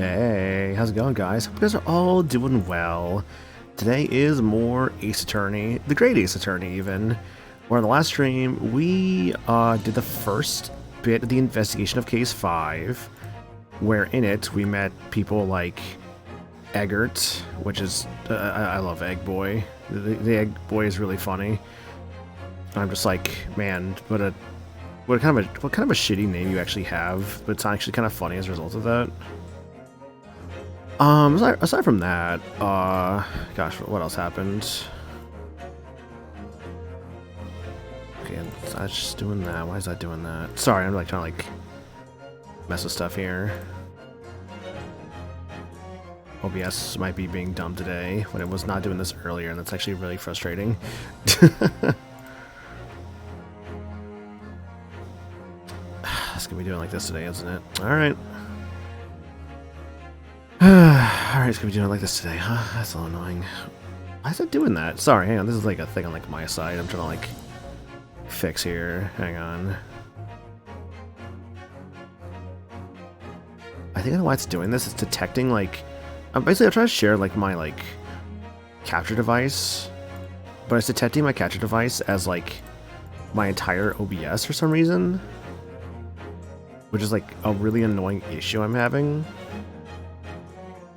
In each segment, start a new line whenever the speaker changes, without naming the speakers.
Hey, how's it going, guys? Hope you guys are all doing well. Today is more Ace Attorney, the Great Ace Attorney, even. Where in the last stream, we did the first bit of the investigation of Case 5, where in it we met people like Eggert, which is I love Egg Boy. The Egg Boy is really funny. I'm just like, man, what kind of a shitty name you actually have, but it's actually kind of funny as a result of that. Aside from that, gosh, what else happened? Okay, that's just doing that. Why is that doing that? Sorry, I'm like trying to like mess with stuff here. OBS might be being dumb today when it was not doing this earlier, and that's actually really frustrating. It's gonna be doing like this today, isn't it? Alright. Alright, it's gonna be doing like this today, huh? That's a little annoying. Why is it doing that? Sorry, hang on, this is like a thing on like my side. I'm trying to like fix here. Hang on. I think I know why it's doing this. It's detecting like basically I'm trying to share like my like capture device, but it's detecting my capture device as like my entire OBS for some reason, which is like a really annoying issue I'm having.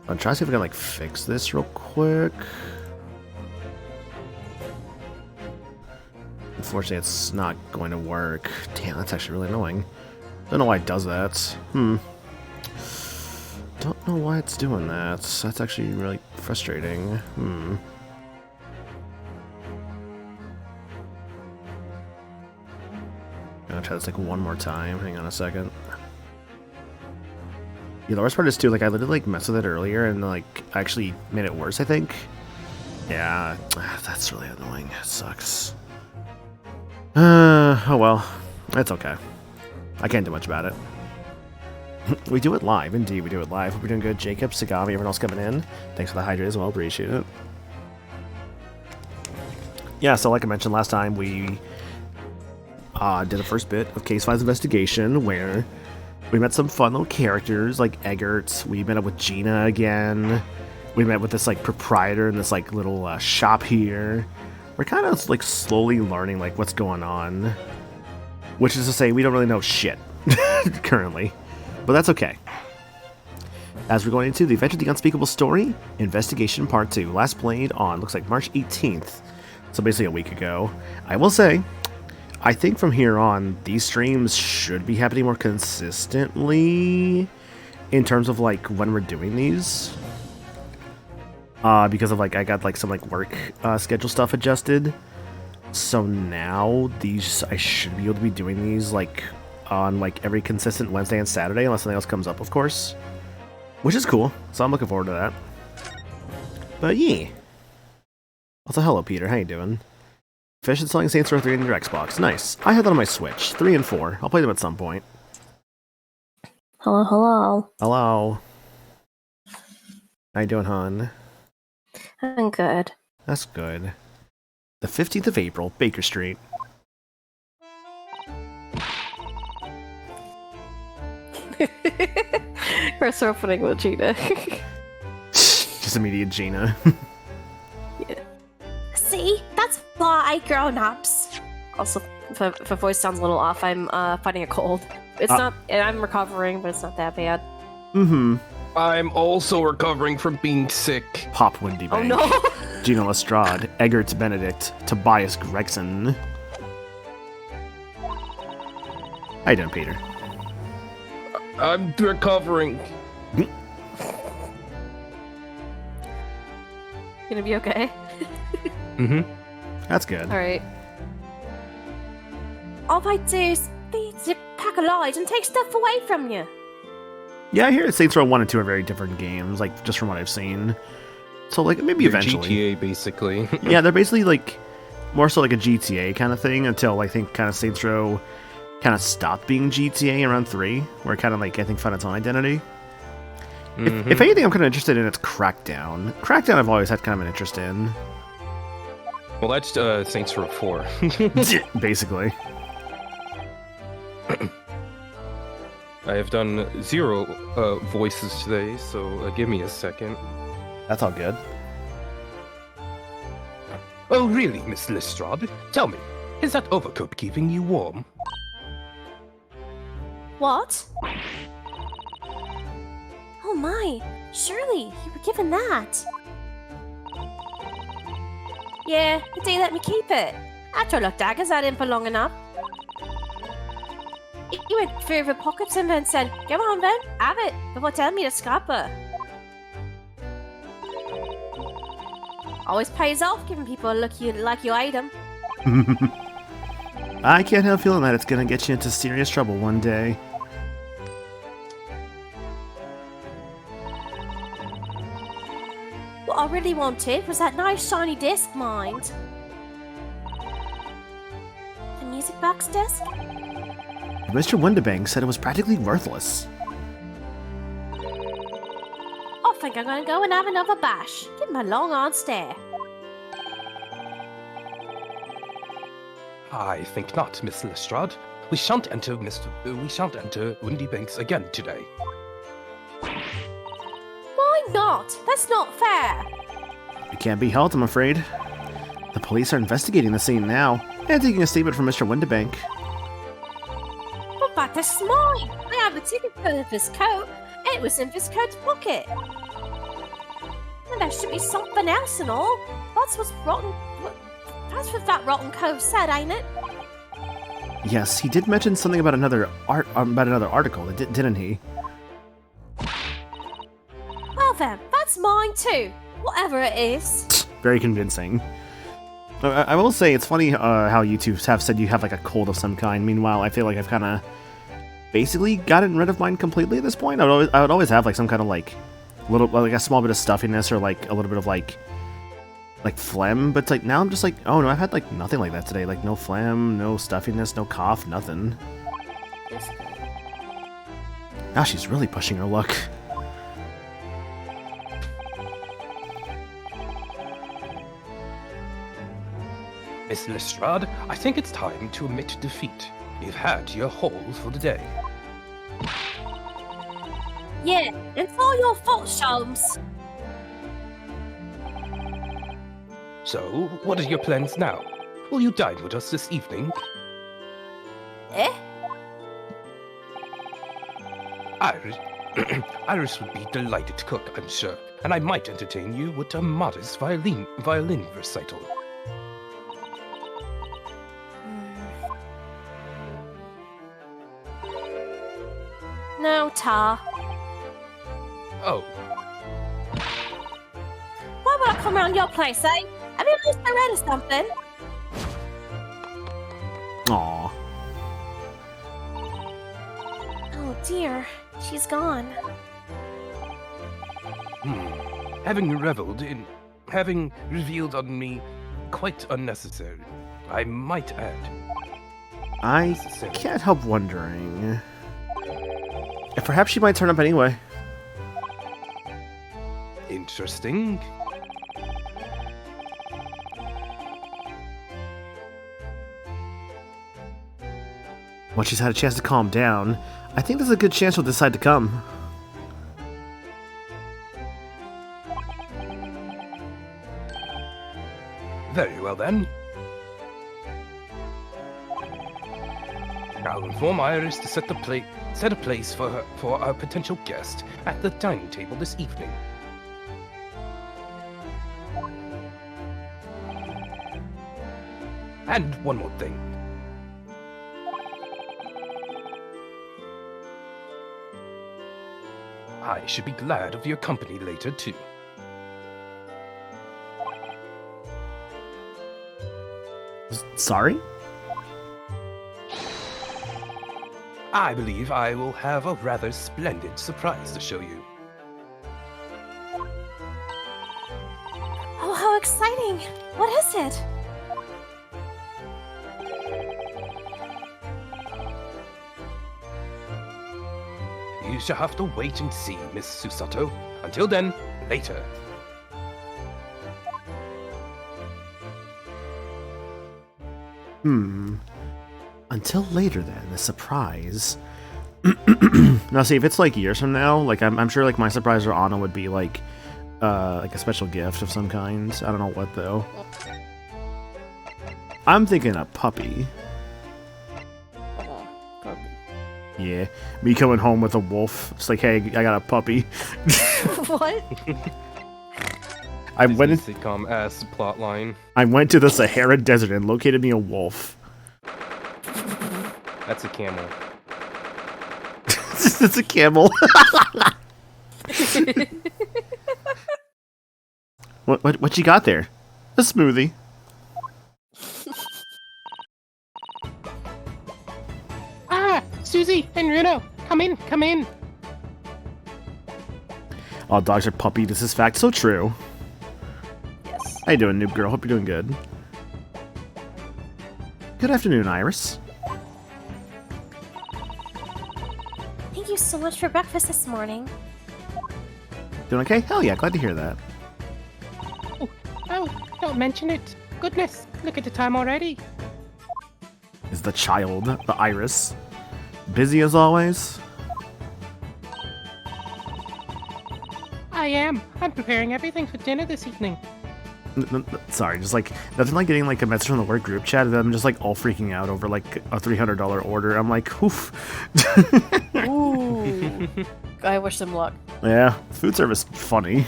I'm trying to see if I can like fix this real quick. Unfortunately, it's not going to work. Damn, that's actually really annoying. Don't know why it does that. Don't know why it's doing that. That's actually really frustrating. I'm gonna try this like one more time. Hang on a second. Yeah, the worst part is too, like I literally like messed with it earlier and like actually made it worse, I think. Yeah, that's really annoying. It sucks. Oh well. It's okay. I can't do much about it. We do it live, indeed, we do it live. Hope you're doing good. Jacob, Sagami, everyone else coming in. Thanks for the hydrate as well, appreciate it. Yeah, so like I mentioned last time, we did the first bit of Case 5's investigation where we met some fun little characters like Eggert. We met up with Gina again. We met with this like proprietor in this like little shop here. We're kind of like slowly learning like what's going on, which is to say we don't really know shit currently, but that's okay. As we're going into the Adventure of the Unspeakable Story, Investigation Part 2, last played on looks like March 18th, so basically a week ago. I will say, I think from here on, these streams should be happening more consistently in terms of like when we're doing these. Because of like I got like some like work schedule stuff adjusted. So now these I should be able to be doing these like on like every consistent Wednesday and Saturday unless something else comes up, of course. Which is cool. So I'm looking forward to that. But yeah. Also hello Peter, how you doing? Fish and selling Saints Row 3 on your Xbox. Nice. I have that on my Switch. 3 and 4. I'll play them at some point.
Hello, hello.
Hello. How you doing, hon?
I'm good.
That's good. The 15th of April, Baker Street.
First opening with Gina.
Just immediate Gina.
Yeah. See? That's why grown-ups. Also, if my voice sounds a little off, I'm fighting a cold. It's not, and I'm recovering, but it's not that bad.
I'm also recovering from being sick.
Pop Windy Bank.
Oh no!
Gino Lestrade, Eggert Benedict, Tobias Gregson. How you doing, Peter?
I'm recovering.
Gonna be okay?
That's good.
Alright. All I do is feed a pack of lies and take stuff away from you.
Yeah, I hear Saints Row 1 and 2 are very different games, like, just from what I've seen. So, like, maybe
Your
eventually.
GTA, basically.
Yeah, they're basically, like, more so like a GTA kind of thing until, I think, kind of Saints Row kind of stopped being GTA around 3, where it kind of, like, I think, found its own identity. If anything I'm kind of interested in, it's Crackdown. Crackdown I've always had kind of an interest in.
Well, that's Saints Row 4.
Basically.
I have done 0 voices today, so give me a second.
That's all good.
Oh, really, Miss Lestrade? Tell me, is that overcoat keeping you warm?
What? Oh my, surely you were given that. Yeah, but they let me keep it. After look daggers at him for long enough. He went through the pockets and then said, "Come on then, have it, before telling me to scrap her." Always pays off giving people a look you like you item.
I can't help feeling that it's gonna get you into serious trouble one day.
What I really wanted was that nice shiny disc, mind. The music box disc?
Mr. Windibank said it was practically worthless.
I think I'm gonna go and have another bash. Give him a long hard stare.
I think not, Miss Lestrade. We shan't enter Windibanks again today.
Why not? That's not fair.
It can't be helped, I'm afraid. The police are investigating the scene now, and taking a statement from Mr. Windibank.
But this is mine. I have a ticket for this coat. It was in this coat's pocket. And there should be something else and all. That's what's rotten. That's what that rotten coat said, ain't it?
Yes, he did mention something about another article, didn't he?
Well then, that's mine too. Whatever it is.
Very convincing. I will say, it's funny how you two have said you have like a cold of some kind. Meanwhile, I feel like I've kind of basically gotten rid of mine completely at this point. I would always have like some kind of like a small bit of stuffiness or like a little bit of like phlegm. But it's like now I'm just like, oh no, I've had like nothing like that today. Like no phlegm, no stuffiness, no cough, nothing. Now she's really pushing her luck.
Miss Lestrade, I think it's time to admit defeat. You've had your haul for the day.
Yeah, and for your fault, Sholmes.
So, what are your plans now? Will you dine with us this evening?
Eh?
Iris would be delighted to cook, I'm sure, and I might entertain you with a modest violin recital.
No, Tar.
Oh,
Why would I come round your place, eh? Have you lost my red or something?
Aww.
Oh dear, she's gone.
Having revealed on me quite unnecessary, I might add.
I can't help wondering if perhaps she might turn up anyway.
Interesting.
Once she's had a chance to calm down, I think there's a good chance she'll decide to come.
Very well then. I'll inform Iris to set a place for our potential guest at the dining table this evening. And one more thing. I should be glad of your company later, too.
Sorry?
I believe I will have a rather splendid surprise to show you.
Oh, how exciting! What is it?
You shall have to wait and see, Miss Susato. Until then, later.
Until later then, the surprise. Now, see, if it's like years from now, like I'm sure like my surprise for Anna would be like a special gift of some kind. I don't know what though. I'm thinking a puppy. Yeah, me coming home with a wolf. It's like, hey, I got a puppy.
What?
I went in,
sitcom ass plotline.
I went to the Sahara Desert and located me a wolf.
That's a camel.
It's a camel. What you got there? A smoothie.
Ah, Susie and Runo, come in, come in.
All dogs are puppy. This is fact. So true.
Yes.
How you doing, noob girl? Hope you're doing good. Good afternoon, Iris.
Thank you so much for breakfast this morning.
Doing okay? Hell yeah, glad to hear that.
Oh, don't mention it. Goodness, look at the time already.
Is the child, the Iris, busy as always?
I am. I'm preparing everything for dinner this evening.
Sorry, just like nothing like getting like a message from the work group chat and them just like all freaking out over like a $300 order. I'm like, oof.
Ooh. I wish them luck.
Yeah, food service funny.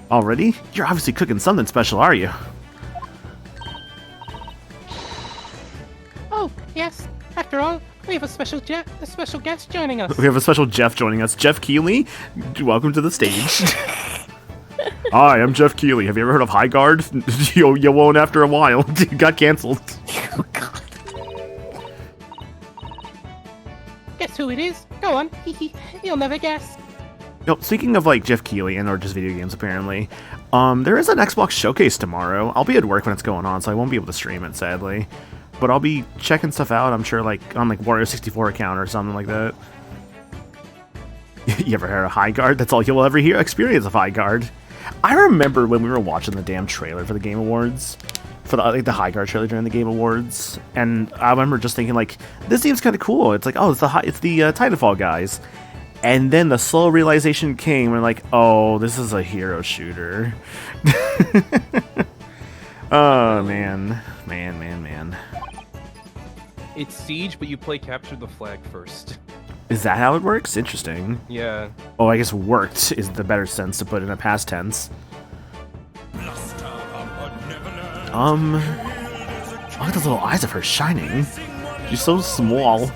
Already? You're obviously cooking something special, are you?
Oh, yes. After all, we have a special guest joining us.
We have a special Jeff joining us. Jeff Keeley, welcome to the stage. Hi, I'm Jeff Keeley. Have you ever heard of High Guard? You won't after a while. It got canceled.
Oh, God.
Guess who it is? Go on. You'll never guess.
No, speaking of like Jeff Keighley and or just video games, apparently, there is an Xbox showcase tomorrow. I'll be at work when it's going on, so I won't be able to stream it, sadly. But I'll be checking stuff out. I'm sure, like on like Wario64 account or something like that. You ever heard of High Guard? That's all you'll ever hear. Experience of High Guard. I remember when we were watching the damn trailer for the Game Awards, for the High Guard trailer during the Game Awards, and I remember just thinking like, this seems kind of cool. It's like, oh, it's the Titanfall guys. And then the slow realization came, and like, oh, this is a hero shooter. Oh, man. Man.
It's Siege, but you play Capture the Flag first.
Is that how it works? Interesting.
Yeah.
Oh, I guess worked is the better sense to put in a past tense. Look at those little eyes of hers shining. She's so small.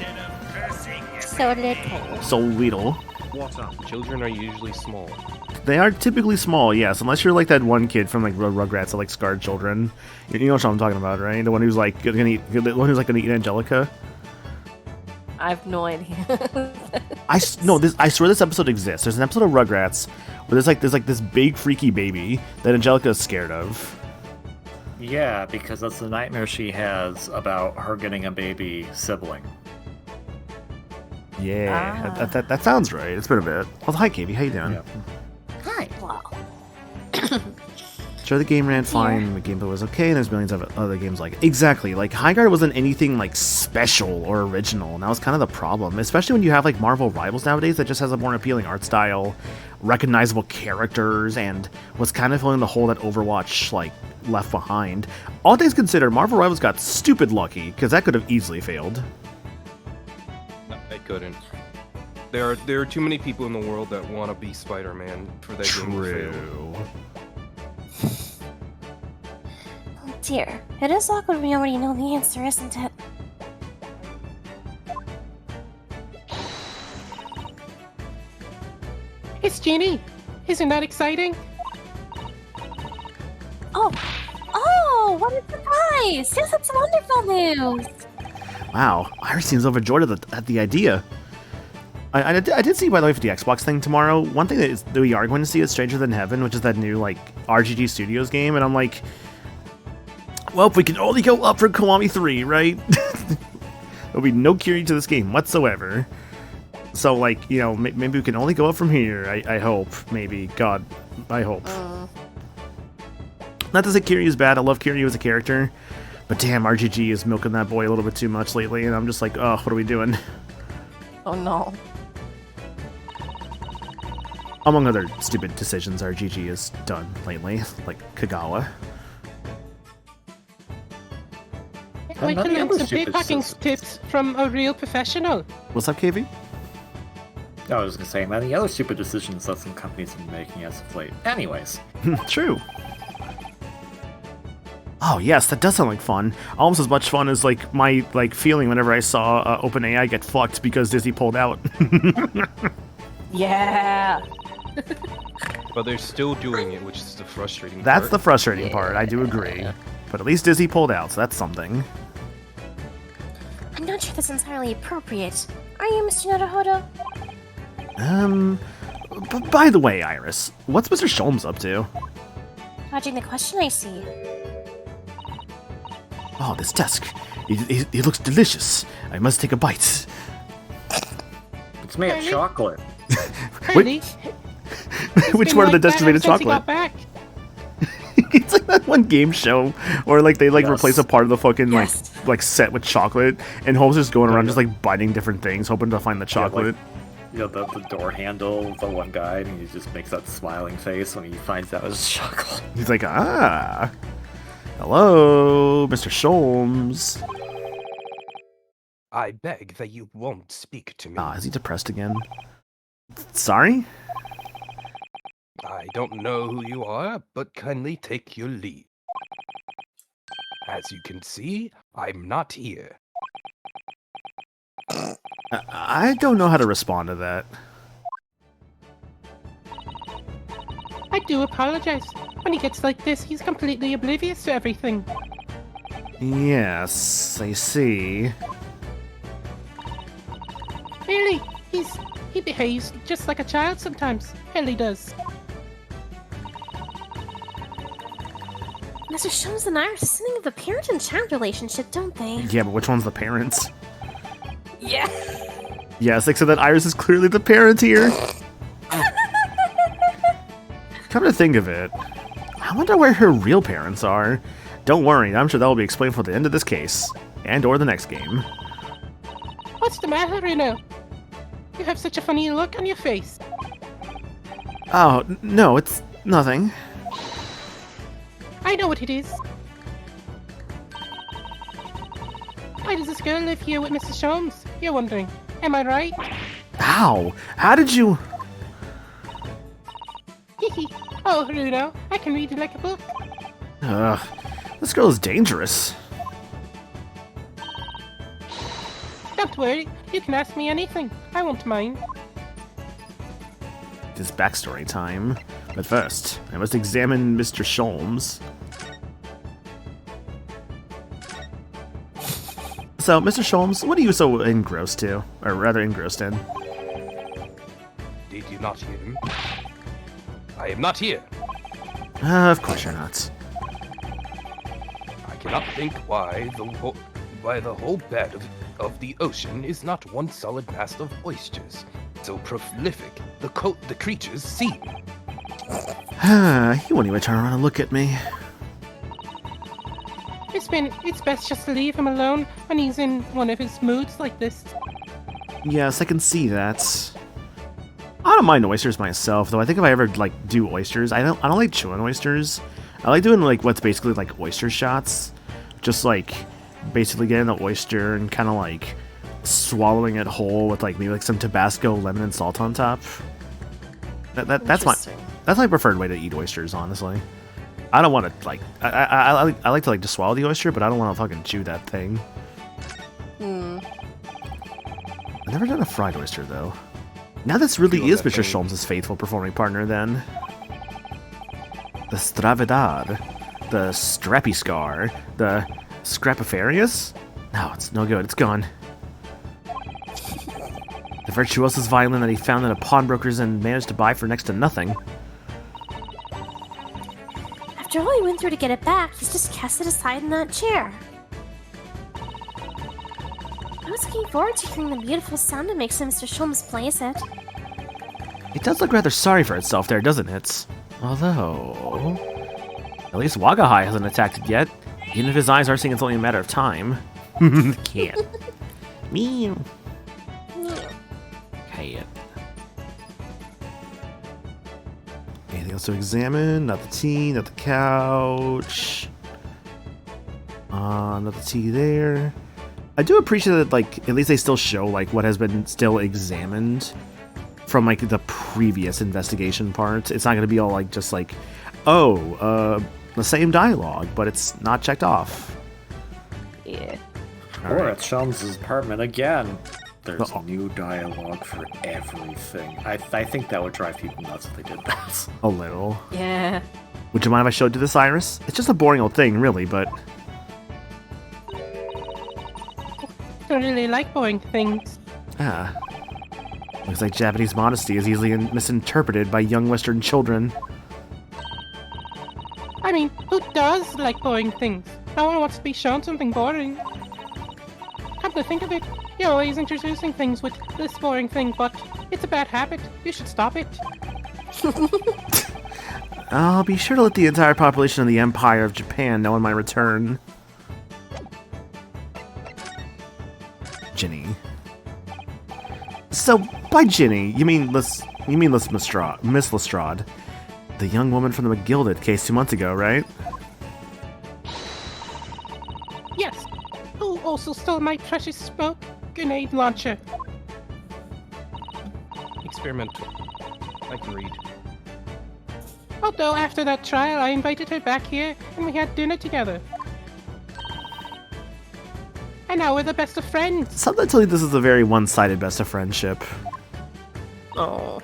So little.
So little.
What's up? Children are usually small.
They are typically small, yes, unless you're like that one kid from like Rugrats that like scarred children. You know what I'm talking about, right? The one who's like gonna eat gonna eat Angelica.
I have no idea.
I swear this episode exists. There's an episode of Rugrats where there's like this big freaky baby that Angelica is scared of.
Yeah, because that's the nightmare she has about her getting a baby sibling.
Yeah, that sounds right. It's been a bit. Well, hi, Katie. How you doing?
Yeah.
Hi. Wow.
Sure, the game ran fine. The gameplay was okay. And there's millions of other games like it. Exactly. Like High Guard wasn't anything like special or original, and that was kind of the problem. Especially when you have like Marvel Rivals nowadays that just has a more appealing art style, recognizable characters, and was kind of filling the hole that Overwatch like left behind. All things considered, Marvel Rivals got stupid lucky because that could have easily failed.
No, I couldn't. There are too many people in the world that want to be Spider-Man for that game to fail.
True.
Oh dear. It is awkward when we already know the answer, isn't it?
It's Genie. Isn't that exciting?
Oh, what a surprise! Yes, that's wonderful news!
Wow, Iris seems overjoyed at the idea. I did see, by the way, for the Xbox thing tomorrow, one thing that we are going to see is Stranger Than Heaven, which is that new, like, RGG Studios game, and I'm like, well, if we can only go up for Kiwami 3, right? There'll be no Curie to this game whatsoever. So, like, you know, maybe we can only go up from here, I hope, maybe. God, I hope. Not to say Curie is bad, I love Curie as a character, But damn, RGG is milking that boy a little bit too much lately, and I'm just like, oh, what are we doing?
Oh no.
Among other stupid decisions RGG has done lately, like Kagawa.
We
none
can
of the
learn
other
some
stupid
pickpocking
decisions.
tips from a real professional.
What's up, KV?
I was gonna say, man, the other stupid decisions that some companies have been making as of late. Anyways.
True. Oh yes, that does sound like fun. Almost as much fun as like my feeling whenever I saw OpenAI get fucked because Disney pulled out.
Yeah.
But they're still doing it, which is the frustrating
That's
part.
the frustrating part. I do agree. But at least Disney pulled out, so that's something.
I'm not sure that's entirely appropriate. Are you, Mr. Naruhodo?
By the way, Iris, what's Mr. Sholmes up to?
Dodging the question, I see.
Oh, this desk. It looks delicious. I must take a bite.
It's made of
Really?
chocolate.
Really?
Which one of the desks is made of
Since he
chocolate?
got back.
It's like that one game show where like they
Yes.
replace a part of the fucking
Yes.
like set with chocolate, and Holmes is going around
Yeah.
just like biting different things, hoping to find the chocolate.
You know, the door handle, the one guy, and he just makes that smiling face when he finds out it's chocolate.
He's like, ah, hello, Mr. Sholmes.
I beg that you won't speak to me.
Ah, is he depressed again? Sorry?
I don't know who you are, but kindly take your leave. As you can see, I'm not here.
I don't know how to respond to that.
I do apologize. When he gets like this, he's completely oblivious to everything.
Yes, I see.
Really, he behaves just like a child sometimes. Really does.
Mr. Sholmes and Iris are something of a parent and child relationship, don't they?
Yeah, but which one's the parents?
Yeah.
Yes, except that Iris is clearly the parent here. Come to think of it, I wonder where her real parents are. Don't worry, I'm sure that will be explained for the end of this case, and or the next game.
What's the matter, Reno? You have such a funny look on your face.
Oh, no, it's nothing.
I know what it is. Why does this girl live here with Mr. Sholmes? You're wondering. Am I right?
How? How did you...
Hee. Oh, Runo, I can read you like a book.
Ugh, this girl is dangerous.
Don't worry, you can ask me anything. I won't mind.
It is backstory time. But first, I must examine Mr. Sholmes. So, Mr. Sholmes, what are you so engrossed to? Or rather engrossed in?
Did you not hear him? I am not here.
Of course you're not.
I cannot think why the whole bed of the ocean is not one solid mass of oysters. So prolific, the creatures seem.
He won't even turn around and look at me.
It's best just to leave him alone when he's in one of his moods like this.
Yes, I can see that. I don't mind oysters myself, though. I think if I ever do oysters, I don't like chewing oysters. I like doing what's basically like oyster shots, just basically getting the oyster and kind of swallowing it whole with maybe some Tabasco, lemon, and salt on top. That's my preferred way to eat oysters, honestly. I don't want to I like to just swallow the oyster, but I don't want to fucking chew that thing. I've never done a fried oyster though. Now this really is Mr. Sholmes' faithful performing partner then. The Stravidad, the Strappy Scar, the Scrapifarius? No, it's no good, it's gone. The virtuoso's violin that he found in a pawnbroker's and managed to buy for next to nothing.
After all he went through to get it back, he's just cast it aside in that chair. I was looking forward to hearing the beautiful sound it makes when Mr. Sholmes plays it.
It does look rather sorry for itself there, doesn't it? Although... At least Wagahai hasn't attacked it yet. Even if his eyes are saying it's only a matter of time. Can't. Meow. Cat. Anything else to examine? Not the tea, not the couch. Not the tea there. I do appreciate that, like, at least they still show, like, what has been still examined from, like, the previous investigation part. It's not going to be all, like, just like, oh, the same dialogue, but it's not checked off.
Yeah.
Or at Shelms' apartment again. There's new dialogue for everything. I think that would drive people nuts if they did that.
A little.
Yeah.
Would you mind if I showed you this, Iris? It's just a boring old thing, really, but...
Don't really like boring things.
Ah. Looks like Japanese modesty is easily misinterpreted by young Western children.
I mean, who does like boring things? No one wants to be shown something boring. Come to think of it, you're always introducing things with this boring thing, but it's a bad habit. You should stop it.
I'll be sure to let the entire population of the Empire of Japan know on my return. Ginny. So, by Ginny, you mean Miss Lestrade, the young woman from the McGilded case 2 months ago, right?
Yes, who also stole my precious smoke grenade launcher.
Experimental. I can read.
Although after that trial, I invited her back here and we had dinner together. And now we're the best of friends.
Something tells you this is a very one-sided best of friendship.
Oh.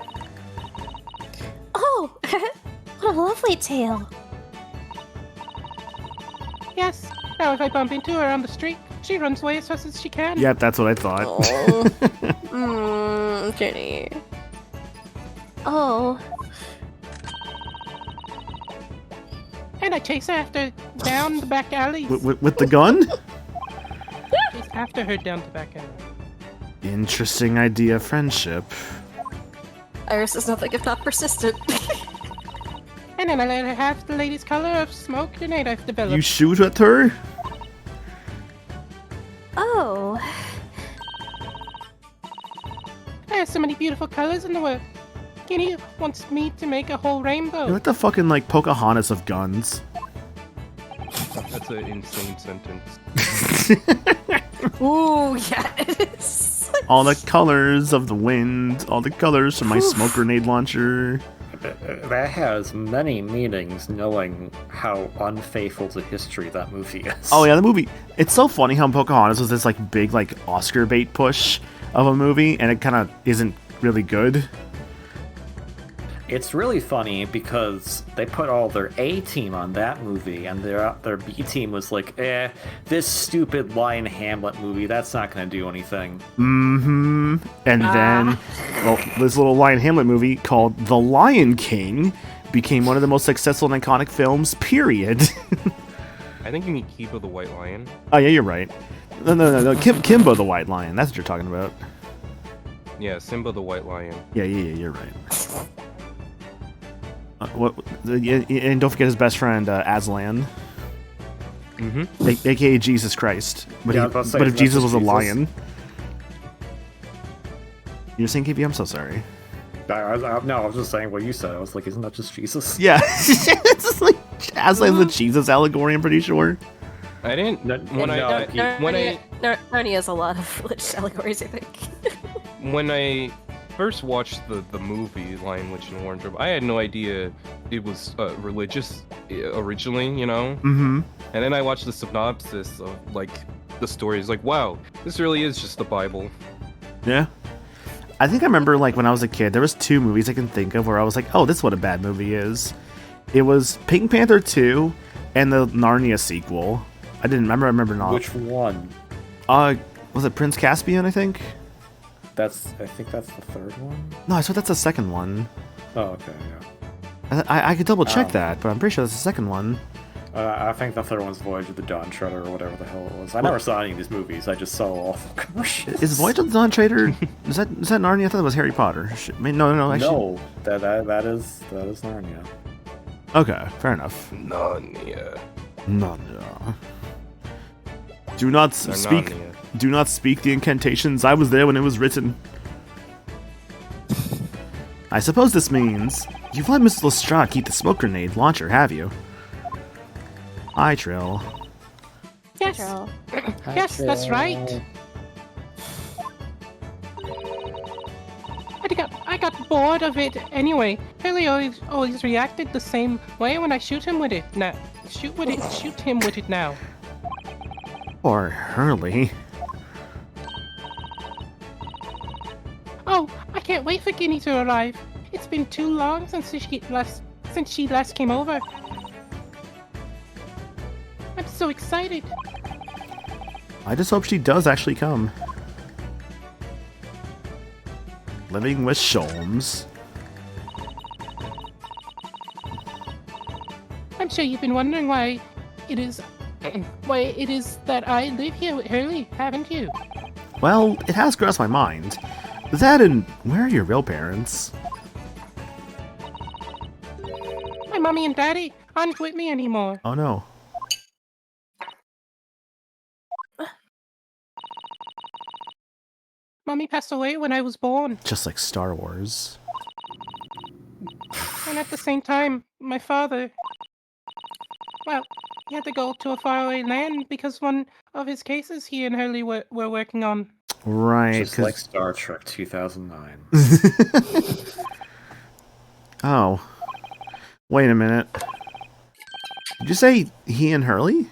Oh, what a lovely tale.
Yes, now if I bump into her on the street, she runs away as fast as she can.
Yep, that's what I thought.
Oh. Jenny. Oh.
And I chase her after down the back alleys.
With the gun?
Chase after her down the back alley.
Interesting idea of friendship.
Iris is nothing if not persistent.
And then I let her have the latest color of smoke grenade I've developed.
You shoot at her?
Oh.
There's so many beautiful colors in the world. Guinea wants me to make a whole rainbow.
You're like the fucking, like, Pocahontas of guns.
That's an insane sentence.
Ooh, yes.
All the colors of the wind, all the colors from my smoke grenade launcher.
That has many meanings, knowing how unfaithful to history that movie is.
Oh yeah, the movie. It's so funny how Pocahontas was this like big like Oscar bait push of a movie, and it kind of isn't really good.
It's really funny because they put all their A team on that movie, and their B team was like, this stupid Lion Hamlet movie, that's not going to do anything.
Mm-hmm. And then, well, this little Lion Hamlet movie called The Lion King became one of the most successful and iconic films, period.
I think you mean Kiba the White Lion.
Oh yeah, you're right. No. Kimbo the White Lion. That's what you're talking about.
Yeah, Simba the White Lion.
Yeah, you're right. And don't forget his best friend, Aslan.
Mm-hmm.
AKA Jesus Christ. But,
Yeah, I was about to say,
but if
that's
Jesus
just
was a
Jesus.
lion. You're saying KP? I'm so sorry.
No, I was just saying what you said. I was like, isn't that just Jesus?
Yeah. It's just like Aslan's the Jesus allegory, I'm pretty sure.
I didn't. When
Narnia has a lot of religious allegories, I think.
When I first watched the movie Lion, Witch, and Wardrobe, I had no idea it was religious originally, you know?
Mm-hmm.
And then I watched the synopsis of, like, the story. It's like, wow, this really is just the Bible.
Yeah. I think I remember, like, when I was a kid, there was 2 movies I can think of where I was like, oh, this is what a bad movie is. It was Pink Panther 2 and the Narnia sequel. I remember not.
Which one?
Was it Prince Caspian, I think?
I think that's the third one.
No, I thought that's the second one.
Oh, okay, yeah.
I could double check
Oh.
that, but I'm pretty sure that's the second one.
I think the third one's Voyage of the Dawn Treader or whatever the hell it was. I never saw any of these movies. I just saw all the commercials.
Is Voyage of the Dawn Treader? is that Narnia? I thought it was Harry Potter. No.
No, that is Narnia.
Okay, fair enough.
Narnia.
Narnia. Do not
They're
speak.
Narnia.
Do not speak the incantations. I was there when it was written. I suppose this means you've let Mr. Lestrade keep the smoke grenade launcher, have you? Hi, Trill.
Yes,
Girl.
yes, that's right. I got bored of it anyway. Hurley always reacted the same way when I shoot him with it. Now, shoot him with it now.
Or Hurley.
Oh, I can't wait for Guinea to arrive. It's been too long since she last came over. I'm so excited.
I just hope she does actually come. Living with Sholmes.
I'm sure you've been wondering why it is that I live here with Hurley, haven't you?
Well, it has crossed my mind. That and where are your real parents?
My mommy and daddy aren't with me anymore.
Oh no.
Mommy passed away when I was born,
Just like Star Wars.
and at the same time, my father, well, he had to go to a faraway land because one of his cases he and Hurley were working on.
Right,
Just like
'cause-
Star Trek 2009.
Oh. Wait a minute. Did you say he and Hurley?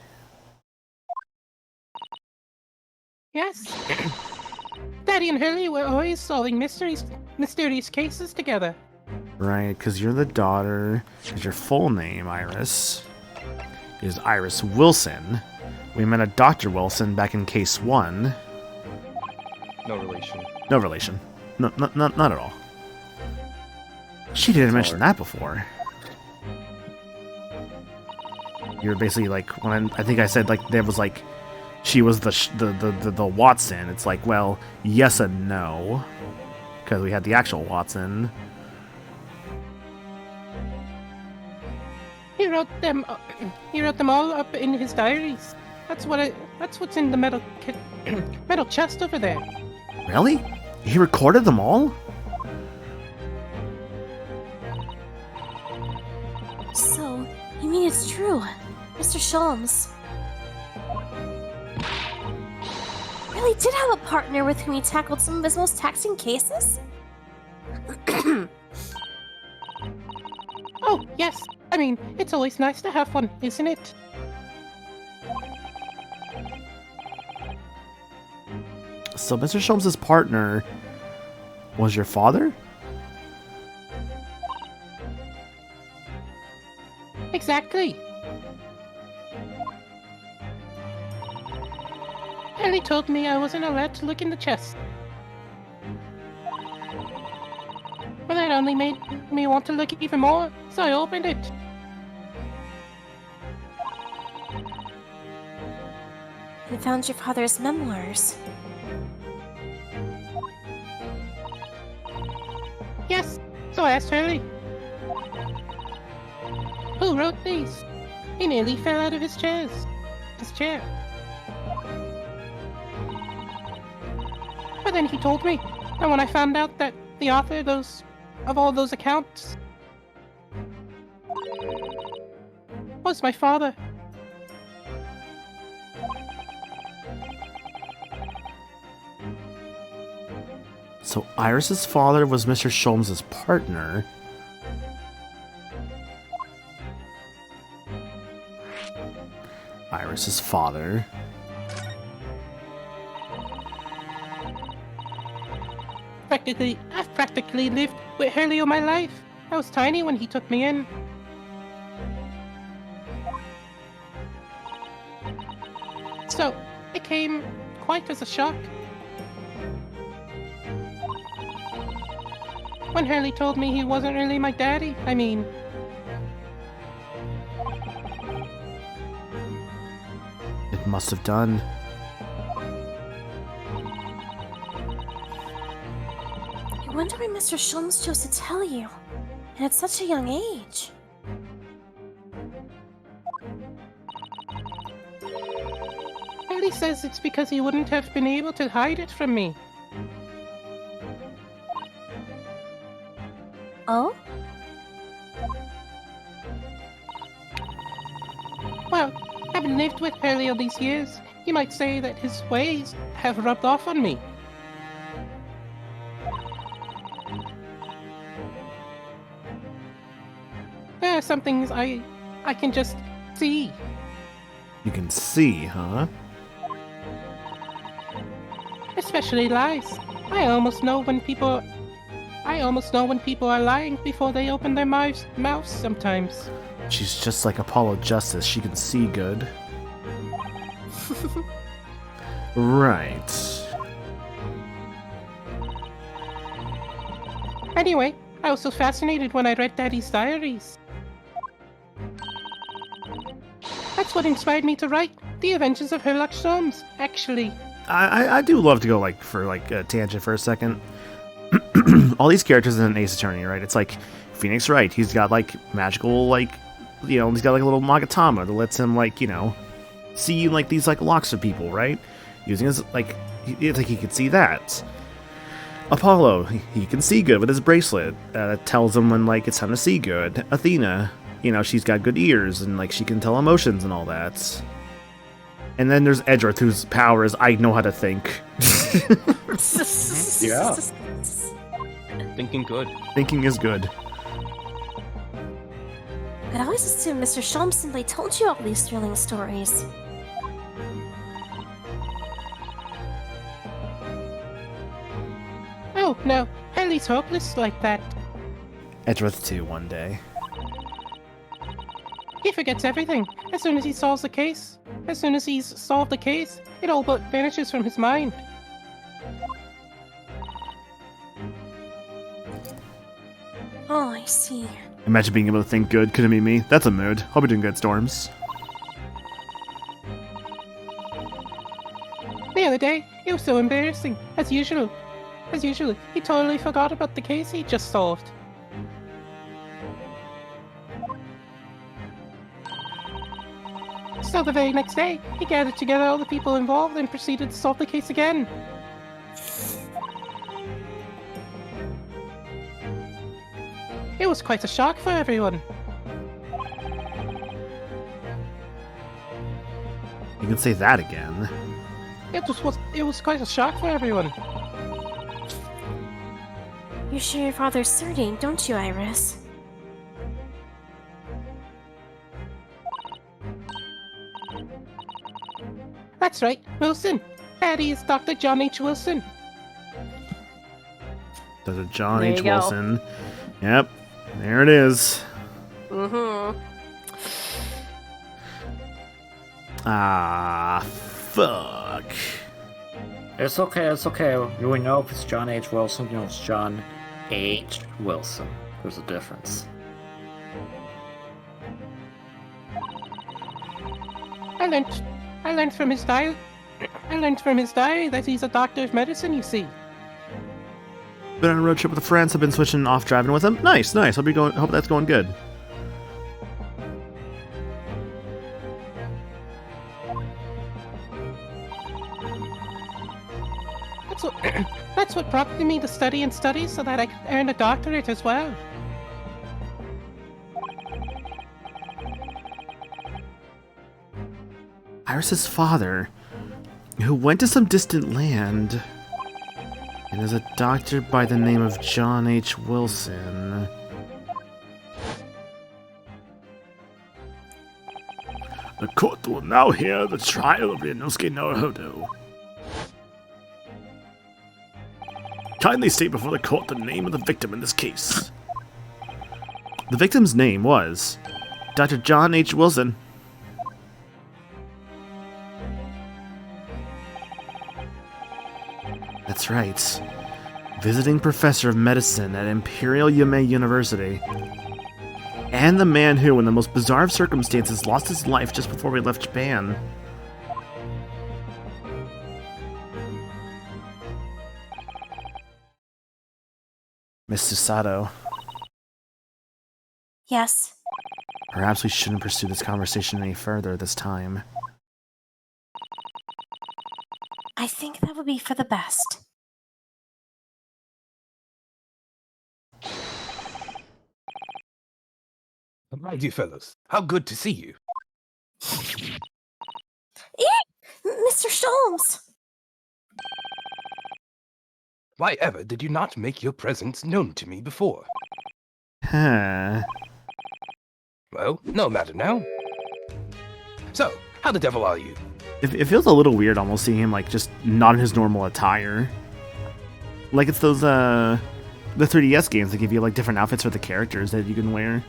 Yes. Daddy and Hurley were always solving mysterious cases together.
Right, because you're the daughter. Is your full name, Iris, is Iris Wilson. We met a Dr. Wilson back in case 1.
No relation.
No relation. No, not at all. She didn't mention that before. You were basically like, when I think I said like there was like, she was the Watson. It's like, well, yes and no, because we had the actual Watson.
He wrote them. He wrote them all up in his diaries. That's what's in the metal chest over there.
Really? He recorded them all?
So, you mean it's true? Mr. Sholmes really did have a partner with whom he tackled some of his most taxing cases?
Oh yes. I mean, it's always nice to have one, isn't it?
So Mr. Sholmes' partner was your father?
Exactly. Ellie told me I wasn't allowed to look in the chest. But that only made me want to look even more, so I opened it.
And found your father's memoirs.
Yes, so I asked Hurley. Who wrote these? He nearly fell out of his chair. But then he told me, and when I found out that the author of all those accounts was my father.
So Iris's father was Mr. Sholmes' partner. Iris's father.
I've practically lived with Hurley all my life. I was tiny when he took me in. So, it came quite as a shock. When Hurley told me he wasn't really my daddy, I mean...
It must have done.
I wonder why Mr. Sholmes chose to tell you, and at such a young age.
Hurley Haley says it's because he wouldn't have been able to hide it from me.
Oh?
Well, having lived with Haley all these years, you might say that his ways have rubbed off on me. There are some things I can just see.
You can see, huh?
Especially lies. I almost know when people are lying before they open their mouths sometimes.
She's just like Apollo Justice. She can see good. Right.
Anyway, I was so fascinated when I read Daddy's diaries. That's what inspired me to write The Adventures of Sherlock Holmes, actually.
I do love to go like for like a tangent for a second. All these characters in an Ace Attorney, right? It's like Phoenix Wright. He's got like magical, like, you know, he's got like a little Magatama that lets him like, you know, see like these like locks of people, right? Using his like, it's like he can see that. Apollo, he can see good with his bracelet. That tells him when like it's time to see good. Athena, you know, she's got good ears and like she can tell emotions and all that. And then there's Edgeworth, whose power is I know how to think.
Yeah.
Thinking good.
Thinking is good.
I'd always assumed Mr. Sholmes simply told you all these thrilling stories.
Oh, no, Haley's hopeless like that.
Edgeworth too, one day.
He forgets everything. As soon as he solves the case, as soon as he's solved the case, it all but vanishes from his mind.
Oh, I see.
Imagine being able to think good. Couldn't be me. That's a mood. Hope you're doing good, Storms.
The other day, it was so embarrassing. As usual, he totally forgot about the case he just solved. So the very next day, he gathered together all the people involved and proceeded to solve the case again. It was quite a shock for everyone.
You can say that again.
It was quite a shock for everyone.
You share your father's surname, don't you, Iris?
That's right, Wilson. Daddy is Dr. John H. Wilson.
There's a John
There
H.
you go.
Wilson. Yep. There it is.
Mm-hmm.
Ah, fuck.
It's okay, it's okay. We know if it's John H. Wilson, you know it's John H. Wilson. There's a difference.
I learned from his diary. I learned from his diary that he's a doctor of medicine, you see.
Been on a road trip with a friend, so I've been switching off driving with him. Nice, nice. Hope that's going good.
That's what prompted me to study and study so that I could earn a doctorate as well.
Iris's father, who went to some distant land, and is a doctor by the name of John H. Wilson. The court will now hear the trial of Ryunosuke Naruhodo. Kindly state before the court the name of the victim in this case. The victim's name was Dr. John H. Wilson. That's right. Visiting professor of medicine at Imperial Yumei University. And the man who, in the most bizarre of circumstances, lost his life just before we left Japan. Miss Susato,
Yes.
perhaps we shouldn't pursue this conversation any further this time.
I think that would be for the best.
My dear fellows, how good to see you.
Mr. Sholmes!
Why ever did you not make your presence known to me before?
Huh.
Well, no matter now. So, how the devil are you?
It feels a little weird almost seeing him like just not in his normal attire. Like it's those the 3DS games that give you like different outfits for the characters that you can wear.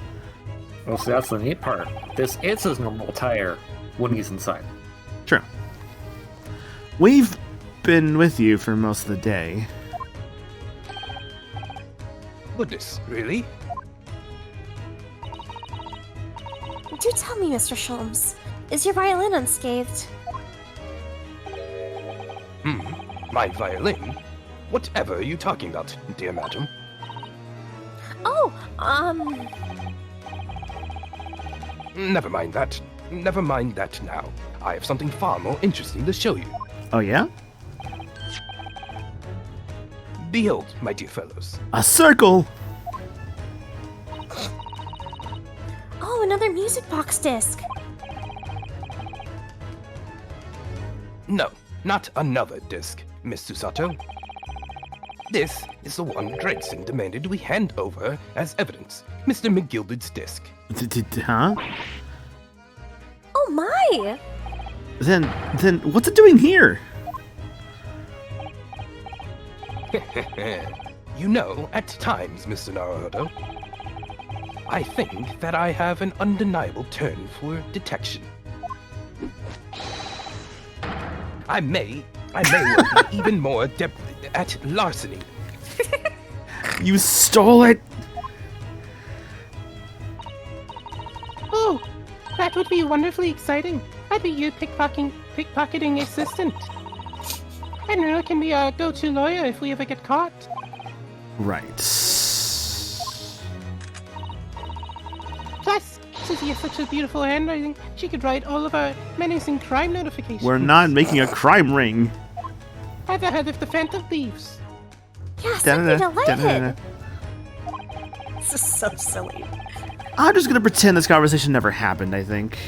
Well, see, that's the neat part. This is his normal attire when he's inside.
True. We've been with you for most of the day.
Goodness, really?
Do tell me, Mr. Sholmes, is your violin unscathed?
My violin? Whatever are you talking about, dear madam?
Oh,
Never mind that. Never mind that now. I have something far more interesting to show you.
Oh yeah?
Behold, my dear fellows.
A circle!
Oh, another music box disc.
No, not another disc, Miss Susato. This is the one Gregson demanded we hand over as evidence, Mr. McGilded's disc.
Huh?
Oh my!
Then what's it doing here?
You know, at times, Mr. Naruhodo, I think that I have an undeniable turn for detection. I may well be even more adept at larceny.
You stole it!
Oh, that would be wonderfully exciting. I'd be your pickpocketing assistant. And I can be our go-to lawyer if we ever get caught.
Right.
Plus, Susie has such a beautiful handwriting, she could write all of our menacing crime notifications.
We're not making a crime ring.
At the head of the Phantom Thieves.
Yeah, something
Da-da-da,
delighted.
da-da-da.
This is so silly.
I'm just gonna pretend this conversation never happened, I think.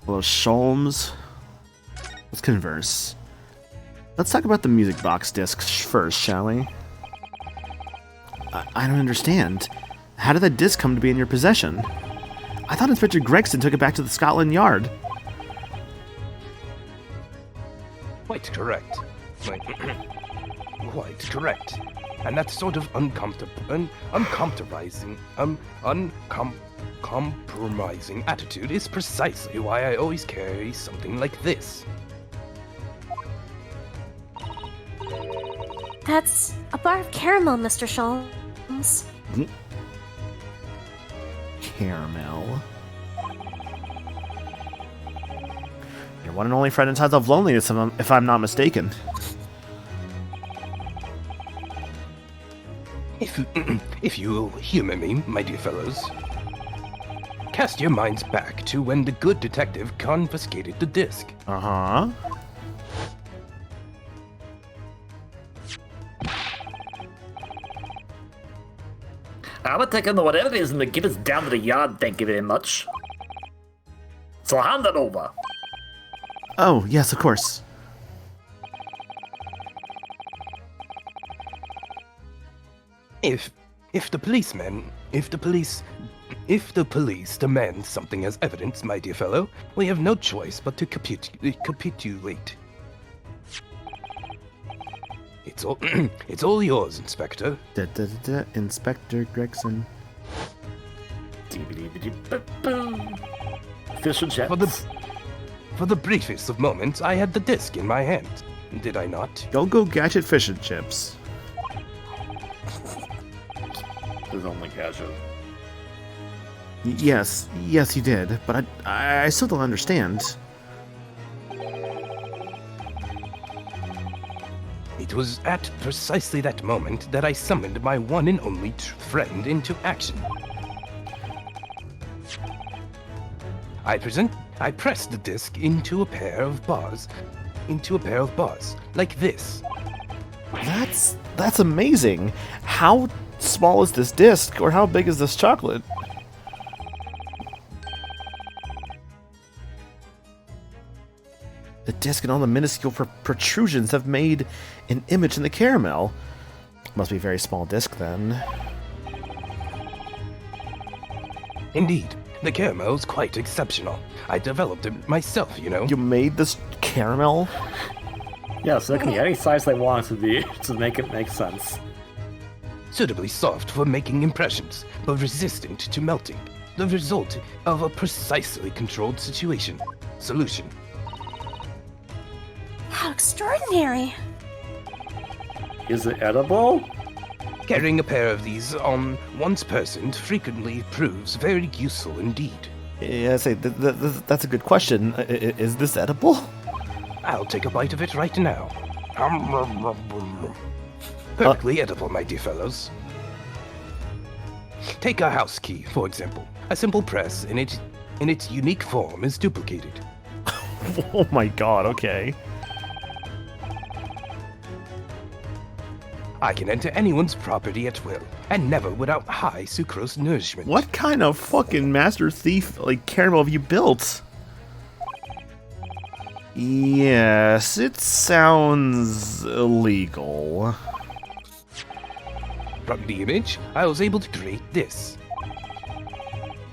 Hello, Sholmes. Let's converse. Let's talk about the music box discs first, shall we? I don't understand. How did that disc come to be in your possession? I thought Inspector Gregson took it back to the Scotland Yard.
Quite correct. Quite correct. And that sort of uncompromising attitude is precisely why I always carry something like this.
That's a bar of caramel, Mr. Sholmes.
Caramel. Your one and only friend in times of loneliness, if I'm not mistaken.
If you will humor me, my dear fellows, cast your minds back to when the good detective confiscated the disc.
Uh-huh.
I would take on whatever it is and get us down to the yard, thank you very much. So hand it over.
Oh, yes, of course.
If the police demand something as evidence, my dear fellow, we have no choice but to capitulate. It's all yours, Inspector.
Inspector Gregson.
Fish and chips.
For the briefest of moments, I had the disc in my hand. Did I not?
Go gadget fish and chips.
There's only gadget.
Yes, you did, but I still don't understand.
It was at precisely that moment that I summoned my one and only friend into action. I press the disc into a pair of bars, like this.
That's amazing. How small is this disc, or how big is this chocolate? The disc and all the minuscule protrusions have made an image in the caramel. Must be a very small disc then.
Indeed, the caramel is quite exceptional. I developed it myself, you know.
You made this caramel?
Yeah, so they can be any size they want to be to make it make sense.
Suitably soft for making impressions, but resistant to melting. The result of a precisely controlled solution.
How extraordinary!
Is it edible?
Carrying a pair of these on one's person frequently proves very useful indeed.
Yeah, that's a good question. Is this edible?
I'll take a bite of it right now. Perfectly edible, my dear fellows. Take a house key, for example. A simple press in its unique form is duplicated.
Oh my god, okay.
I can enter anyone's property at will, and never without high sucrose nourishment.
What kind of fucking master thief, like, caramel have you built? Yes, it sounds illegal.
From the image, I was able to create this.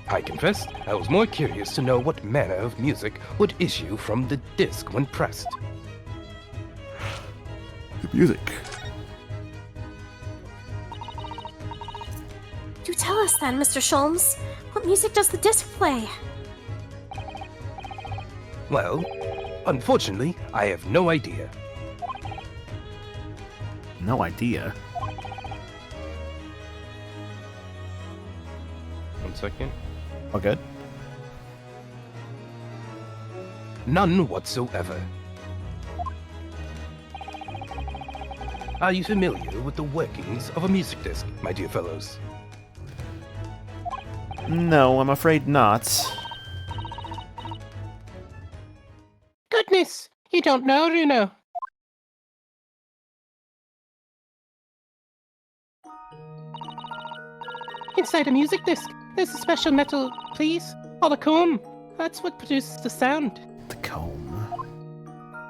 I confess, I was more curious to know what manner of music would issue from the disc when pressed.
The music.
Do tell us then, Mr. Sholmes. What music does the disc play?
Well, unfortunately, I have no idea.
No idea.
1 second.
Oh, good.
None whatsoever. Are you familiar with the workings of a music disc, my dear fellows?
No, I'm afraid not.
Goodness, you don't know, Runo. Inside a music disc, there's a special metal piece called a comb. That's what produces the sound.
The comb.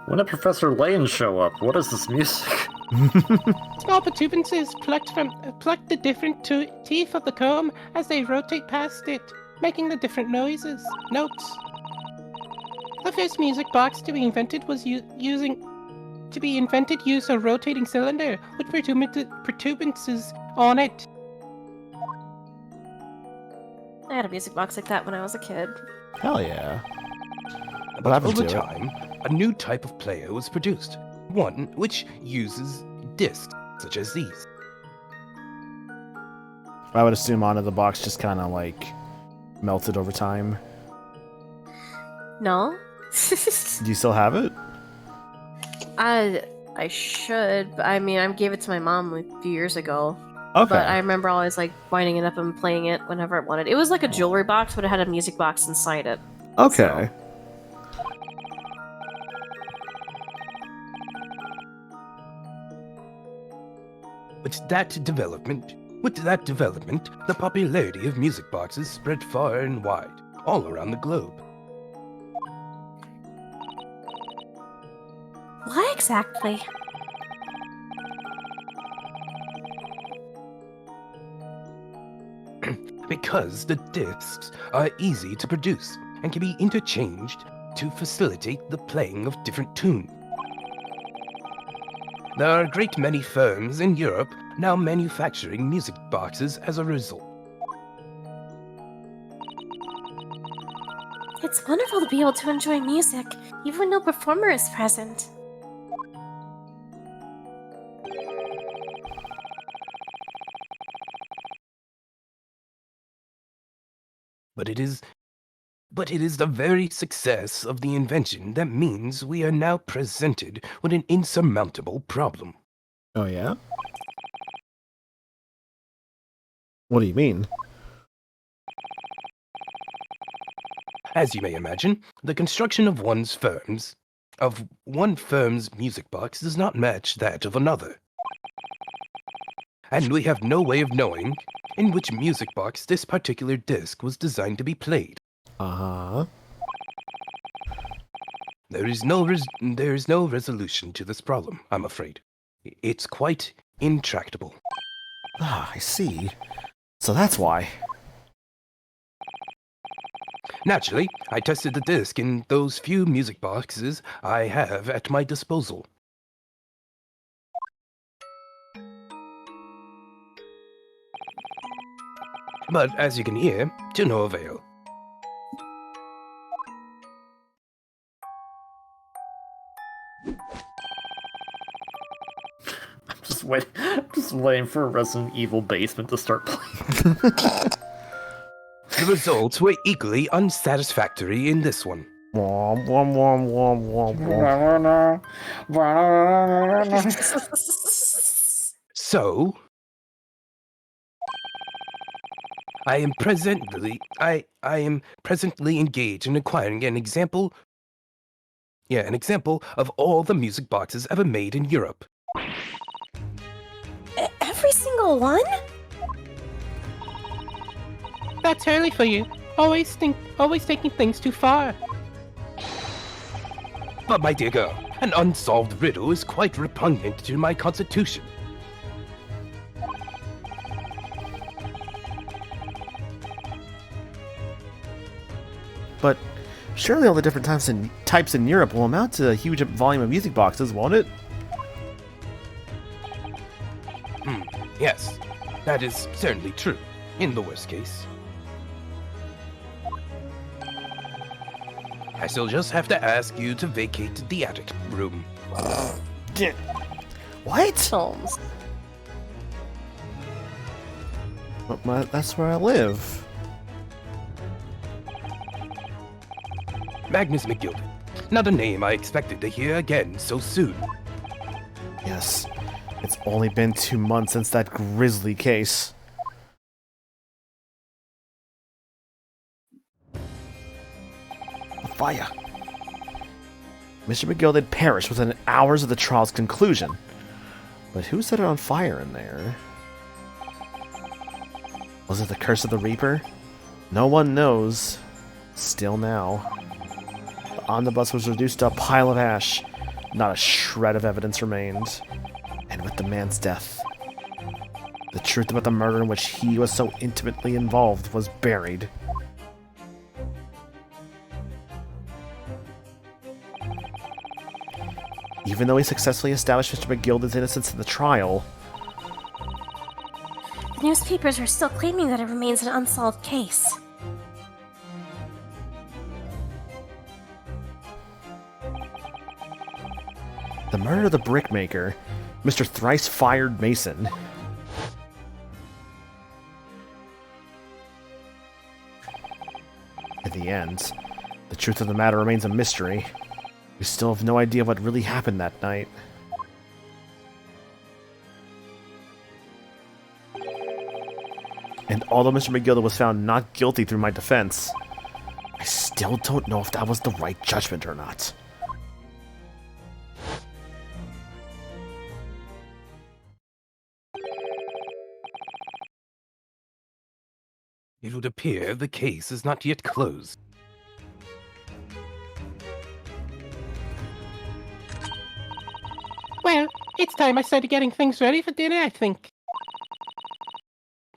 When did Professor Lane show up? What is this music?
Small protuberances pluck the different teeth of the comb as they rotate past it, making the different notes. The first music box to be invented was used a rotating cylinder with protuberances on it.
I had a music box like that when I was a kid.
Hell yeah.
But
happened
over
to it?
time, a new type of player was produced. One which uses discs such as these.
I would assume onto the box just kind of like melted over time.
No?
Do you still have it?
I should, but I mean, I gave it to my mom a few years ago.
Okay.
But I remember always like winding it up and playing it whenever I wanted. It was like a jewelry box, but it had a music box inside it.
Okay.
With that development, the popularity of music boxes spread far and wide, all around the globe.
Why exactly?
Because the discs are easy to produce and can be interchanged to facilitate the playing of different tunes. There are a great many firms in Europe now manufacturing music boxes as a result.
It's wonderful to be able to enjoy music, even when no performer is present.
But it is the very success of the invention that means we are now presented with an insurmountable problem.
Oh, yeah? What do you mean?
As you may imagine, the construction of one firm's music box does not match that of another. And we have no way of knowing in which music box this particular disc was designed to be played.
Uh-huh.
There is no resolution to this problem, I'm afraid. It's quite intractable.
Ah, I see. So that's why.
Naturally, I tested the disc in those few music boxes I have at my disposal. But as you can hear, to no avail.
Just waiting for Resident Evil Basement to start playing.
The results were equally unsatisfactory in this one.
Womp, womp, womp, womp, womp, womp.
So, I am presently engaged in acquiring an example of all the music boxes ever made in Europe.
Every single one?
That's early for you. Always taking things too far.
But my dear girl, an unsolved riddle is quite repugnant to my constitution.
But surely all the different types in Europe will amount to a huge volume of music boxes, won't it?
Yes, that is certainly true, in the worst case. I shall just have to ask you to vacate the attic room.
What?
Holmes.
But that's where I live.
Magnus McGilden. Not a name I expected to hear again so soon.
Yes. It's only been 2 months since that grisly case. Fire. Mr. McGilden perished within hours of the trial's conclusion. But who set it on fire in there? Was it the curse of the Reaper? No one knows. Still now. The omnibus was reduced to a pile of ash. Not a shred of evidence remained. And with the man's death, the truth about the murder in which he was so intimately involved was buried. Even though he successfully established Mr. McGilden's innocence in the trial,
The newspapers are still claiming that it remains an unsolved case.
the murder of the brickmaker, Mr. Thrice-Fired Mason, in the end, the truth of the matter remains a mystery. We still have no idea what really happened that night. And although Mr. McGilden was found not guilty through my defense, I still don't know if that was the right judgment or not.
It would appear the case is not yet closed.
Well, it's time I started getting things ready for dinner, I think.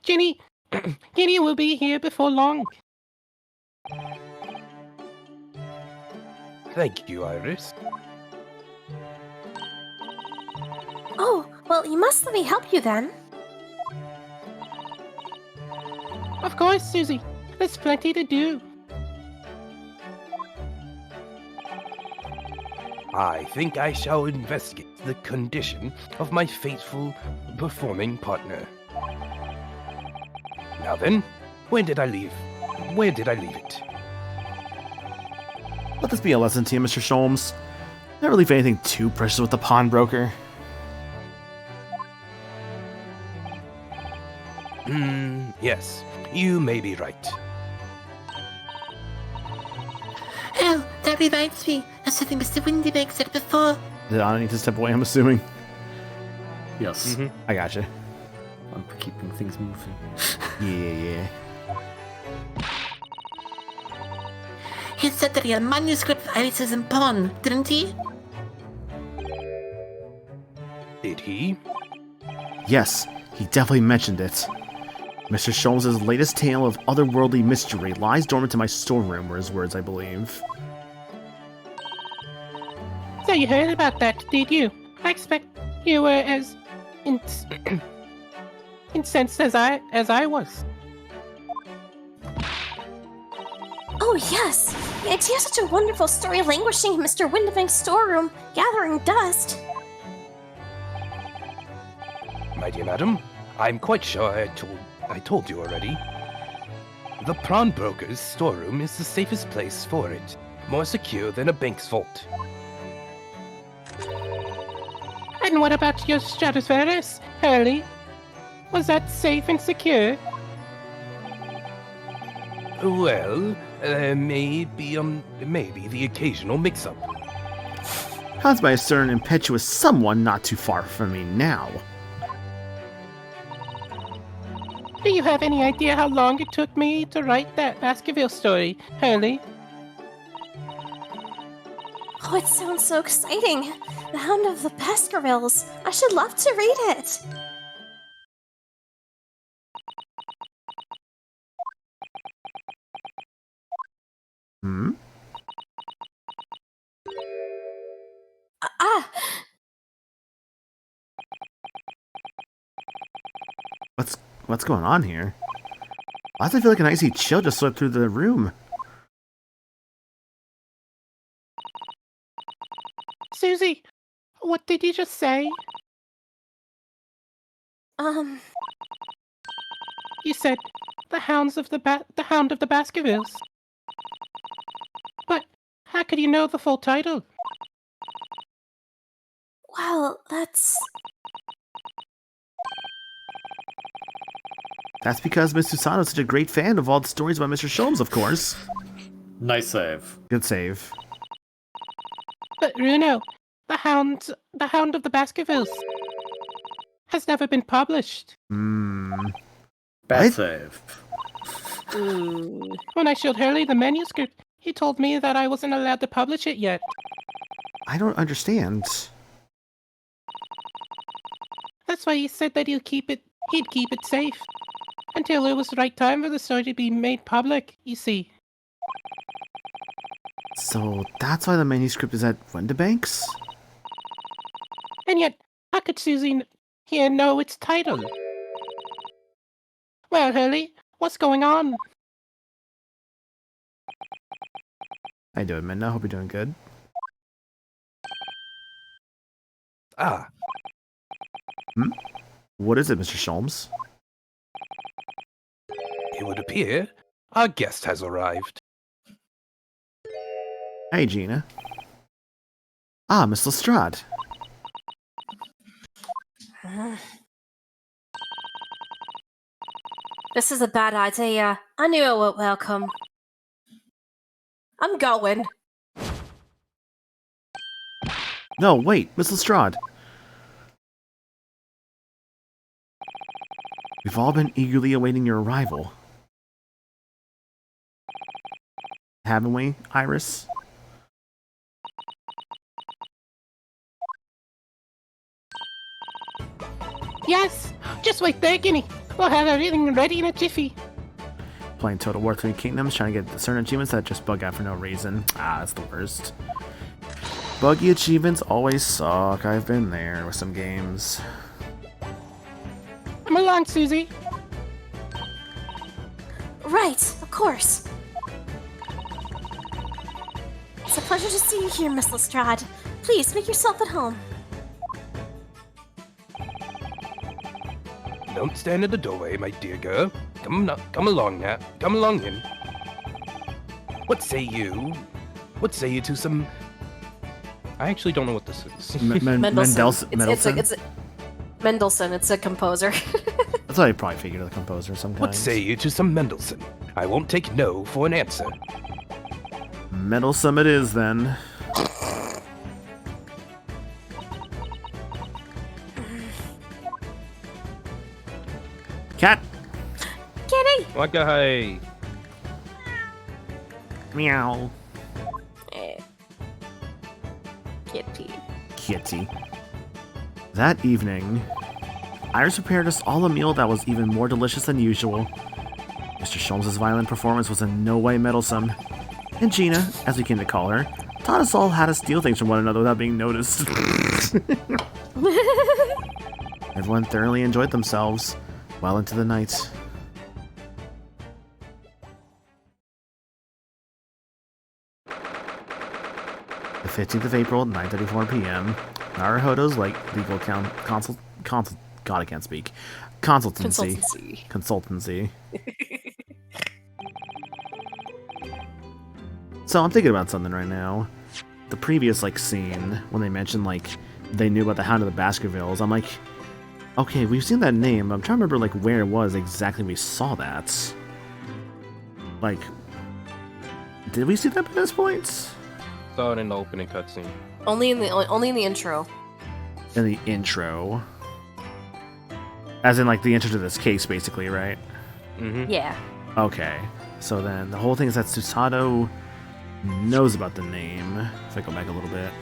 Ginny, Ginny will be here before long.
Thank you, Iris.
Oh, well, you must let me help you then.
Of course, Susie. There's plenty to do.
I think I shall investigate the condition of my faithful performing partner. Now then, where did I leave it?
Let this be a lesson to you, Mr. Sholmes. Never leave anything too precious with the pawnbroker.
Yes, you may be right.
That reminds me of something Mr. Windybank said before.
Did I need to step away, I'm assuming?
Yes.
I gotcha.
I'm for keeping things moving.
Yeah.
He said that he had a manuscript of Iris's in pawn, didn't he?
Did he?
Yes, he definitely mentioned it. Mr. Sholmes' latest tale of otherworldly mystery lies dormant in my storeroom, were his words, I believe.
So you heard about that, did you? I expect you were as incensed as I was.
Oh, yes! The idea of such a wonderful story languishing in Mr. Windybank's storeroom, gathering dust.
My dear madam, I'm quite sure I told you already. The pawnbroker's storeroom is the safest place for it, more secure than a bank's vault.
And what about your Stratospherus, Hurley? Was that safe and secure?
Well, maybe the occasional mix-up.
Caused by a certain impetuous someone not too far from me now.
Do you have any idea how long it took me to write that Baskerville story, Hurley?
Oh, it sounds so exciting! The Hound of the Baskervilles! I should love to read it!
Hmm? What's going on here? Why does it feel like an icy chill just swept through the room?
Susie, what did you just say? You said the Hound of the Baskervilles. But how could you know the full title?
Well, that's...
That's because Miss Susano is such a great fan of all the stories about Mr. Sholmes, of course.
Nice save.
Good save.
But Runo, the Hound of the Baskervilles has never been published.
Hmm.
Bad save.
When I showed Hurley the manuscript, he told me that I wasn't allowed to publish it yet.
I don't understand.
That's why he said that he'd keep it safe until it was the right time for the story to be made public, you see.
So that's why the manuscript is at Windybank's?
And yet, how could Susie here know its title? Well, Hurley, what's going on?
How you doing, Minna? Hope you're doing good.
Ah,
What is it, Mr. Sholmes?
it would appear our guest has arrived.
Hey, Gina. Ah, Miss Lestrade.
This is a bad idea. I knew it would welcome. I'm going.
No, wait, Miss Lestrade. We've all been eagerly awaiting your arrival. Haven't we, Iris?
Yes! Just wait there, Guinea. We'll have everything ready in a jiffy.
Playing Total War 3 Kingdoms, trying to get certain achievements that just bug out for no reason. Ah, that's the worst. Buggy achievements always suck. I've been there with some games.
Come along, Susie.
Right, of course. It's a pleasure to see you here, Miss Lestrade. Please, make yourself at home.
Don't stand in the doorway, my dear girl. Come along now. Come along in. What say you to some... I actually don't know what this is.
Mendelssohn.
Mendelssohn?
It's a Mendelssohn. It's a composer.
That's what I probably figured, the composer sometimes.
What say you to some Mendelssohn? I won't take no for an answer.
Meddlesome it is, then. Cat!
Kitty!
What guy?
Meow.
Kitty.
Kitty. That evening, Iris prepared us all a meal that was even more delicious than usual. Mr. Sholmes' violent performance was in no way meddlesome, and Gina, as we came to call her, taught us all how to steal things from one another without being noticed. Everyone thoroughly enjoyed themselves well into the night. The 15th of April, 9:34 p.m. Naruhodo's legal God, I can't speak. Consultancy. So I'm thinking about something right now. The previous scene when they mentioned they knew about the Hound of the Baskervilles, I'm like, okay, we've seen that name. I'm trying to remember where it was exactly we saw that. Did we see that by this point?
Saw it in the opening cutscene.
Only in the intro.
In the intro. As in the intro to this case, basically, right?
Mm-hmm.
Yeah.
Okay. So then the whole thing is that Susato knows about the name. If I go back a little bit,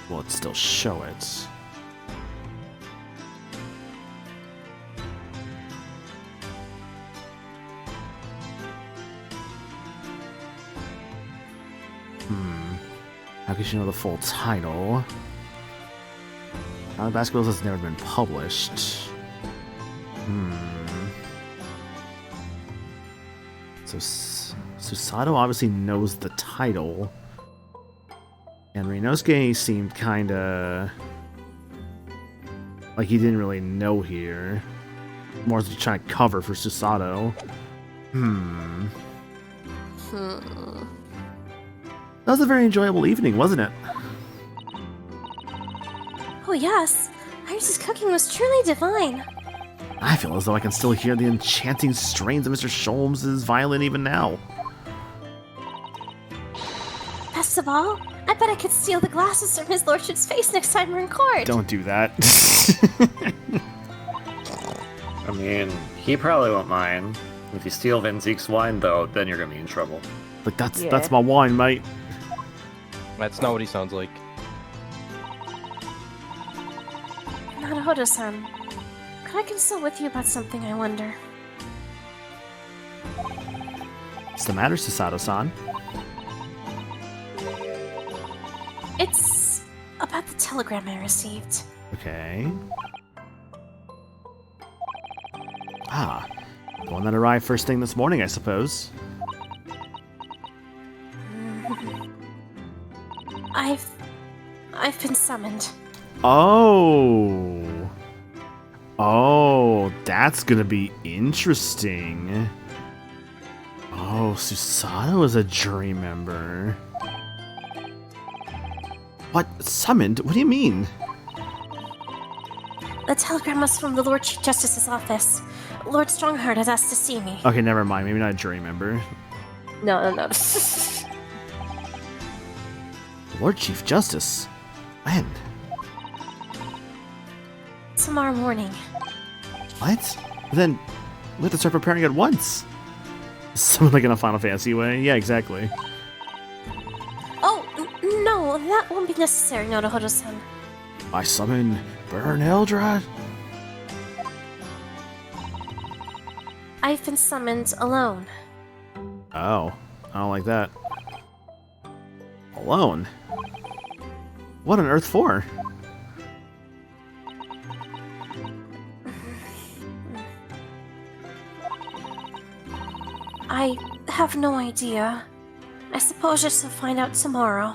will it still show it? How could she know the full title? Baskervilles has never been published. So Susato obviously knows the title. And Reinosuke seemed kinda like he didn't really know here. More just trying to cover for Susato. That was a very enjoyable evening, wasn't it?
Oh yes, Iris's cooking was truly divine.
I feel as though I can still hear the enchanting strains of Mr. Sholmes' violin even now.
Best of all, I bet I could steal the glasses from his lordship's face next time we're in court.
Don't do that.
I mean, he probably won't mind. If you steal Van Zeke's wine, though, then you're gonna be in trouble.
That's my wine, mate.
That's not what he sounds like.
Naruhodo-san, could I consult with you about something, I wonder?
What's the matter, Susato-san?
It's about the telegram I received.
Okay. The one that arrived first thing this morning, I suppose.
I've been summoned.
Oh, that's gonna be interesting. Oh, Susato is a jury member. What? Summoned? What do you mean?
The telegram was from the Lord Chief Justice's office. Lord Strongheart has asked to see me.
Okay, never mind. Maybe not a jury member.
No.
Lord Chief Justice? When?
Tomorrow morning.
What? Then we have to start preparing at once. Something in a Final Fantasy way. Yeah, exactly.
Oh, no, that won't be necessary, Naruhodo-san.
I summon Bernhildra?
I've been summoned alone.
Oh, I don't like that. Alone? What on earth for?
I have no idea. I suppose I shall find out tomorrow.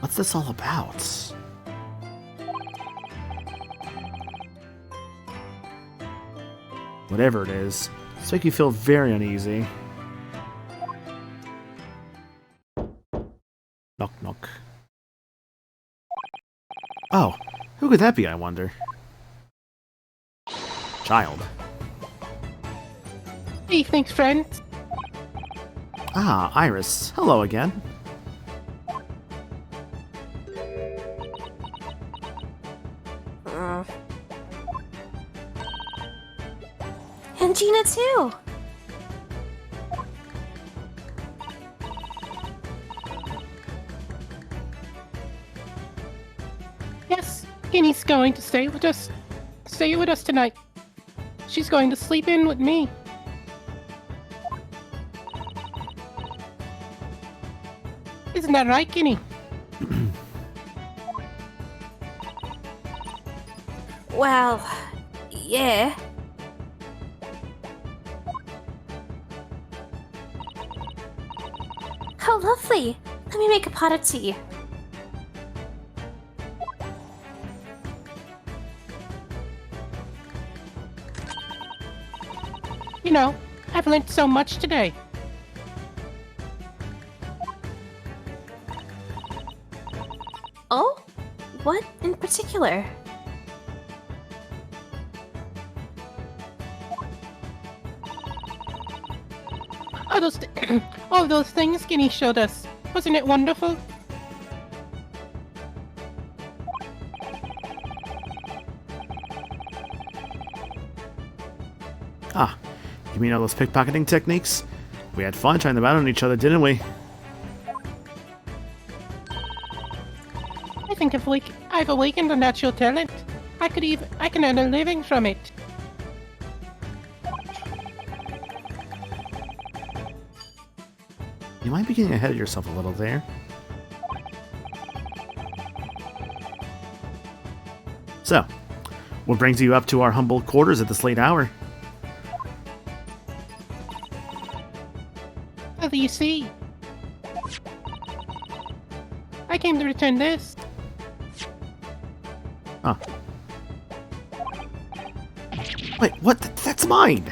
What's this all about? Whatever it is, it's make you feel very uneasy. Knock, knock. Oh, who could that be, I wonder? Child.
Hey, thanks, friend.
Ah, Iris. Hello again.
And Gina, too.
Yes, Guinea's going to stay with us. Stay with us tonight. She's going to sleep in with me. Isn't that right, Guinea?
Well, yeah. How lovely! Let me make a pot of tea.
You know, I've learned so much today.
Oh? What in particular?
Oh, oh, those things Guinea showed us. Wasn't it wonderful?
Ah, you mean all those pickpocketing techniques? We had fun trying them out on each other, didn't we?
I think I've awakened a natural talent. I can earn a living from it.
You might be getting ahead of yourself a little there. So, what brings you up to our humble quarters at this late hour?
How do you see? I came to return this.
Huh. Wait, what? That's mine!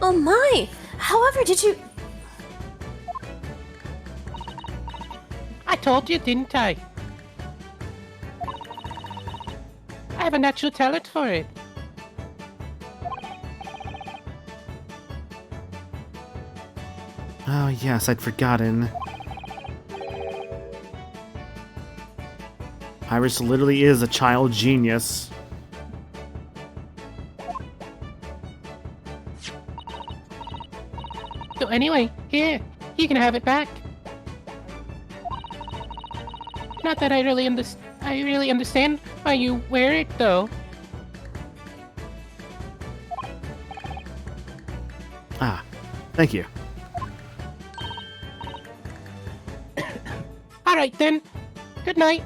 Oh my! However, did you...
I told you, didn't I? I have a natural talent for it.
Oh, yes, I'd forgotten. Iris literally is a child genius.
So anyway, here, you can have it back. Not that I really understand why you wear it, though.
Ah, thank you.
All right then. Good night.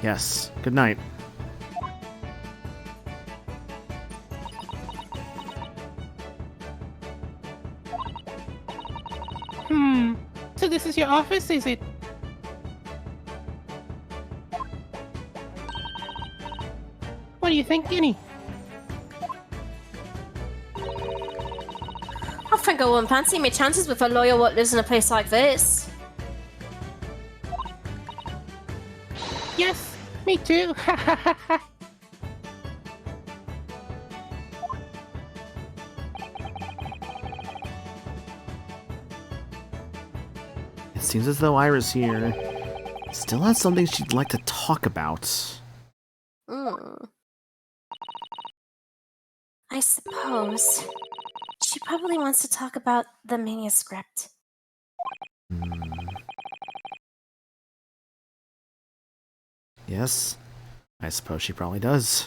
Yes, good night.
So this is your office, is it? What do you think, Guinea?
I think I wouldn't fancy my chances with a lawyer what lives in a place like this.
Yes, me too.
It seems as though Iris here still has something she'd like to talk about.
I suppose. She probably wants to talk about the manuscript.
Yes, I suppose she probably does.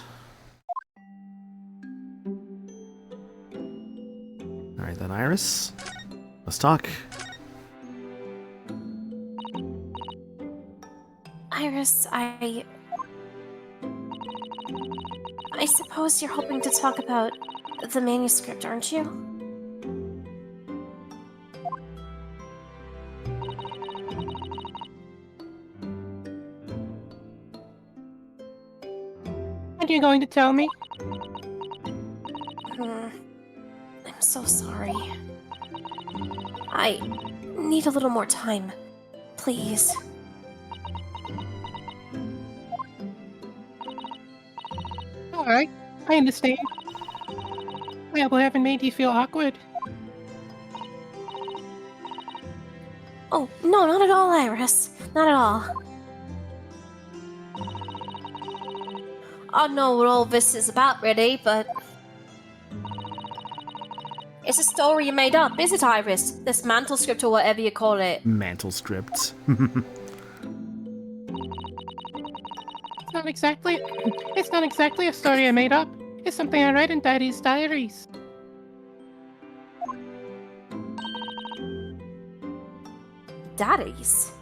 Alright then, Iris. Let's talk.
Iris, I suppose you're hoping to talk about the manuscript, aren't you?
What are you going to tell me?
I'm so sorry. I need a little more time. Please.
Alright, I understand. I hope I haven't made you feel awkward.
Oh, no, not at all, Iris. Not at all. I know what all this is about, really, but... It's a story you made up, is it, Iris? This mantle script or whatever you call it.
Mantle script.
It's not exactly a story I made up. It's something I read in Daddy's diaries.
Daddy's?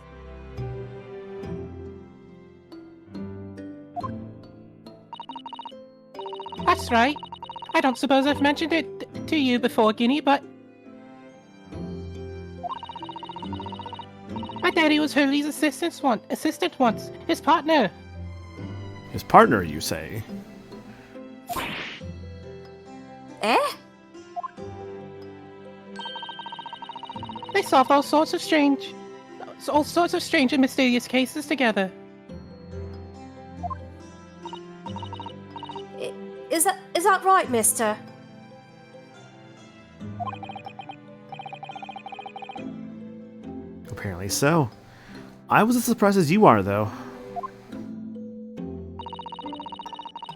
That's right. I don't suppose I've mentioned it to you before, Guinea, but... My daddy was Hurley's assistant once. His partner.
His partner, you say?
Eh?
They solved all sorts of strange and mysterious cases together.
Is that right, mister?
Apparently so. I was as surprised as you are, though.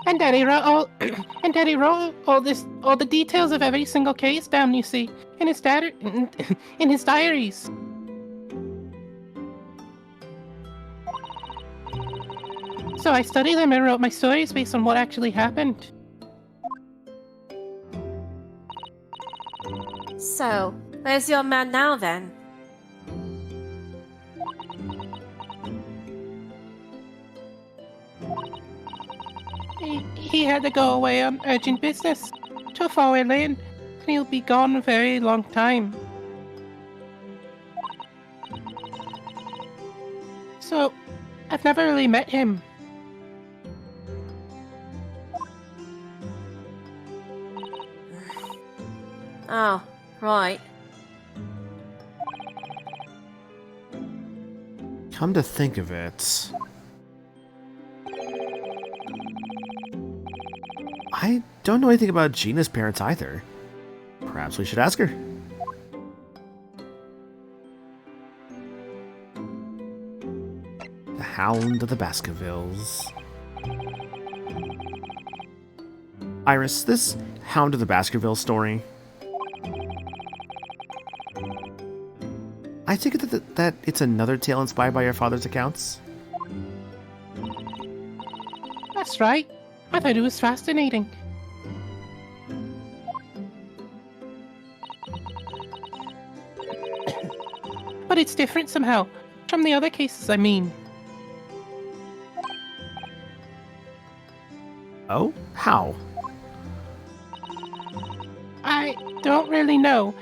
And Daddy wrote all the details of every single case down, you see, in his diaries. So I studied them and wrote my stories based on what actually happened.
So, where's your man now, then?
He had to go away on urgent business to a faraway land, and he'll be gone a very long time. So, I've never really met him.
Oh, right.
Come to think of it... I don't know anything about Gina's parents either. Perhaps we should ask her. The Hound of the Baskervilles. Iris, this Hound of the Baskervilles story... I take it that it's another tale inspired by your father's accounts?
That's right. I thought it was fascinating. But it's different somehow, from the other cases, I mean.
Oh? How?
I don't really know,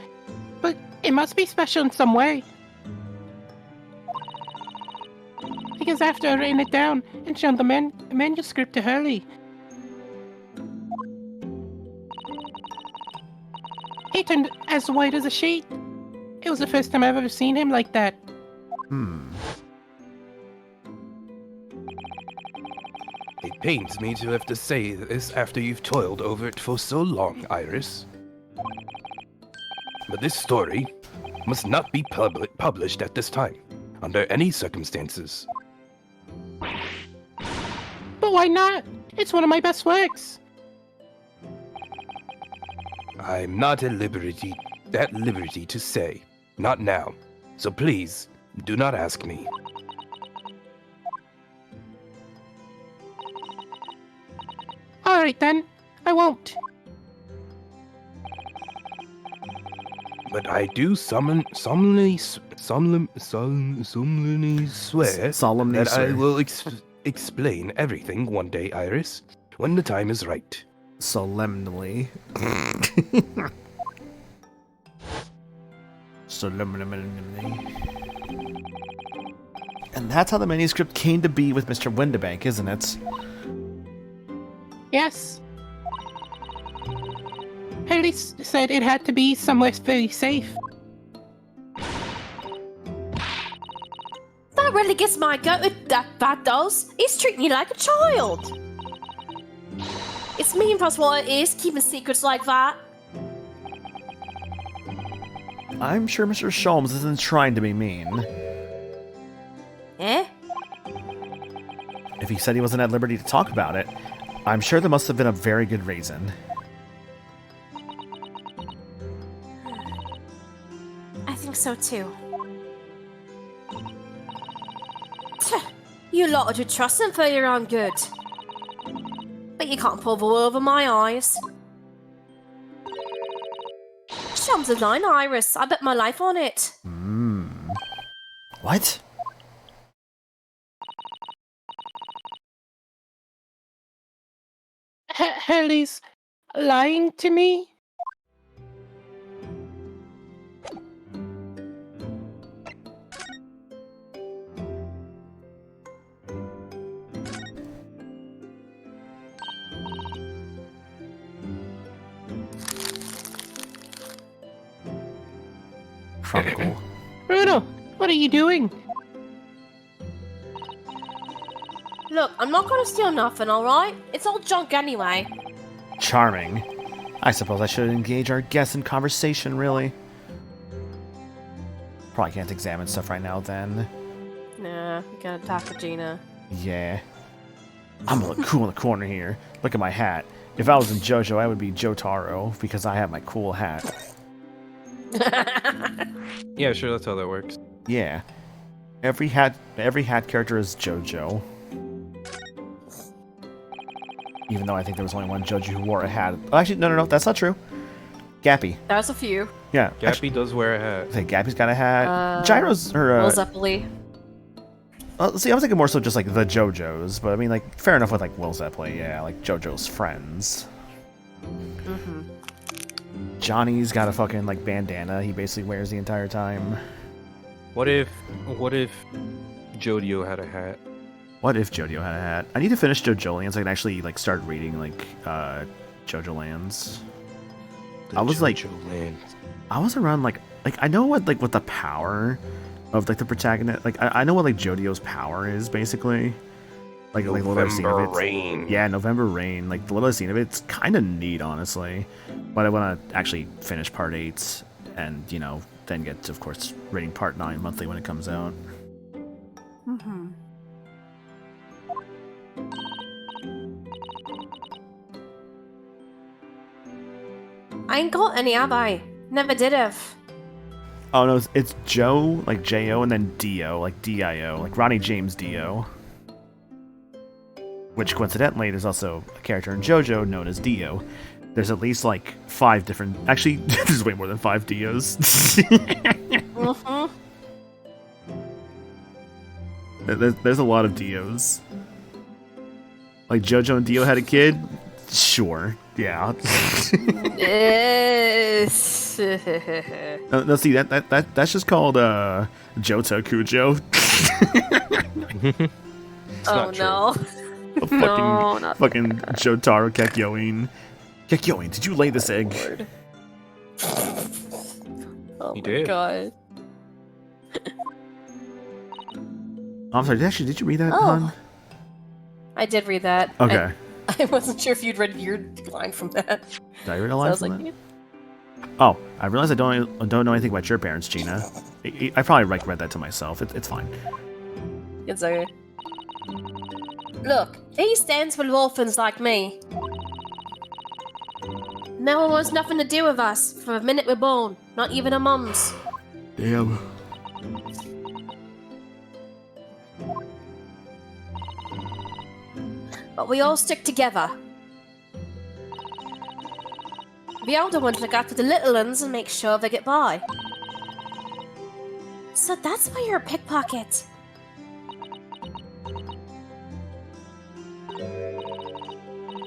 but it must be special in some way. Because after I'd written it down and shown the manuscript to Hurley, he turned as white as a sheet. It was the first time I've ever seen him like that.
It pains me to have to say this after you've toiled over it for so long, Iris. But this story must not be published at this time, under any circumstances.
But why not? It's one of my best works.
I'm not at liberty to say. Not now. So please, do not ask me.
Alright then, I won't.
But I do solemnly swear
Solemnly
that I
swear.
will explain everything one day, Iris, when the time is right.
Solemnly. Solemnly. And that's how the manuscript came to be with Mr. Windibank, isn't it?
Yes. Haley said it had to be somewhere very safe.
That really gets my goat, that does. He's treating you like a child. It's mean for what it is, keeping secrets like that.
I'm sure Mr. Sholmes isn't trying to be mean.
Eh?
If he said he wasn't at liberty to talk about it, I'm sure there must have been a very good reason.
I think so too. You lot are to trust him for your own good. But you can't pull the wool over my eyes. Chum's a line, Iris. I bet my life on it.
What?
Helly's lying to me?
Chronicle.
Bruno, what are you doing?
Look, I'm not gonna steal nothing, alright? It's all junk anyway.
Charming. I suppose I should engage our guests in conversation, really. Probably can't examine stuff right now, then.
Nah, we gotta talk to Gina.
Yeah. I'm gonna look cool in the corner here. Look at my hat. If I was in JoJo, I would be Jotaro, because I have my cool hat.
Yeah, sure, that's how that works.
Yeah. Every hat character is JoJo. Even though I think there was only one JoJo who wore a hat. Oh, actually, no, that's not true. Gappy.
There's a few.
Yeah.
Gappy does wear a hat.
I think Gappy's got a hat. Gyro's or
Will Zeppeli.
see, I was thinking more so just like the JoJos, but I mean, like, fair enough with like Will Zeppeli, yeah, like JoJo's friends.
Mm-hmm.
Johnny's got a fucking like bandana he basically wears the entire time.
What if Jodio had a hat?
What if Jodio had a hat? I need to finish JoJo Lands so I can actually like start reading like JoJo Lands.
The
I was like,
JoJo Land.
I was around like I know what the power of like the protagonist, like I know what like Jodio's power is basically. Like the little I've seen of
November
it.
Rain.
Yeah, November Rain. Like the little I've seen of it, it's kind of neat, honestly. But I want to actually finish Part 8 and then get to, of course, reading Part 9 monthly when it comes out.
Mm-hmm. I ain't got any, have I? Never did have.
Oh no, it's Joe, like J-O, and then D-O, like D-I-O, like Ronnie James Dio. Which, coincidentally, there's also a character in JoJo known as Dio. There's at least, like, 5 different... Actually, there's way more than 5 Dios.
Mm-hmm.
There's a lot of Dios. Like, JoJo and Dio had a kid? Sure. Yeah.
Yes.
No, see, that's just called, Jota Kujo.
It's
Oh
not true.
no.
Fucking,
No, not
fucking Jotaro Kekyoin. Kekyoin, did you lay this egg?
Lord. Oh
He
my
did.
god.
I'm sorry, did you read that,
Oh.
hon?
I did read that.
Okay.
I wasn't sure if you'd read your line from that.
Did I read a
So I
line
was
from
like,
that?
yeah.
Oh, I realize I don't know anything about your parents, Gina. I probably like read that to myself. It's fine.
It's okay. Look, he stands for orphans like me. No one wants nothing to do with us from the minute we're born, not even our mums.
Damn.
But we all stick together. The older ones look after the little ones and make sure they get by. So that's why you're a pickpocket.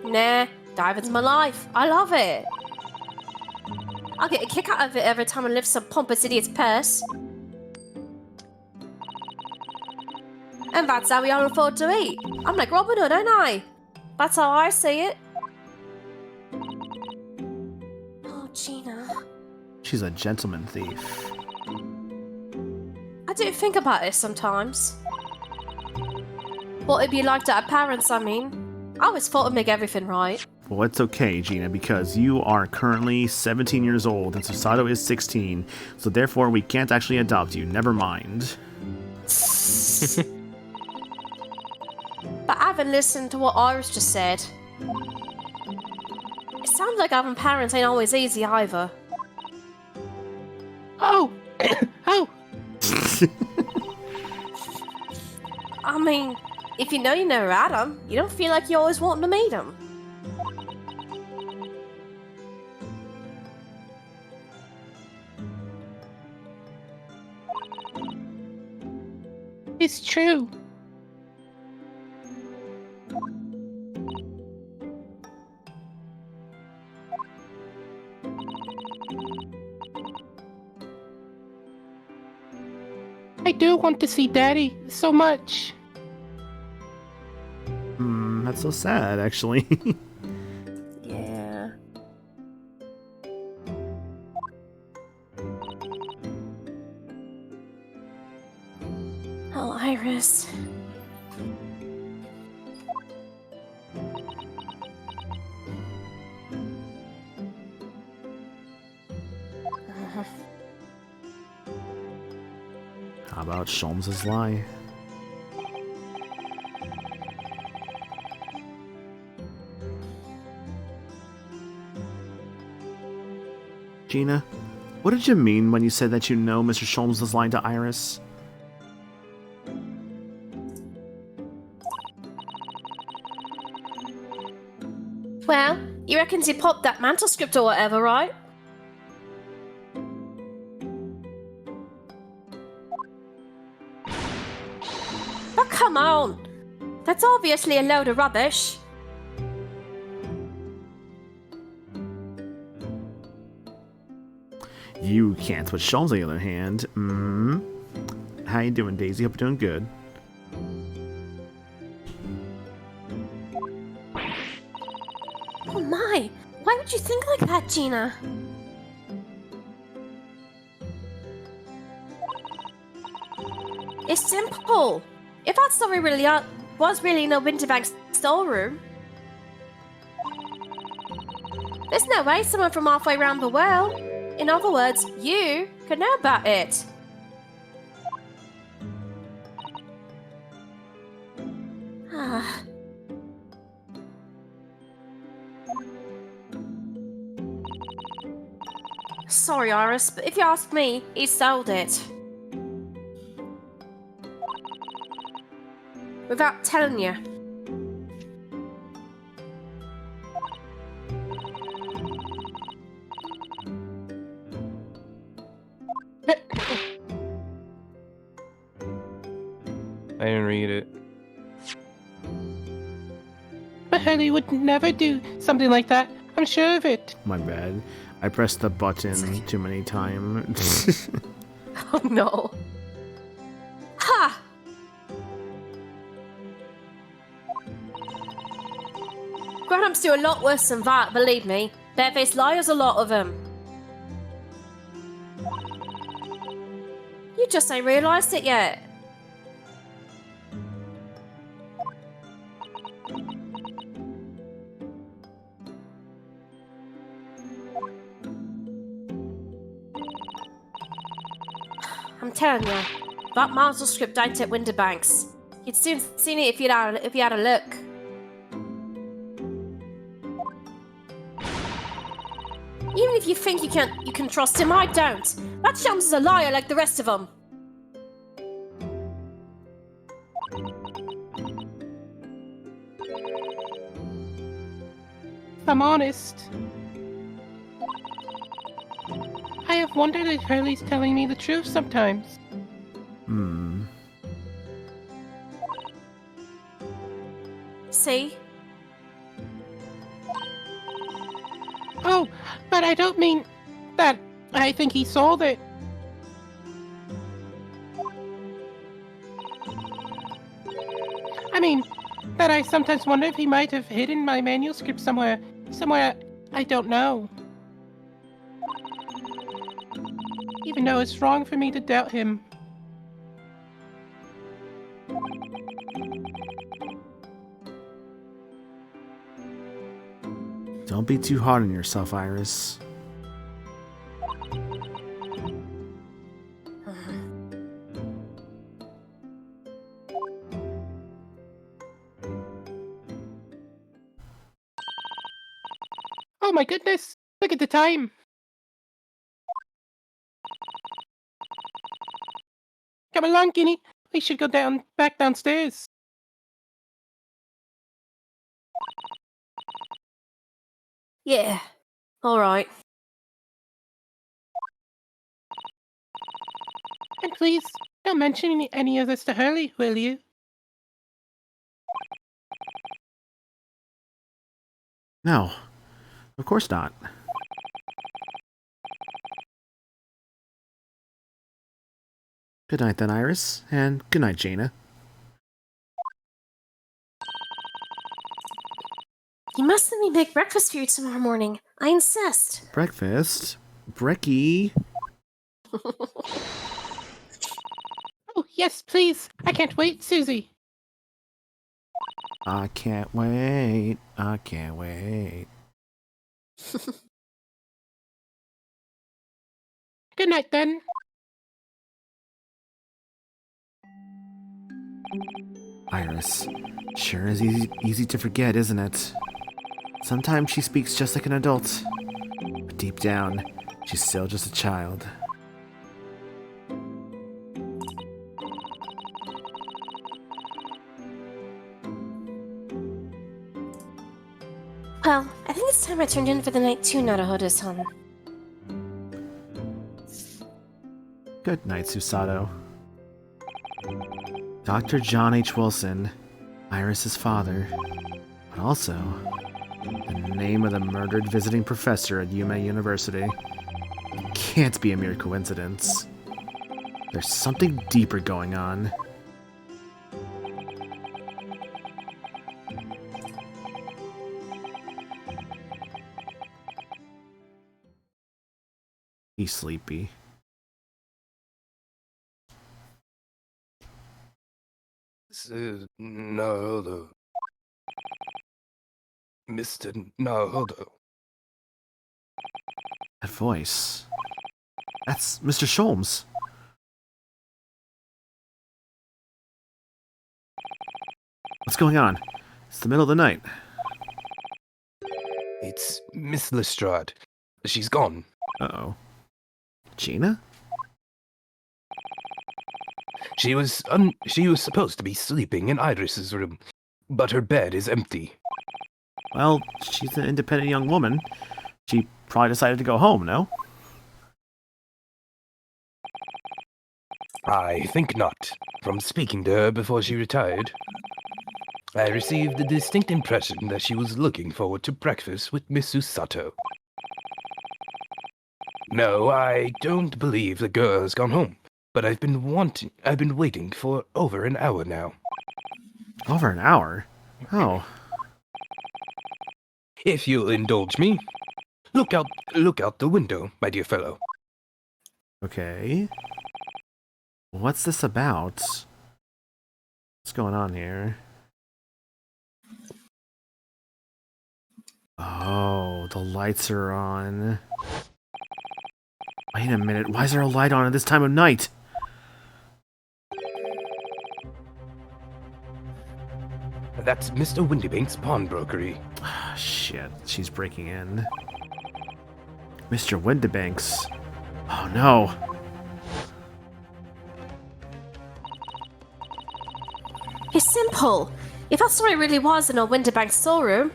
Nah, diving's my life. I love it. I'll get a kick out of it every time I lift some pompous idiot's purse. And that's how we all afford to eat. I'm like Robin Hood, ain't I? That's how I see it. Oh, Gina.
She's a gentleman thief.
I do think about it sometimes. What it'd be like to have parents, I mean. I always thought I'd make everything right.
Well, it's okay, Gina, because you are currently 17 years old and Susato is 16, so therefore we can't actually adopt you. Never mind.
But I haven't listened to what Iris just said. It sounds like having parents ain't always easy either.
Oh! Oh!
I mean, if you know you never had them, you don't feel like you always want to meet them.
It's true. I do want to see Daddy so much.
That's so sad, actually.
Yeah. Oh, Iris.
How about Sholmes' lie? Gina, what did you mean when you said that you know Mr. Sholmes was lying to Iris?
Well, you reckons he popped that mantle script or whatever, right? Oh, come on! That's obviously a load of rubbish.
You can't, but Sholmes, on the other hand, How you doing, Daisy? Hope you're doing good.
Oh my! Why would you think like that, Gina? It's simple. If that story really was really in a Winterbank's storeroom, there's no way someone from halfway around the world, in other words, you, could know about it. Ah. Sorry, Iris, but if you ask me, he sold it. Without telling you.
I didn't read it.
But Hurley would never do something like that. I'm sure of it.
My bad. I pressed the button too many times.
Oh no. Ha! Grown-ups do a lot worse than that, believe me. Barefaced liars, a lot of them. You just ain't realised it yet. I'm telling you, that Marshall script ain't at Winterbanks. You'd soon seen it if you had a look. Even if you think you can trust him, I don't. That Shams is a liar like the rest of them.
If I'm honest, I have wondered if Hurley's telling me the truth sometimes.
See?
Oh, but I don't mean that I think he sold it. I mean, that I sometimes wonder if he might have hidden my manuscript somewhere I don't know. Even though it's wrong for me to doubt him.
Don't be too hard on yourself, Iris.
Oh my goodness! Look at the time! Come along, Guinea. We should go back downstairs.
Yeah. Alright.
And please, don't mention any of this to Hurley, will you?
No, of course not. Good night then, Iris, and good night, Gina.
You must let me make breakfast for you tomorrow morning. I insist.
Breakfast? Brecky?
Oh, yes, please. I can't wait, Susie.
I can't wait. I can't wait.
Good night, then.
Iris. Sure is easy to forget, isn't it? Sometimes she speaks just like an adult. But deep down, she's still just a child.
Well, I think it's time I turned in for the night too, Naruhodo-san.
Good night, Susato. Dr. John H. Wilson, Iris' father, but also the name of the murdered visiting professor at Yume University. It can't be a mere coincidence. There's something deeper going on. He's sleepy.
This is Naruhodo. Mr. Naruhodo.
That voice. That's Mr. Sholmes. What's going on? It's the middle of the night.
It's Miss Lestrade. She's gone.
Uh-oh. Gina?
She was supposed to be sleeping in Iris's room, but her bed is empty.
Well, she's an independent young woman. She probably decided to go home, no?
I think not. From speaking to her before she retired, I received the distinct impression that she was looking forward to breakfast with Miss Susato. No, I don't believe the girl has gone home, but I've been waiting for over an hour now.
Over an hour? Oh.
If you'll indulge me, look out the window, my dear fellow.
Okay. What's this about? What's going on here? Oh, the lights are on. Wait a minute, why is there a light on at this time of night?
That's Mr. Windybank's pawnbrokery.
Ah, shit, she's breaking in. Mr. Windybanks. Oh no.
It's simple. If that's what it really was in old Winterbank's storeroom,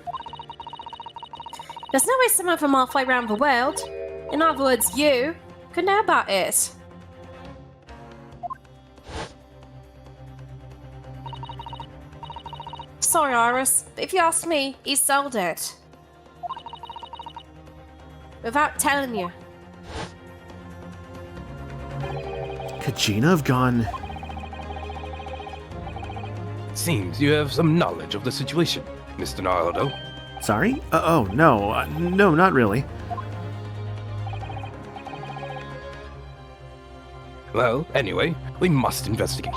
there's no way someone from halfway around the world, in other words, you, could know about it. Sorry, Iris, but if you ask me, he sold it. Without telling you.
Could Gina have gone...
Seems you have some knowledge of the situation, Mr. Naruhodo.
Sorry? Oh, no. No, not really.
Well, anyway, we must investigate.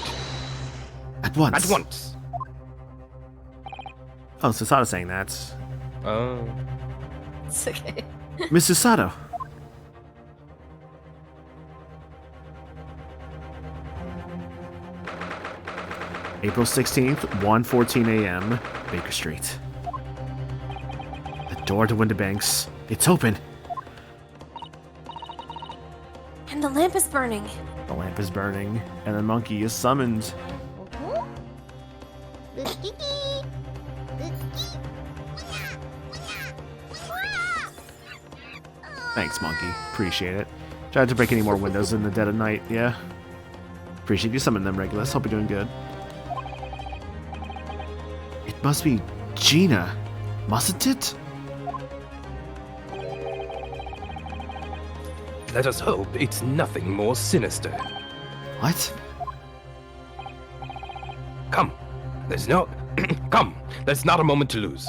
At once.
At once.
Oh, Susato's saying that.
It's okay.
Mrs. Sato. April 16th, 1:14 a.m., Baker Street. The door to Windibanks. It's open.
And the lamp is burning.
The lamp is burning, and the monkey is summoned. Thanks, monkey. Appreciate it. Tried to break any more windows in the dead of night, yeah? Appreciate you summoning them, Regulus. Hope you're doing good. It must be Gina. Mustn't it?
Let us hope it's nothing more sinister.
What?
Come, there's no... Come, there's not a moment to lose.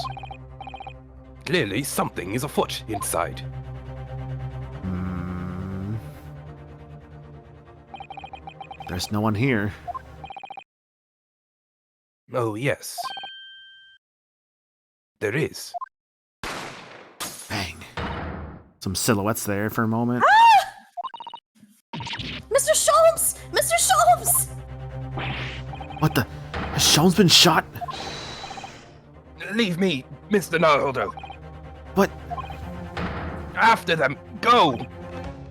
Clearly, something is afoot inside.
There's no one here.
Oh, yes. There is.
Bang. Some silhouettes there for a moment.
Mr. Sholmes! Mr. Sholmes!
What the? Has Sholmes been shot?
Leave me, Mr. Naruto.
What?
After them, go!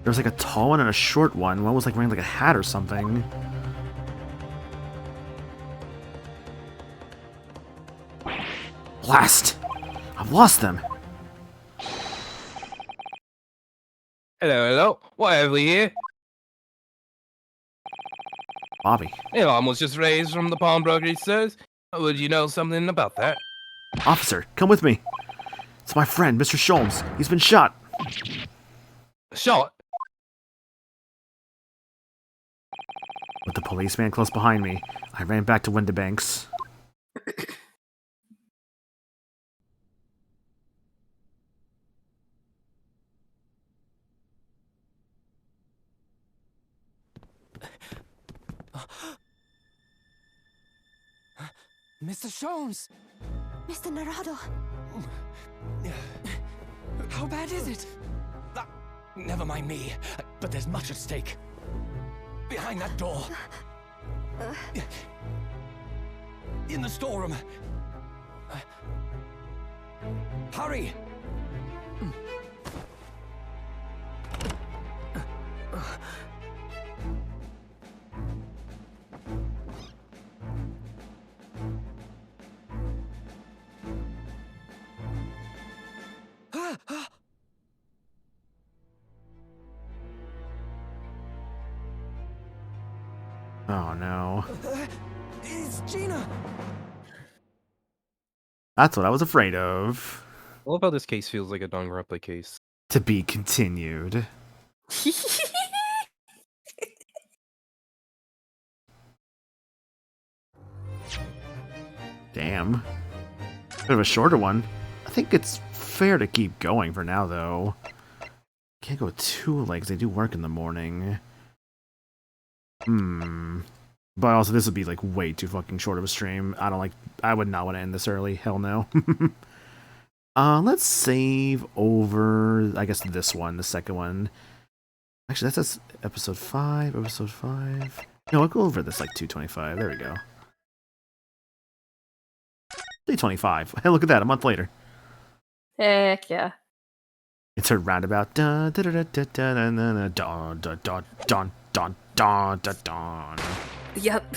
There was like a tall one and a short one. One was like wearing like a hat or something. Blast! I've lost them.
Hello, hello. Why have we here?
Bobby.
The alarm was just raised from the pawnbroker, sirs. Would you know something about that?
Officer, come with me. It's my friend, Mr. Sholmes. He's been shot.
Shot?
With the policeman close behind me, I ran back to Windibanks.
Mr. Sholmes!
Mr. Narado.
How bad is it? Never mind me, but there's much at stake. Behind that door. In the storeroom. Hurry!
Oh no.
It's Gina!
That's what I was afraid of.
I love how this case feels like a Danganronpa case.
To be continued. Damn. Bit of a shorter one. I think it's fair to keep going for now, though. Can't go too late 'cause they do work in the morning. But also, this would be like way too fucking short of a stream. I would not want to end this early. Hell no. Let's save over, I guess, this one, the second one. Actually, that says episode 5, episode 5. No, I'll go over this like 225. There we go. 225. Hey, look at that, a month later.
Heck yeah.
It's a roundabout. Dun, dun, dun, dun, dun, dun, dun, dun, dun, dun, dun, dun, dun, dun.
Yep.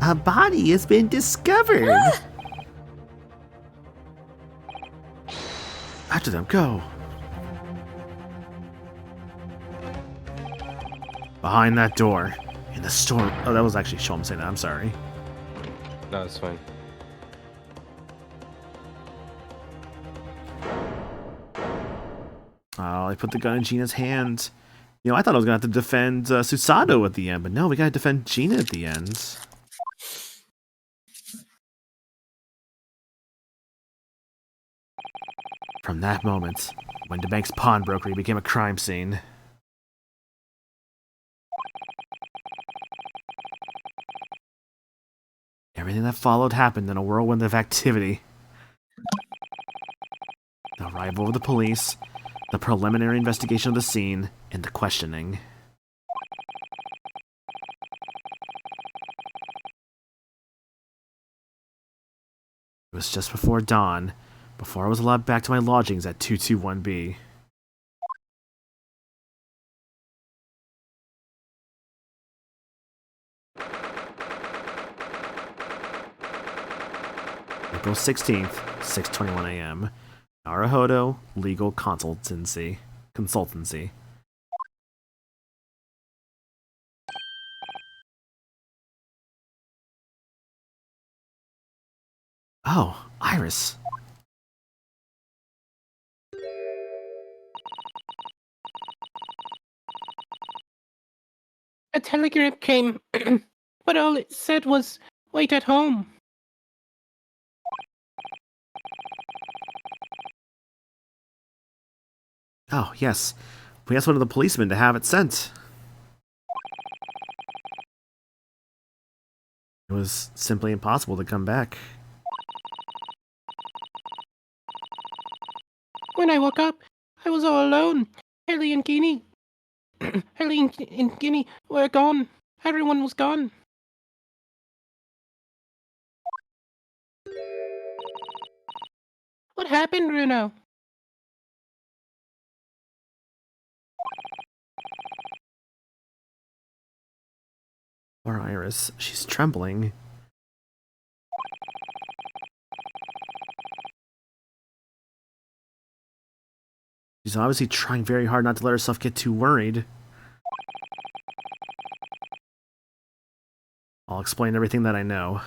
A body has been discovered. After them, go. Behind that door, in the store. Oh, that was actually Sholmes saying that. I'm sorry.
No, it's fine.
Oh, I put the gun in Gina's hand. You know, I thought I was gonna have to defend Susato at the end, but no, we gotta defend Gina at the end. From that moment, Windibank's pawnbrokery became a crime scene. Everything that followed happened in a whirlwind of activity. The arrival of the police, the preliminary investigation of the scene, and the questioning. It was just before dawn, before I was allowed back to my lodgings at 221B. April 16th, 6:21 a.m. Naruhodo Legal Consultancy. Oh, Iris.
A telegram came, but all it said was, wait at home.
Oh, yes. We asked one of the policemen to have it sent. It was simply impossible to come back.
When I woke up, I was all alone. Ellie and Gina were gone. Everyone was gone. What happened, Bruno?
Poor Iris. She's trembling. She's obviously trying very hard not to let herself get too worried. I'll explain everything that I know.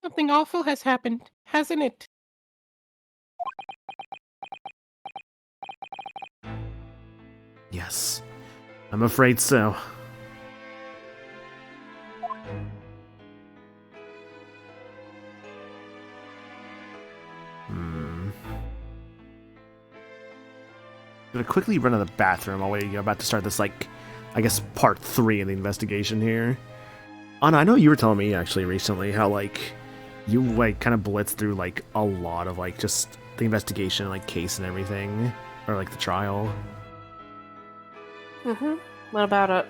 Something awful has happened, hasn't it?
Yes, I'm afraid so. I'm gonna quickly run to the bathroom while we're about to start this, like, I guess part 3 of the investigation here. Anna, I know you were telling me actually recently how, like, you, like, kind of blitzed through, like, a lot of, like, just the investigation, like, case and everything. Or, like, the trial.
Mm-hmm. What about it?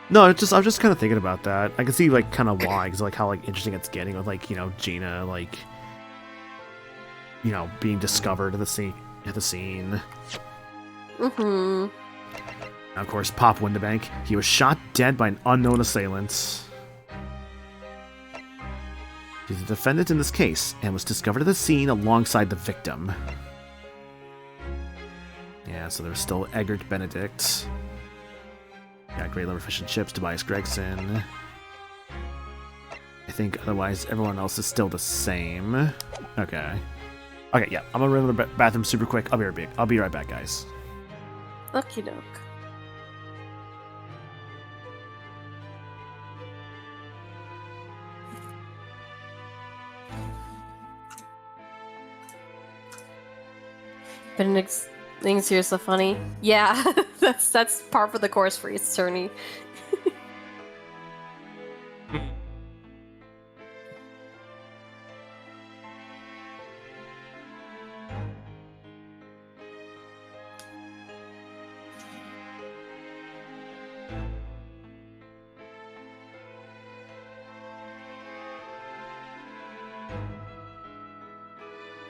No, I was just kind of thinking about that. I can see, like, kind of why, because, like, how, like, interesting it's getting with, like, you know, Gina, like, you know, being discovered at the scene.
Mm-hmm.
Now, of course, Pop Windabank. He was shot dead by an unknown assailant. He's the defendant in this case, and was discovered at the scene alongside the victim. Yeah, so there's still Eggert Benedict. Got Great Liver Fish and Chips, Tobias Gregson. I think otherwise everyone else is still the same. Okay. Okay, yeah, I'm gonna run to the bathroom super quick. I'll be right back, guys.
Okie doke. Benedict's things here so funny. Yeah, that's par for the course for his attorney.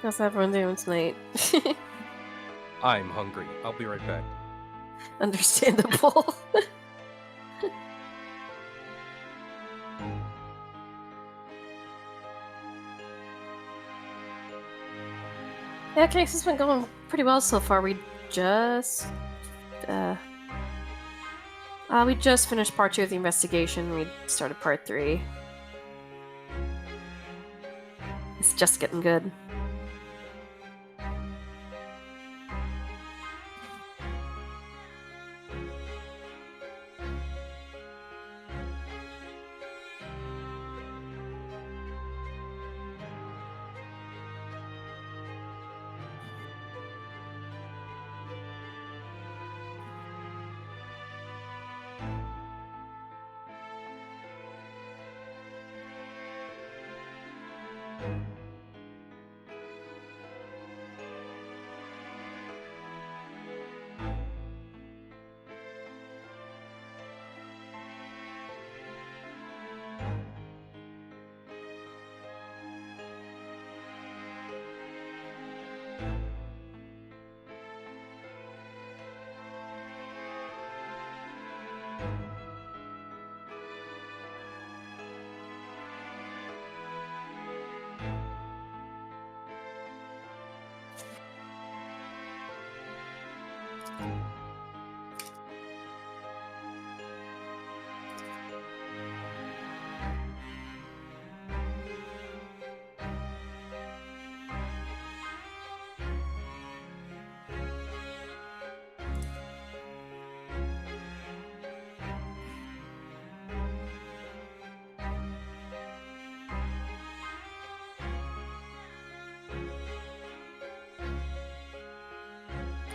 How's everyone doing tonight?
I'm hungry. I'll be right back.
Understandable. Yeah, case has been going pretty well so far. We just finished part 2 of the investigation. We started part 3. It's just getting good.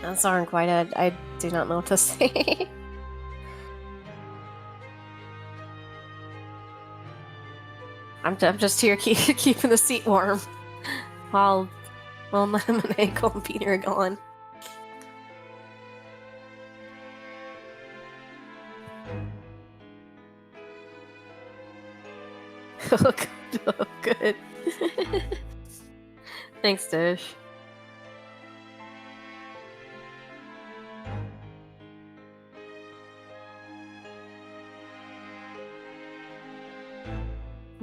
I'm sorry, quite. I do not know what to say. I'm just here keeping the seat warm while Ankle and Peter are gone. Oh, good. Oh, good. Thanks, Dish.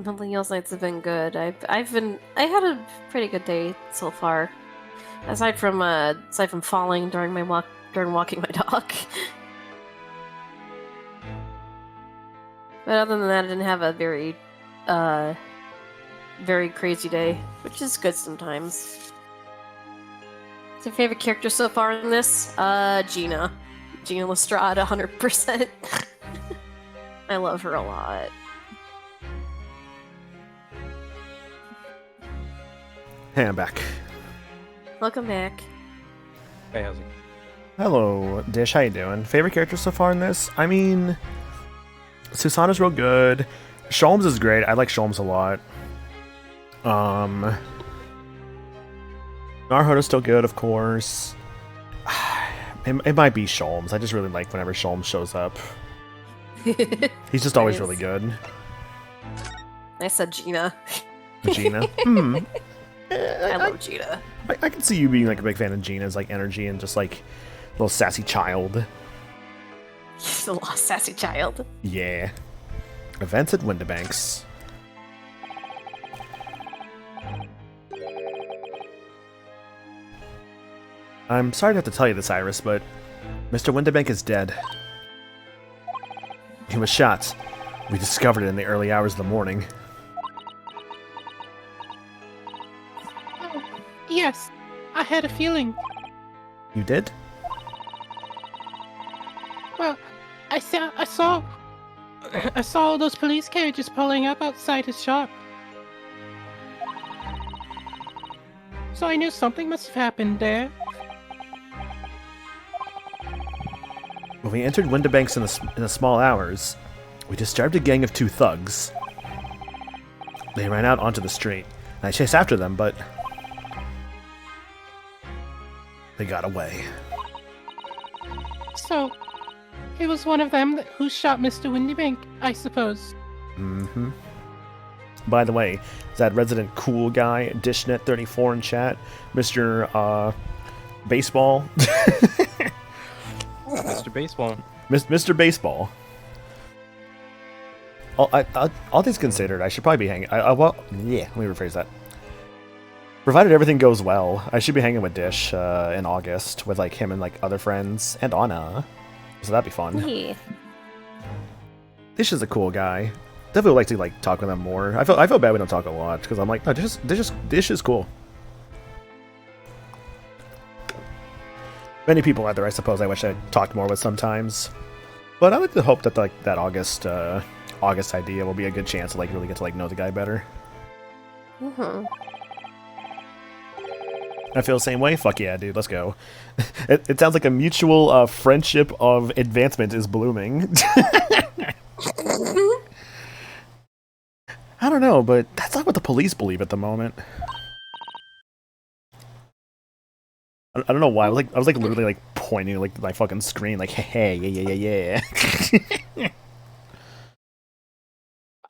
Nothing else nights have been good. I had a pretty good day so far. Aside from falling during walking my dog. But other than that, I didn't have a very crazy day, which is good sometimes. What's your favorite character so far in this? Gina. Gina Lestrade, 100%. I love her a lot.
Hey, I'm back.
Welcome back.
Hey, how's it?
Hello, Dish. How you doing? Favorite character so far in this? I mean, Susanna's real good. Sholmes is great. I like Sholmes a lot. Naruhodo's still good, of course. It might be Sholmes. I just really like whenever Sholmes shows up. He's just always really good.
I said Gina.
Gina?
I love Gina.
I can see you being like a big fan of Gina's like energy and just like little sassy child.
She's a lost sassy child.
Yeah. Events at Windibanks. I'm sorry to have to tell you this, Iris, but Mr. Windibank is dead. He was shot. We discovered it in the early hours of the morning.
Yes, I had a feeling.
You did?
Well, I saw all those police carriages pulling up outside his shop. So I knew something must have happened there.
When we entered Windibanks in the small hours, we disturbed a gang of 2 thugs. They ran out onto the street, and I chased after them, but they got away.
So, it was one of them who shot Mr. Windybank, I suppose.
Mm-hmm. By the way, is that resident cool guy, Dishnet34 in chat, Mr. Baseball?
Mr. Baseball.
Mr. Baseball. All things considered, I should probably be hanging. Well, yeah, let me rephrase that. Provided everything goes well, I should be hanging with Dish in August with like him and like other friends and Anna. So that'd be fun.
Yeah.
Dish is a cool guy. Definitely would like to like talk with him more. I feel bad we don't talk a lot because I'm like, no, Dish is cool. Many people out there, I suppose, I wish I talked more with sometimes. But I like to hope that like that August idea will be a good chance to like really get to like know the guy better.
Mm-hmm.
I feel the same way. Fuck yeah, dude. Let's go. It sounds like a mutual friendship of advancement is blooming. I don't know, but that's not what the police believe at the moment. I don't know why. I was like literally like pointing like my fucking screen, like hey, yeah.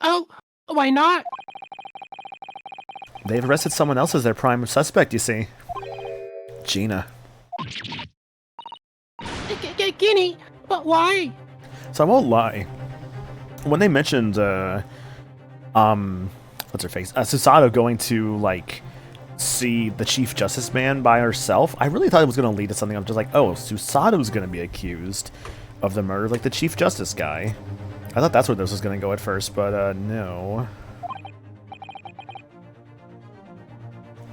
Oh, why not?
They've arrested someone else as their prime suspect. You see, Gina.
Guinea, but why?
So I won't lie. When they mentioned, what's her face, Susato going to like see the Chief Justice Man by herself, I really thought it was going to lead to something of just like, oh, Susato's going to be accused of the murder of like the Chief Justice guy. I thought that's where this was going to go at first, but no.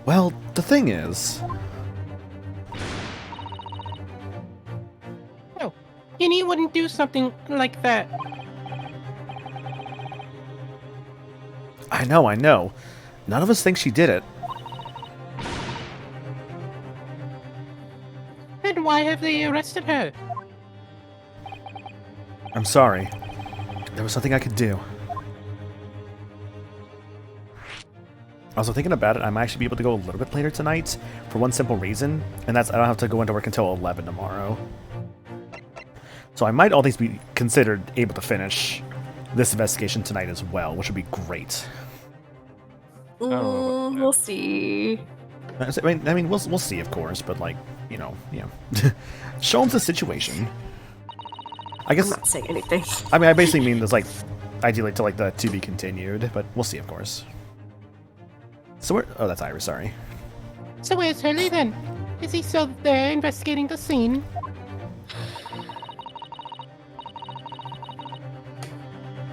Well, the thing is,
No, Guinea wouldn't do something like that.
I know. None of us think she did it.
Then why have they arrested her?
I'm sorry. There was nothing I could do. Also, thinking about it, I might actually be able to go a little bit later tonight for one simple reason, and that's I don't have to go into work until 11 tomorrow. So I might all these be considered able to finish this investigation tonight as well, which would be great.
We'll see.
I mean, we'll see, of course, but like, you know, yeah. Show them the situation. I guess.
I'm not saying anything.
I mean, I basically mean there's like, ideally to like the to be continued, but we'll see, of course. So where? Oh, that's Iris. Sorry.
So where's Hurley then? Is he still there investigating the scene?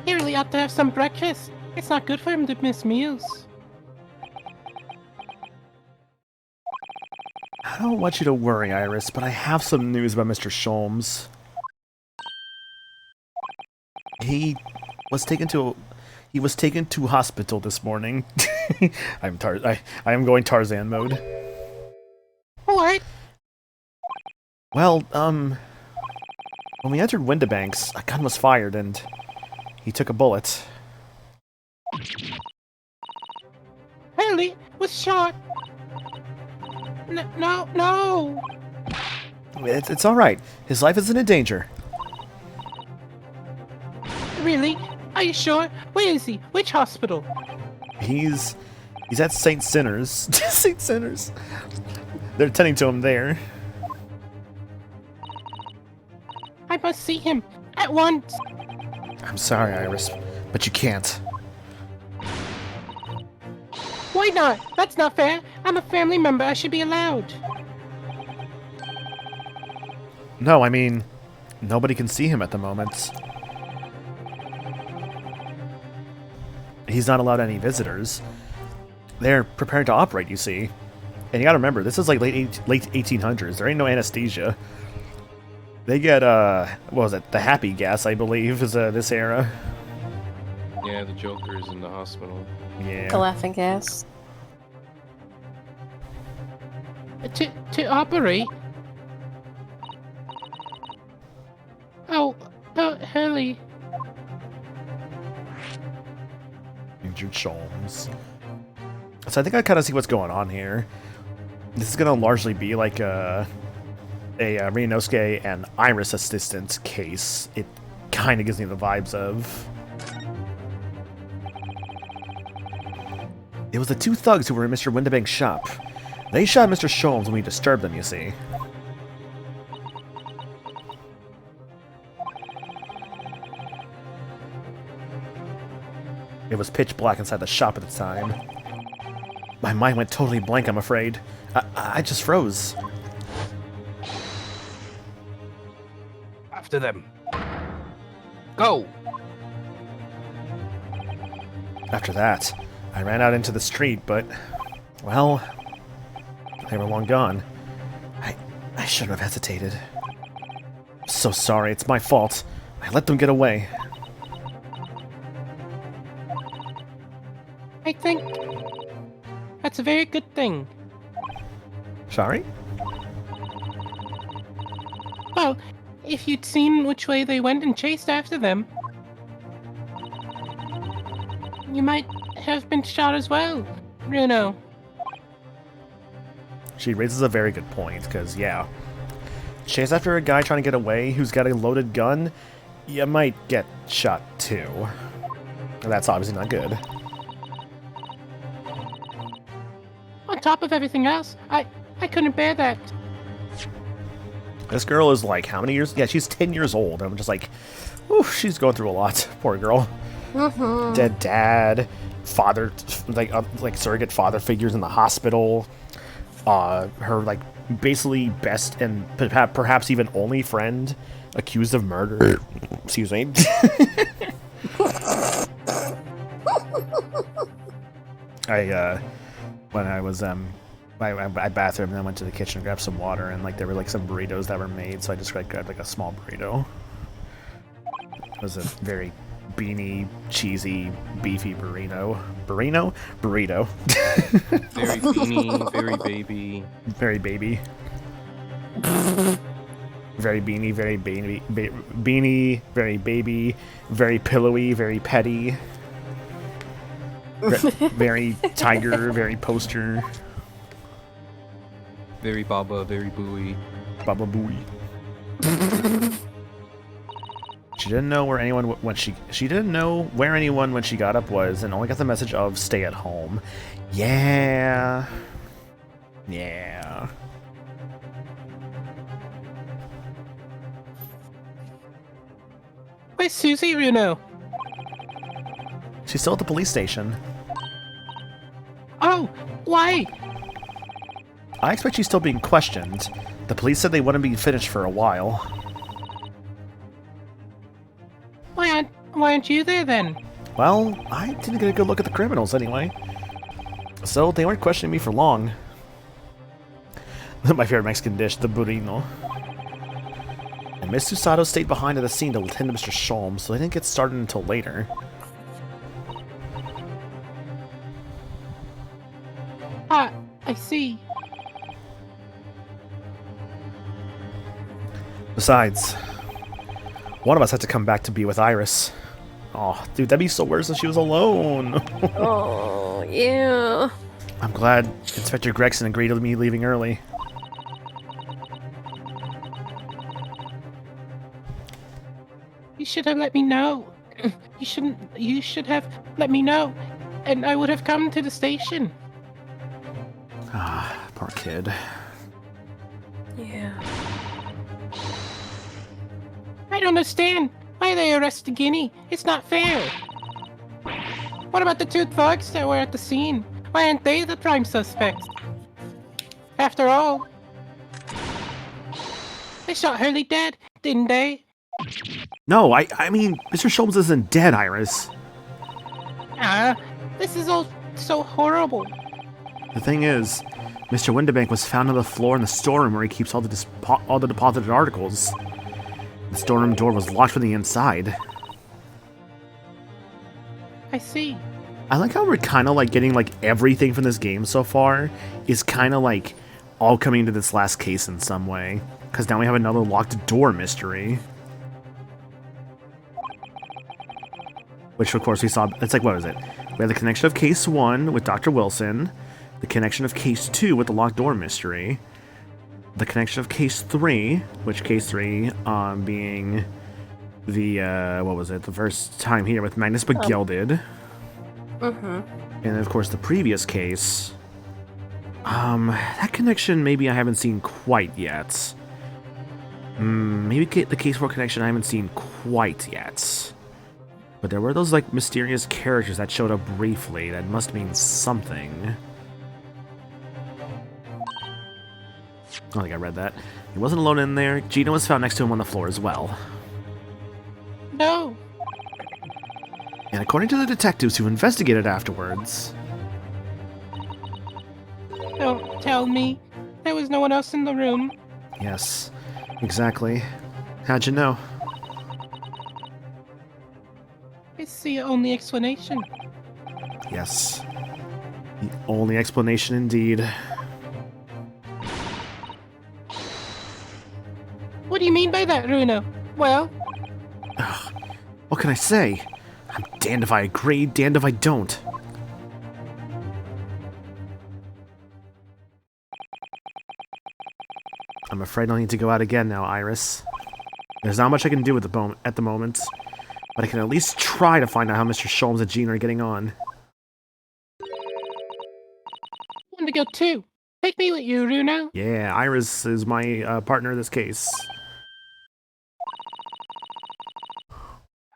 He really ought to have some breakfast. It's not good for him to miss meals.
I don't want you to worry, Iris, but I have some news about Mr. Sholmes. He was taken to hospital this morning. I am going Tarzan mode.
What?
Well, when we entered Windibanks, a gun was fired and he took a bullet.
Hurley was shot. No.
It's all right. His life isn't in danger.
Really? Are you sure? Where is he? Which hospital?
He's at St. Sinners. St. Sinners. They're tending to him there.
I must see him at once.
I'm sorry, Iris, but you can't.
Why not? That's not fair. I'm a family member. I should be allowed.
No, I mean, nobody can see him at the moment. He's not allowed any visitors. They're preparing to operate, you see. And you gotta remember, this is like late 1800s. There ain't no anesthesia. They get, what was it? The happy gas, I believe, is this era.
Yeah, the Joker's in the hospital.
Yeah.
The laughing gas.
To operate? Oh, Hurley.
Injured Sholmes. So I think I kind of see what's going on here. This is going to largely be like a Ryunosuke and Iris assistant case. It kind of gives me the vibes of. It was the two thugs who were in Mr. Windibank's shop. They shot Mr. Sholmes when we disturbed them, you see. It was pitch black inside the shop at the time. My mind went totally blank, I'm afraid. I just froze.
After them. Go!
After that, I ran out into the street, but, well, they were long gone. I shouldn't have hesitated. So sorry, it's my fault. I let them get away.
I think that's a very good thing.
Sorry?
Well, if you'd seen which way they went and chased after them, you might have been shot as well, Bruno.
She raises a very good point, because, yeah, chase after a guy trying to get away who's got a loaded gun, you might get shot too. And that's obviously not good.
On top of everything else, I couldn't bear that.
This girl is like, how many years? Yeah, she's 10 years old. I'm just like, oof, she's going through a lot. Poor girl. Dead dad, father, like surrogate father figures in the hospital. Her, like, basically best and perhaps even only friend accused of murder. Excuse me. When I was, I bathroom and then went to the kitchen and grabbed some water, and, like, there were, like, some burritos that were made, so I just, like, grabbed, like, a small burrito. It was a very beanie, cheesy, beefy burrito. Burrito? Burrito.
Very beanie, very baby.
Very baby. Very beanie, very baby. Beanie, very baby. Very pillowy, very petty. Very tiger, very poster.
Very Baba, very Booey.
Baba Booey. She didn't know where anyone when she didn't know where anyone when she got up was, and only got the message of stay at home. Yeah. Yeah.
Where's Susie, Bruno?
She's still at the police station.
Oh, why?
I expect she's still being questioned. The police said they wouldn't be finished for a while.
Why aren't you there then?
Well, I didn't get a good look at the criminals anyway. So they weren't questioning me for long. My favorite Mexican dish, the burrito. And Miss Susato stayed behind at the scene to attend to Mr. Sholmes, so they didn't get started until later.
Ah, I see.
Besides, one of us had to come back to be with Iris. Oh, dude, that'd be so worse if she was alone.
Oh, yeah.
I'm glad Inspector Gregson agreed to me leaving early.
You should have let me know. You should have let me know, and I would have come to the station.
Ah, poor kid.
Yeah.
I don't understand. Why they arrested Gina? It's not fair. What about the two thugs that were at the scene? Why aren't they the prime suspects? After all, they shot Hurley dead, didn't they?
No, I mean, Mr. Sholmes isn't dead, Iris.
This is all so horrible.
The thing is, Mr. Windibank was found on the floor in the storeroom where he keeps all the deposited articles. The storeroom door was locked from the inside.
I see.
I like how we're kind of like getting like everything from this game so far is kind of like all coming into this last case in some way. Because now we have another locked door mystery. Which of course we saw, it's like, what was it? We had the connection of case 1 with Dr. Wilson, the connection of case 2 with the locked door mystery, the connection of case 3, which case 3 being the, what was it, the first time here with Magnus Begelded.
Mm-hmm.
And of course the previous case, that connection maybe I haven't seen quite yet. Maybe the case 4 connection I haven't seen quite yet. But there were those like mysterious characters that showed up briefly. That must mean something. I don't think I read that. He wasn't alone in there. Gina was found next to him on the floor as well.
No.
And according to the detectives who investigated afterwards...
Don't tell me. There was no one else in the room.
Yes, exactly. How'd you know?
It's the only explanation.
Yes. The only explanation indeed.
What do you mean by that, Bruno? Well,
What can I say? I'm damned if I agree, damned if I don't. I'm afraid I'll need to go out again now, Iris. There's not much I can do at the moment, but I can at least try to find out how Mr. Sholmes and Gina are getting on.
I want to go too. Take me with you, Runa.
Yeah, Iris is my partner in this case.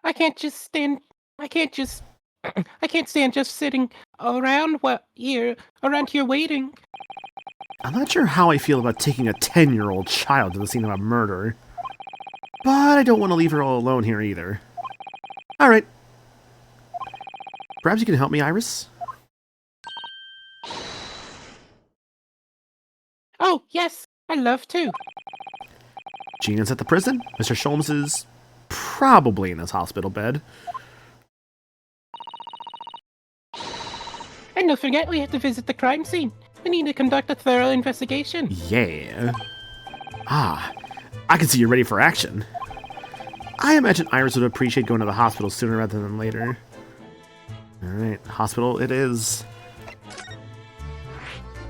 I can't stand just sitting around here waiting.
I'm not sure how I feel about taking a 10-year-old child to the scene of a murder, but I don't want to leave her all alone here either. Alright. Perhaps you can help me, Iris?
Oh, yes, I'd love to.
Gina's at the prison. Mr. Sholmes is probably in his hospital bed.
And don't forget, we have to visit the crime scene. We need to conduct a thorough investigation.
Yeah. Ah, I can see you're ready for action. I imagine Iris would appreciate going to the hospital sooner rather than later. Alright, hospital it is.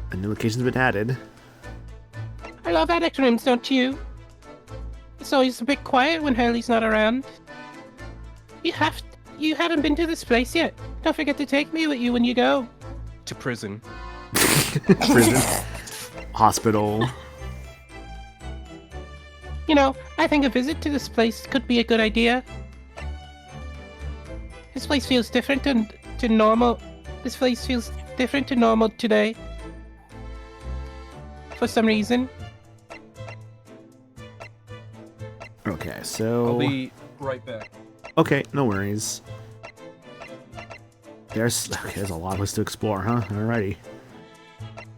A new location's been added.
I love attic rooms, don't you? It's always a bit quiet when Hurley's not around. You haven't been to this place yet. Don't forget to take me with you when you go.
To prison.
Prison. Hospital.
You know, I think a visit to this place could be a good idea. This place feels different to normal. This place feels different to normal today. For some reason.
Okay, so...
I'll be right back.
Okay, no worries. There's a lot of us to explore, huh? Alrighty.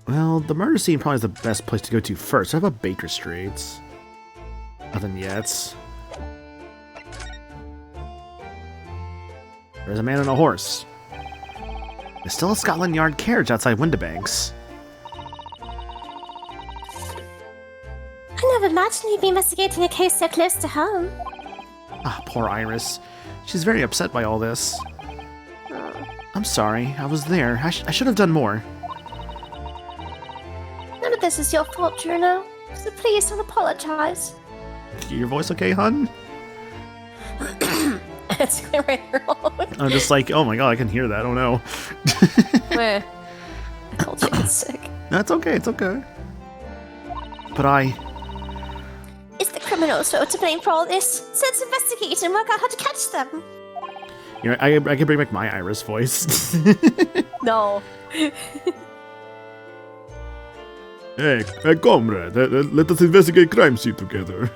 Well, the murder scene probably is the best place to go to first. How about Baker Street? Nothing yet. There's a man on a horse. There's still a Scotland Yard carriage outside Windibanks.
I never imagined you'd be investigating a case so close to home.
Ah, poor Iris. She's very upset by all this. I'm sorry, I was there. I should have done more.
None of this is your fault, Juno. So please don't apologize.
Your voice okay, hun?
It's clearing wrong.
I'm just like, oh my god, I can hear that. Oh no.
Where? I told you I was sick.
That's okay, it's okay. But
Is the criminal so to blame for all this? So let's investigate and work out how to catch them.
you know, I can bring back my Iris voice.
No.
Hey, comrade, let us investigate crime scene together.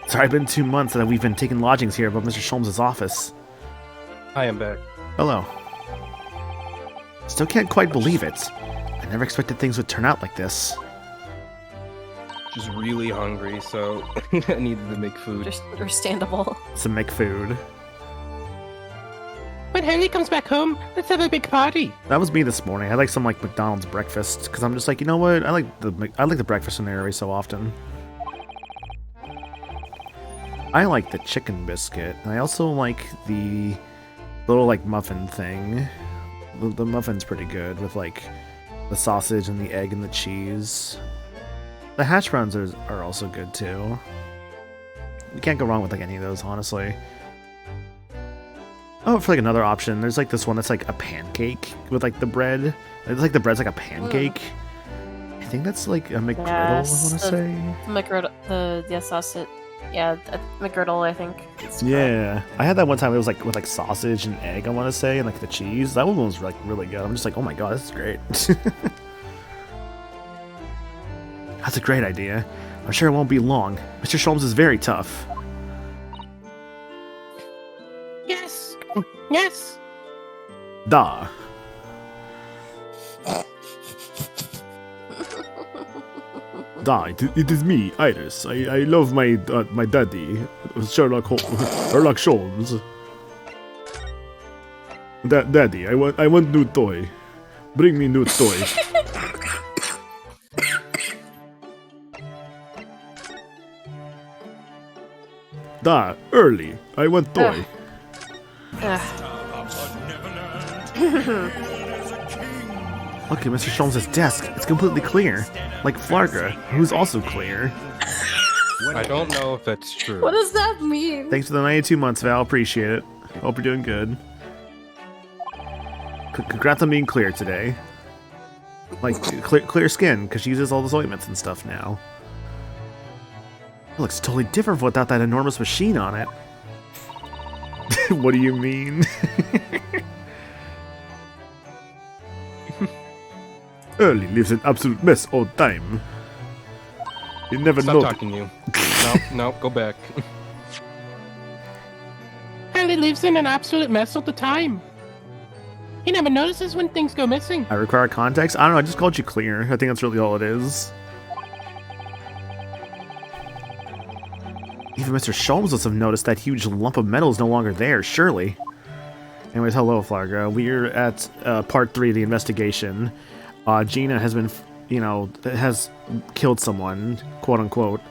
Sorry, it's been 2 months that we've been taking lodgings here above Mr. Sholmes' office.
I am back.
Hello. Still can't quite believe it. I never expected things would turn out like this.
Just really hungry, so I needed to make food.
Just understandable.
Some McFood.
When Hurley comes back home, let's have a big party.
That was me this morning. I had like some like McDonald's breakfast because I'm just like, you know what? I like the breakfast in there every so often. I like the chicken biscuit, and I also like the little like muffin thing. The muffin's pretty good with like the sausage and the egg and the cheese. The hash browns are also good too. You can't go wrong with like any of those, honestly. Oh, for like another option, there's like this one that's like a pancake with like the bread. It's like the bread's like a pancake. I think that's like a McGriddle,
Yes,
I want to say.
McGriddle, the sausage. Yeah, McGriddle, I think.
Yeah, I had that one time. It was like with like sausage and egg, I want to say, and like the cheese. That one was like really good. I'm just like, oh my god, this is great. That's a great idea. I'm sure it won't be long. Mr. Sholmes is very tough.
Yes! Yes!
Da. Da, it is me, Iris. I love my my daddy, Sherlock Sholmes. Daddy, I want new toy. Bring me new toy. Da, early. I want toy. Look at Mr. Sholmes' desk. It's completely clear. Like Flarga, who's also clear.
I don't know if that's true.
What does that mean?
Thanks for the 92 months, Val. Appreciate it. Hope you're doing good. Congrats on being clear today. Like, clear skin, because she uses all those ointments and stuff now. It looks totally different without that enormous machine on it. What do you mean? Early lives an absolute mess all the time. You never
Stop
know.
talking to you. No, go back.
Harley lives in an absolute mess all the time. He never notices when things go missing.
I require context? I don't know, I just called you clear. I think that's really all it is. Even Mr. Sholmes must have noticed that huge lump of metal is no longer there, surely. Anyways, hello, Flarga. We're at part 3 of the investigation. Gina has been, has killed someone, quote unquote.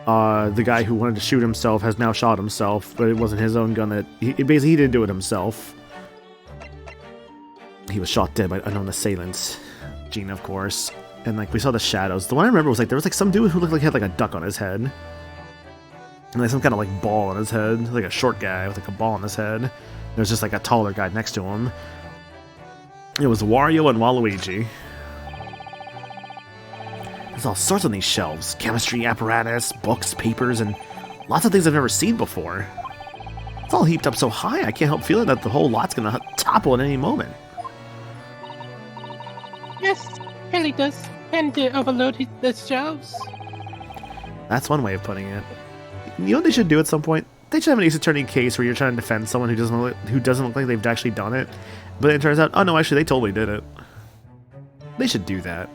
The guy who wanted to shoot himself has now shot himself, but it wasn't his own gun that... he didn't do it himself. He was shot dead by unknown assailants. Gina, of course. And, like, we saw the shadows. The one I remember was, like, there was, like, some dude who looked like he had, like, a duck on his head. And, like, some kind of, like, ball on his head. Like, a short guy with, like, a ball on his head. There's just, like, a taller guy next to him. It was Wario and Waluigi. There's all sorts on these shelves. Chemistry apparatus, books, papers, and lots of things I've never seen before. It's all heaped up so high, I can't help feeling that the whole lot's gonna topple at any moment.
Yes, Harley does tend to overload the shelves.
That's one way of putting it. You know what they should do at some point? They should have an Ace Attorney case where you're trying to defend someone who doesn't look like they've actually done it, but it turns out, oh no, actually they totally did it. They should do that.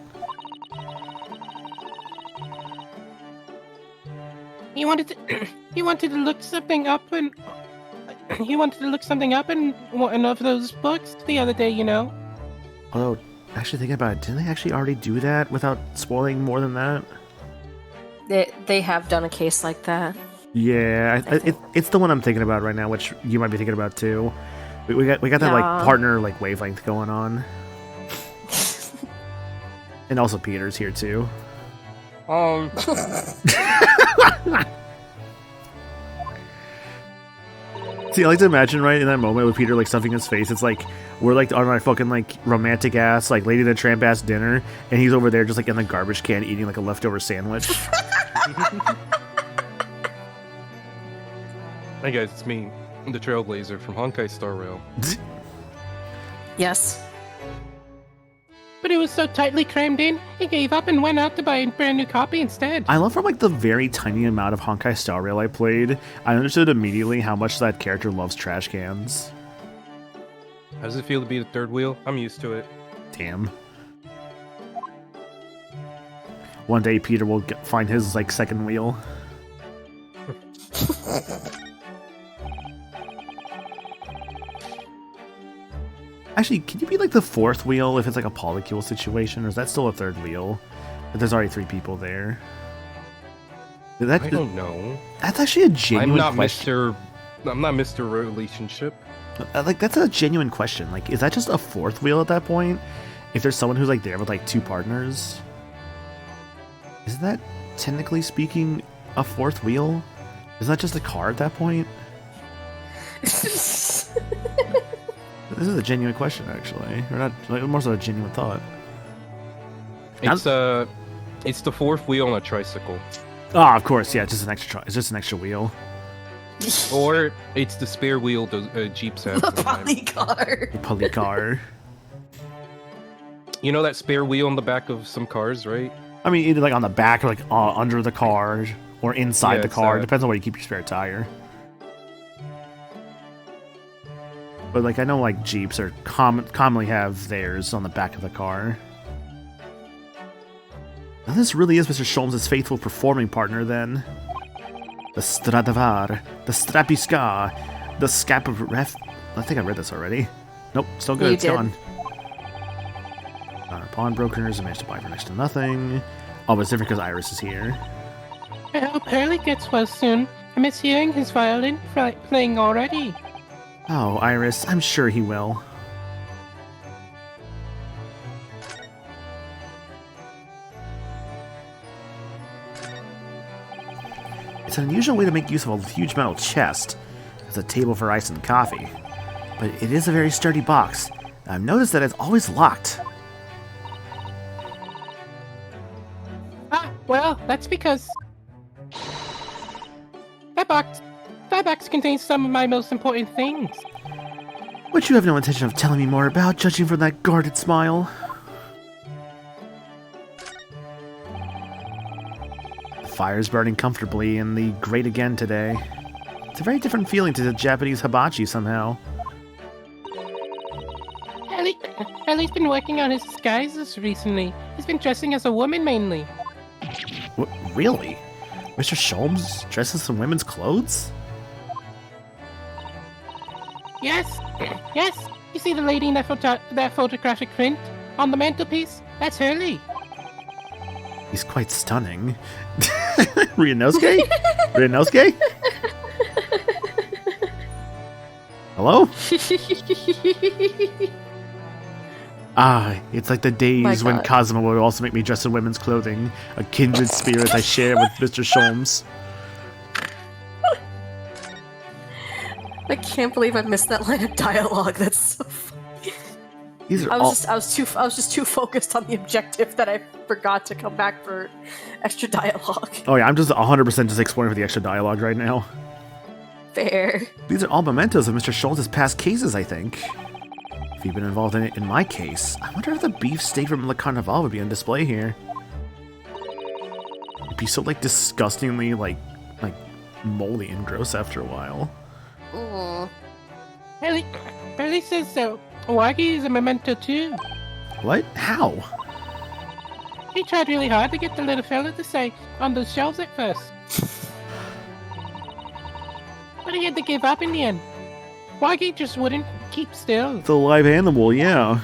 He wanted to look something up in one of those books the other day, you know.
Although, actually thinking about it, didn't they actually already do that without spoiling more than that?
They have done a case like that.
Yeah, it's the one I'm thinking about right now, which you might be thinking about too. We got that like
Yeah.
partner like wavelength going on, and also Peter's here too. See, I like to imagine right in that moment with Peter like stuffing his face. It's like we're like on our fucking like romantic ass like Lady the Tramp ass dinner, and he's over there just like in the garbage can eating like a leftover sandwich.
Hey guys, it's me, the Trailblazer from Honkai Star Rail.
Yes.
But it was so tightly crammed in, he gave up and went out to buy a brand new copy instead.
I love from like the very tiny amount of Honkai Star Rail I played, I understood immediately how much that character loves trash cans.
How does it feel to be the third wheel? I'm used to it.
Damn. One day Peter will find his like second wheel. Actually, can you be like the fourth wheel if it's like a polycule situation, or is that still a third wheel? If there's already 3 people there.
I don't know.
That's actually a genuine question.
I'm not Mr. Relationship.
Like, that's a genuine question. Like, is that just a fourth wheel at that point? If there's someone who's like there with like 2 partners? Is that, technically speaking, a fourth wheel? Is that just a car at that point? This is a genuine question, actually. Or not, like, more so a genuine thought.
It's the fourth wheel on a tricycle.
Ah, of course, yeah, it's just an extra. It's just an extra wheel.
Or it's the spare wheel those Jeeps have.
The
sometimes.
polycar.
The polycar.
You know that spare wheel on the back of some cars, right?
I mean, either like on the back or like under the car or inside
Yeah,
the
it's
car.
that.
Depends on where you keep your spare tire. But like I know like Jeeps are commonly have theirs on the back of the car. Now this really is Mr. Sholmes' faithful performing partner then. The Stradavar, the Strapiska, the Scaparef. I think I read this already. Nope, still good.
You
It's
did.
gone. Pawnbrokers, I managed to buy for next to nothing. Oh, but it's different because Iris is here.
I hope Harley gets well soon. I miss hearing his violin playing already.
Oh, Iris, I'm sure he will. It's an unusual way to make use of a huge metal chest as a table for ice and coffee. But it is a very sturdy box. I've noticed that it's always locked.
Ah, well, that's because that box contains some of my most important things.
Which you have no intention of telling me more about, judging from that guarded smile. The fire's burning comfortably in the grate again today. It's a very different feeling to the Japanese hibachi somehow.
Ellie's been working on his disguises recently. He's been dressing as a woman mainly.
Really? Mr. Sholmes dresses in women's clothes?
Yes, yes. You see the lady in that photographic print on the mantelpiece? That's Hurley.
He's quite stunning. Ryunosuke? Ryunosuke? Hello? It's like the days when Cosmo would also make me dress in women's clothing. A kindred spirit I share with Mr. Sholmes.
I can't believe I missed that line of dialogue. That's so funny. I was just too focused on the objective that I forgot to come back for extra dialogue.
Oh yeah, I'm just 100% just exploring for the extra dialogue right now.
Fair.
These are all mementos of Mr. Schultz's past cases, I think. If he'd been involved in it in my case, I wonder if the beef steak from Le Carnival would be on display here. It'd be so, like, disgustingly, like moldy and gross after a while.
Mm.
Ellie says so. Wagi is a memento too.
What? How?
He tried really hard to get the little fella to say on those shelves at first. But he had to give up in the end. Wagi just wouldn't keep still.
The live animal, yeah.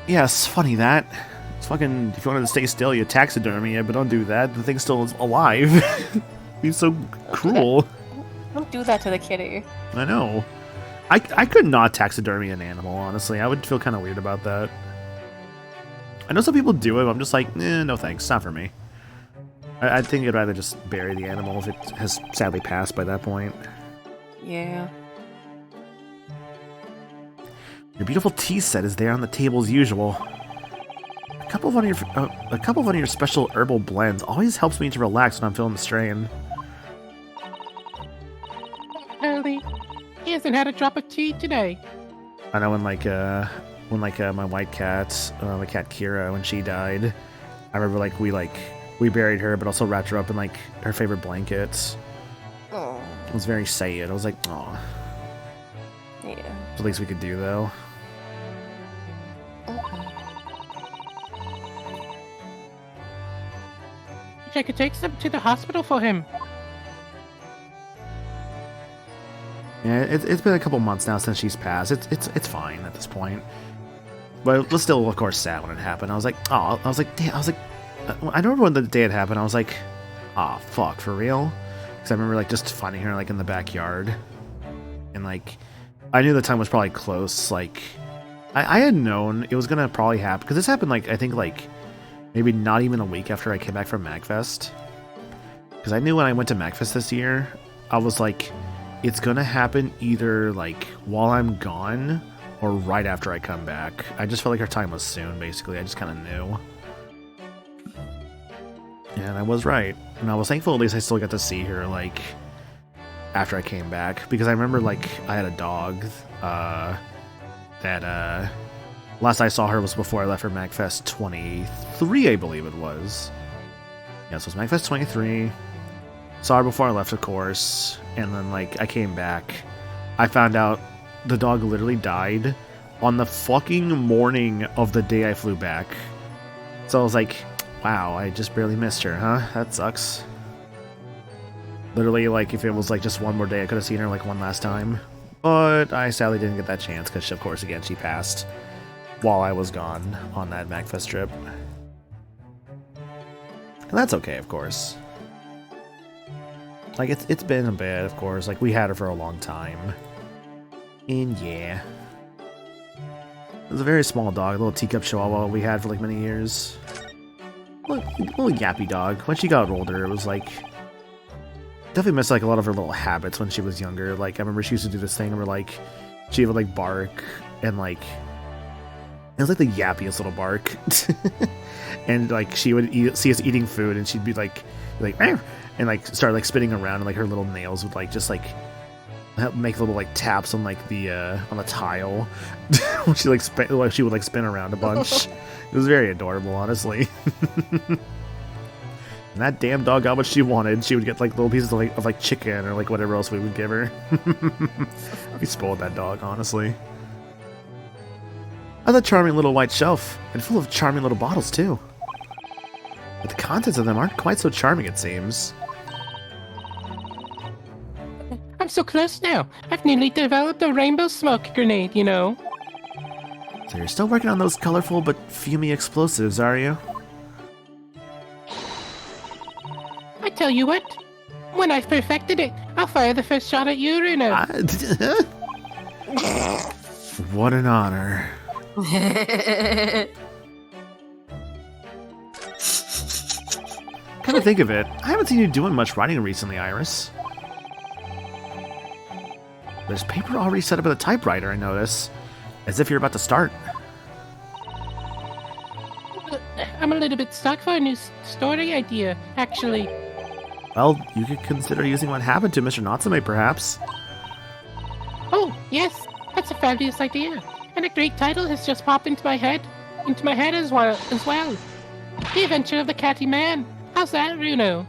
Yeah, it's funny that. It's fucking, if you wanted to stay still, you taxidermy it, but don't do that. The thing's still alive. He's so cruel.
Don't do that to the kitty.
I know. I could not taxidermy an animal, honestly. I would feel kind of weird about that. I know some people do it, but I'm just like, no thanks, not for me. I think I'd rather just bury the animal if it has sadly passed by that point.
Yeah.
Your beautiful tea set is there on the table as usual. A couple of one of your special herbal blends always helps me to relax when I'm feeling the strain.
Ellie, he hasn't had a drop of tea today.
I know when my white cat, my cat Kira, when she died, I remember we buried her, but also wrapped her up in her favorite blankets.
Oh.
It was very sad. I was like, oh.
Yeah.
It's the least we could do, though.
Okay.
I could take them to the hospital for him.
Yeah, it's been a couple months now since she's passed. It's fine at this point. But it was still, of course, sad when it happened. I was like, oh, I remember when the day it happened, I was like, ah, oh, fuck, for real? Because I remember, just finding her, in the backyard. And, I knew the time was probably close. I had known it was going to probably happen. Because this happened, I think, maybe not even a week after I came back from MagFest. Because I knew when I went to MagFest this year, I was like, it's going to happen either, while I'm gone or right after I come back. I just felt like her time was soon, basically. I just kind of knew. And I was right. And I was thankful at least I still got to see her, after I came back. Because I remember, I had a dog that, last I saw her was before I left for MagFest 23, I believe it was. Yeah, so it was MagFest 23. Saw her before I left, of course. And then, I came back. I found out the dog literally died on the fucking morning of the day I flew back. So I was like, wow, I just barely missed her, huh? That sucks. Literally, if it was, just one more day, I could have seen her, one last time. But I sadly didn't get that chance, because, of course, again, she passed while I was gone on that MagFest trip. And that's okay, of course. It's been a bit, of course. We had her for a long time. And yeah. It was a very small dog, a little teacup chihuahua we had for many years. Little yappy dog. When she got older, it was definitely miss like a lot of her little habits when she was younger. Like I remember she used to do this thing where like she would like bark and like it was like the yappiest little bark, and like she would see us eating food and she'd be like "Meow," and like start like spinning around and like her little nails would like just like make little like taps on like the on the tile. She like she would like spin around a bunch. It was very adorable, honestly. And that damn dog got what she wanted. She would get like little pieces of like chicken or like whatever else we would give her. We spoiled that dog, honestly. Another charming little white shelf, and full of charming little bottles too. But the contents of them aren't quite so charming, it seems.
I'm so close now. I've nearly developed a rainbow smoke grenade, you know.
So you're still working on those colorful but fumey explosives, are you?
I tell you what, when I've perfected it, I'll fire the first shot at you, Runo.
What an honor. Come to think of it, I haven't seen you doing much writing recently, Iris. There's paper already set up at the typewriter, I notice. As if you're about to start.
I'm a little bit stuck for a new story idea, actually.
Well, you could consider using what happened to Mr. Natsume, perhaps.
Oh, yes, that's a fabulous idea. And a great title has just popped into my head as well. The Adventure of the Catty Man. How's that, Runo?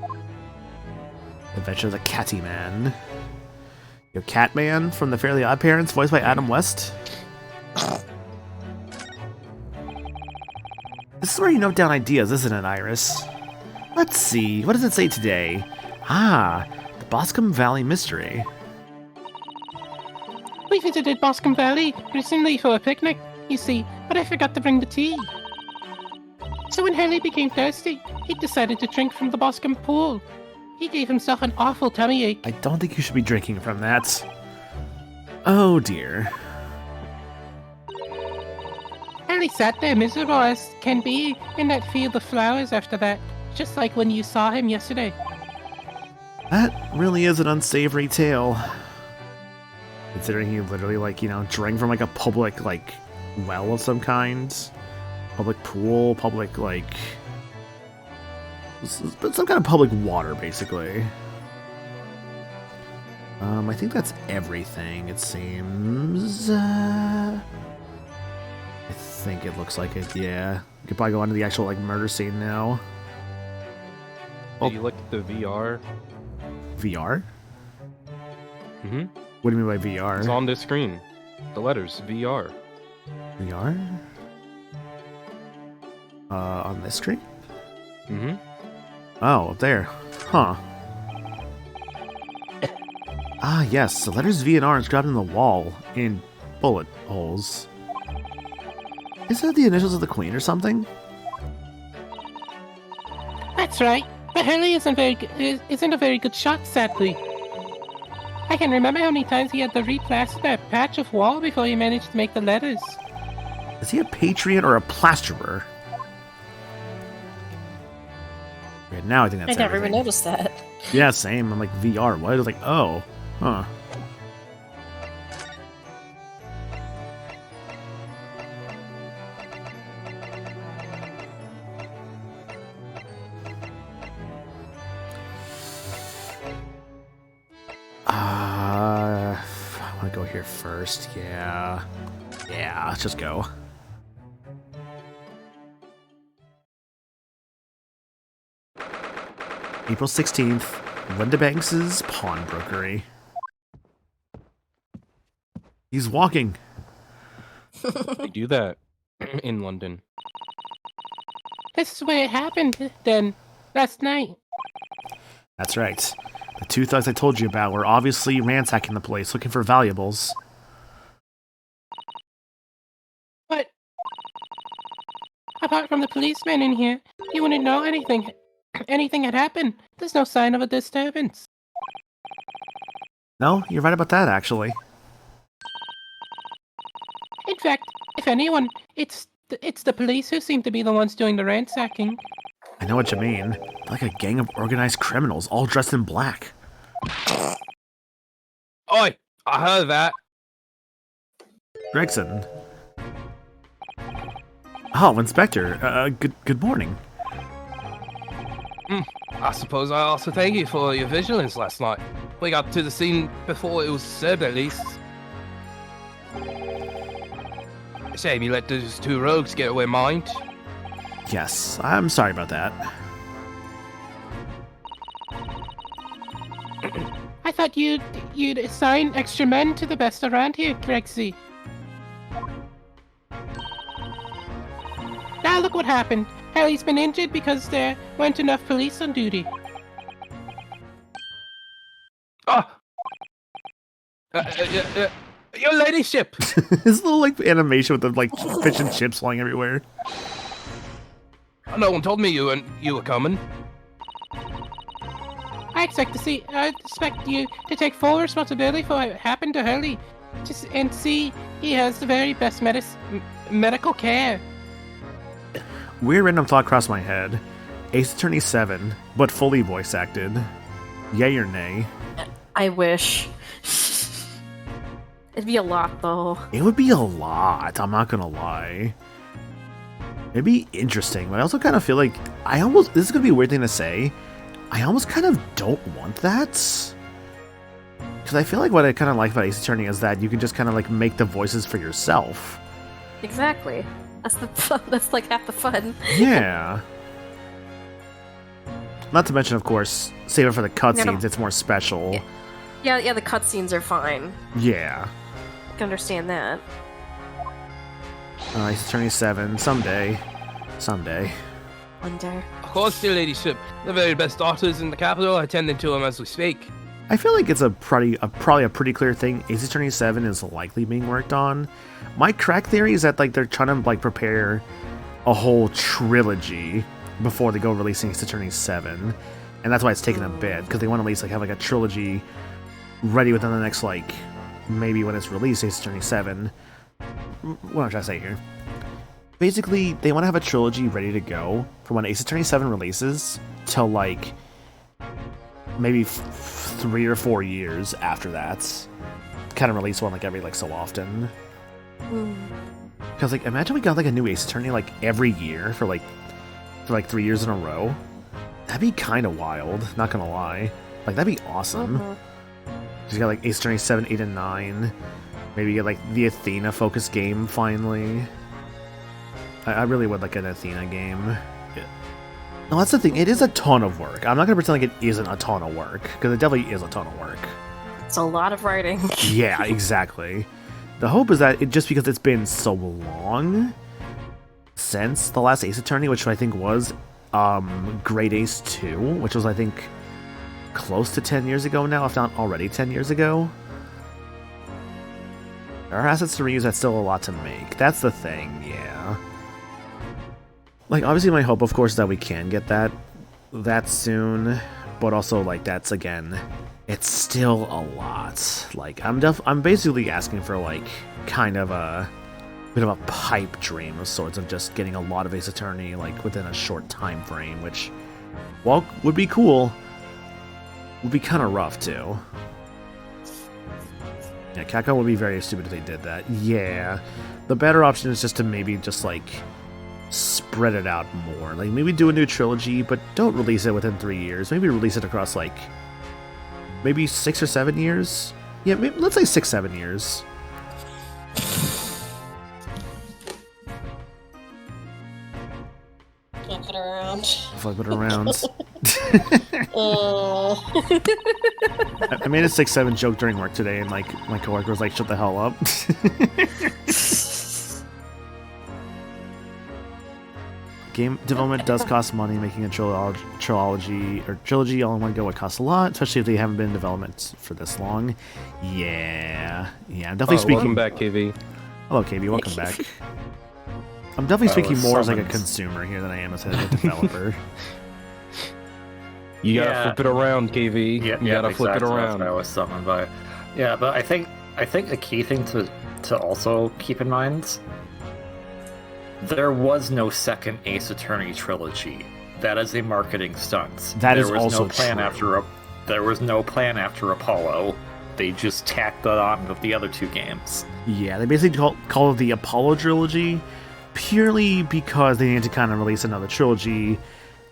Adventure of the Catty Man. Your Catman from the Fairly Odd Parents, voiced by Adam West. This is where you note down ideas, isn't it, Iris? Let's see, what does it say today? Ah, the Boscombe Valley Mystery.
We visited Boscombe Valley recently for a picnic, you see, but I forgot to bring the tea. So when Hurley became thirsty, he decided to drink from the Boscombe pool. He gave himself an awful tummy ache.
I don't think you should be drinking from that. Oh dear.
Hurley sat there miserable as can be in that field of flowers after that, just like when you saw him yesterday.
That really is an unsavory tale. Considering he literally, like, you know, drank from, like, a public, like, well of some kind. Public pool, public, like... some kind of public water, basically. I think that's everything, it seems. I think it looks like it, yeah. We could probably go on to the actual, like, murder scene now.
Did you look at the VR?
VR?
Mm-hmm.
What do you mean by VR?
It's on this screen. The letters, VR.
VR? On this screen?
Mm-hmm.
Oh, up there. Huh. Ah, yes, the letters V and R inscribed in the wall, in bullet holes. Is that the initials of the Queen or something?
That's right, but Hurley isn't a very good shot, sadly. I can remember how many times he had to replaster that patch of wall before he managed to make the letters.
Is he a patriot or a plasterer? Okay, now I think that's
I never
everything.
even noticed that.
Yeah, same. I'm like, VR, what? I was like, oh. Huh. I want to go here first. Yeah. Yeah, let's just go. April 16th, Linda Banks's pawnbrokery. He's walking.
They do that in London.
This is where it happened, then, last night.
That's right. The two thugs I told you about were obviously ransacking the place, looking for valuables.
But apart from the policeman in here, you wouldn't know anything had happened. There's no sign of a disturbance.
No, you're right about that, actually.
In fact, if anyone, it's the police who seem to be the ones doing the ransacking.
I know what you mean. They're like a gang of organized criminals, all dressed in black.
Oi! I heard that.
Gregson. Oh, Inspector. Good morning.
I suppose I also thank you for your vigilance last night. We got to the scene before it was said, at least. Shame you let those two rogues get away mind.
Yes, I'm sorry about that.
I thought you'd assign extra men to the best around here, Grexy. Now look what happened. Harry's been injured because there weren't enough police on duty.
Ah! Your ladyship!
This little like animation with the like fish and chips flying everywhere.
No one told me you were coming.
I expect you to take full responsibility for what happened to Hurley, and see he has the very best medical care.
Weird random thought crossed my head. Ace Attorney 7, but fully voice acted. Yay or nay?
I wish. It'd be a lot, though.
It would be a lot, I'm not gonna lie. It'd be interesting, but I also kind of feel like this is gonna be a weird thing to say, I almost kind of don't want that. Because I feel like what I kind of like about Ace Attorney is that you can just kind of like make the voices for yourself.
Exactly. That's like half the fun.
Yeah. Not to mention, of course, save it for the cutscenes, it's more special.
Yeah, the cutscenes are fine.
Yeah.
I can understand that.
Ace Attorney 7, someday.
One day.
Of course, your ladyship. The very best doctors in the capital are attending to him as we speak.
I feel like it's probably a pretty clear thing. Ace Attorney 7 is likely being worked on. My crack theory is that like they're trying to like prepare a whole trilogy before they go releasing Ace Attorney 7, and that's why it's taking a bit, because they want to at least like have like a trilogy ready within the next like maybe when it's released, Ace Attorney 7. What am I trying to say here? Basically, they want to have a trilogy ready to go from when Ace Attorney 7 releases till like maybe 3 or 4 years after that. Kind of release one like every like so often. Because like imagine we got like a new Ace Attorney like every year for like 3 years in a row. That'd be kind of wild, not gonna lie. Like that'd be awesome. You got like Ace Attorney 7, 8, and 9. Maybe get like the Athena focused game finally. I really would like an Athena game. No, that's the thing. It is a ton of work. I'm not gonna pretend like it isn't a ton of work, because it definitely is a ton of work.
It's a lot of writing.
Yeah, exactly. The hope is that just because it's been so long since the last Ace Attorney, which I think was Great Ace 2, which was I think close to 10 years ago now, if not already 10 years ago. There are assets to reuse, that's still a lot to make. That's the thing, yeah. Like, obviously my hope, of course, is that we can get that soon, but also, like, that's, again, it's still a lot. Like, I'm basically asking for, like, kind of a bit of a pipe dream of sorts of just getting a lot of Ace Attorney, like, within a short time frame, which, well, would be cool. Would be kind of rough, too. Yeah, Capcom would be very stupid if they did that. Yeah. The better option is just to maybe just, like, spread it out more. Like, maybe do a new trilogy, but don't release it within 3 years. Maybe release it across, like, maybe 6 or 7 years? Yeah, maybe, let's say 6, 7 years.
Flip it around.
Flip it around. I made a 6-7 joke during work today, and like my coworker was like, "Shut the hell up." Game development does cost money. Making a trilogy all in one go would cost a lot, especially if they haven't been in development for this long. Yeah, I'm definitely speaking.
Welcome back, KV.
Hello, KB. Welcome back. I'm definitely speaking more as like a consumer here than I am as a developer.
You gotta flip it around, KV.
Yeah,
you gotta flip it
exactly.
around.
That's what I was summoned by. Yeah, but I think the key thing to also keep in mind, there was no second Ace Attorney trilogy. That is a marketing stunt.
That
there
is
was
also
no plan
true.
after there was no plan after Apollo. They just tacked that on with the other 2 games.
Yeah, they basically call it the Apollo trilogy purely because they needed to kind of release another trilogy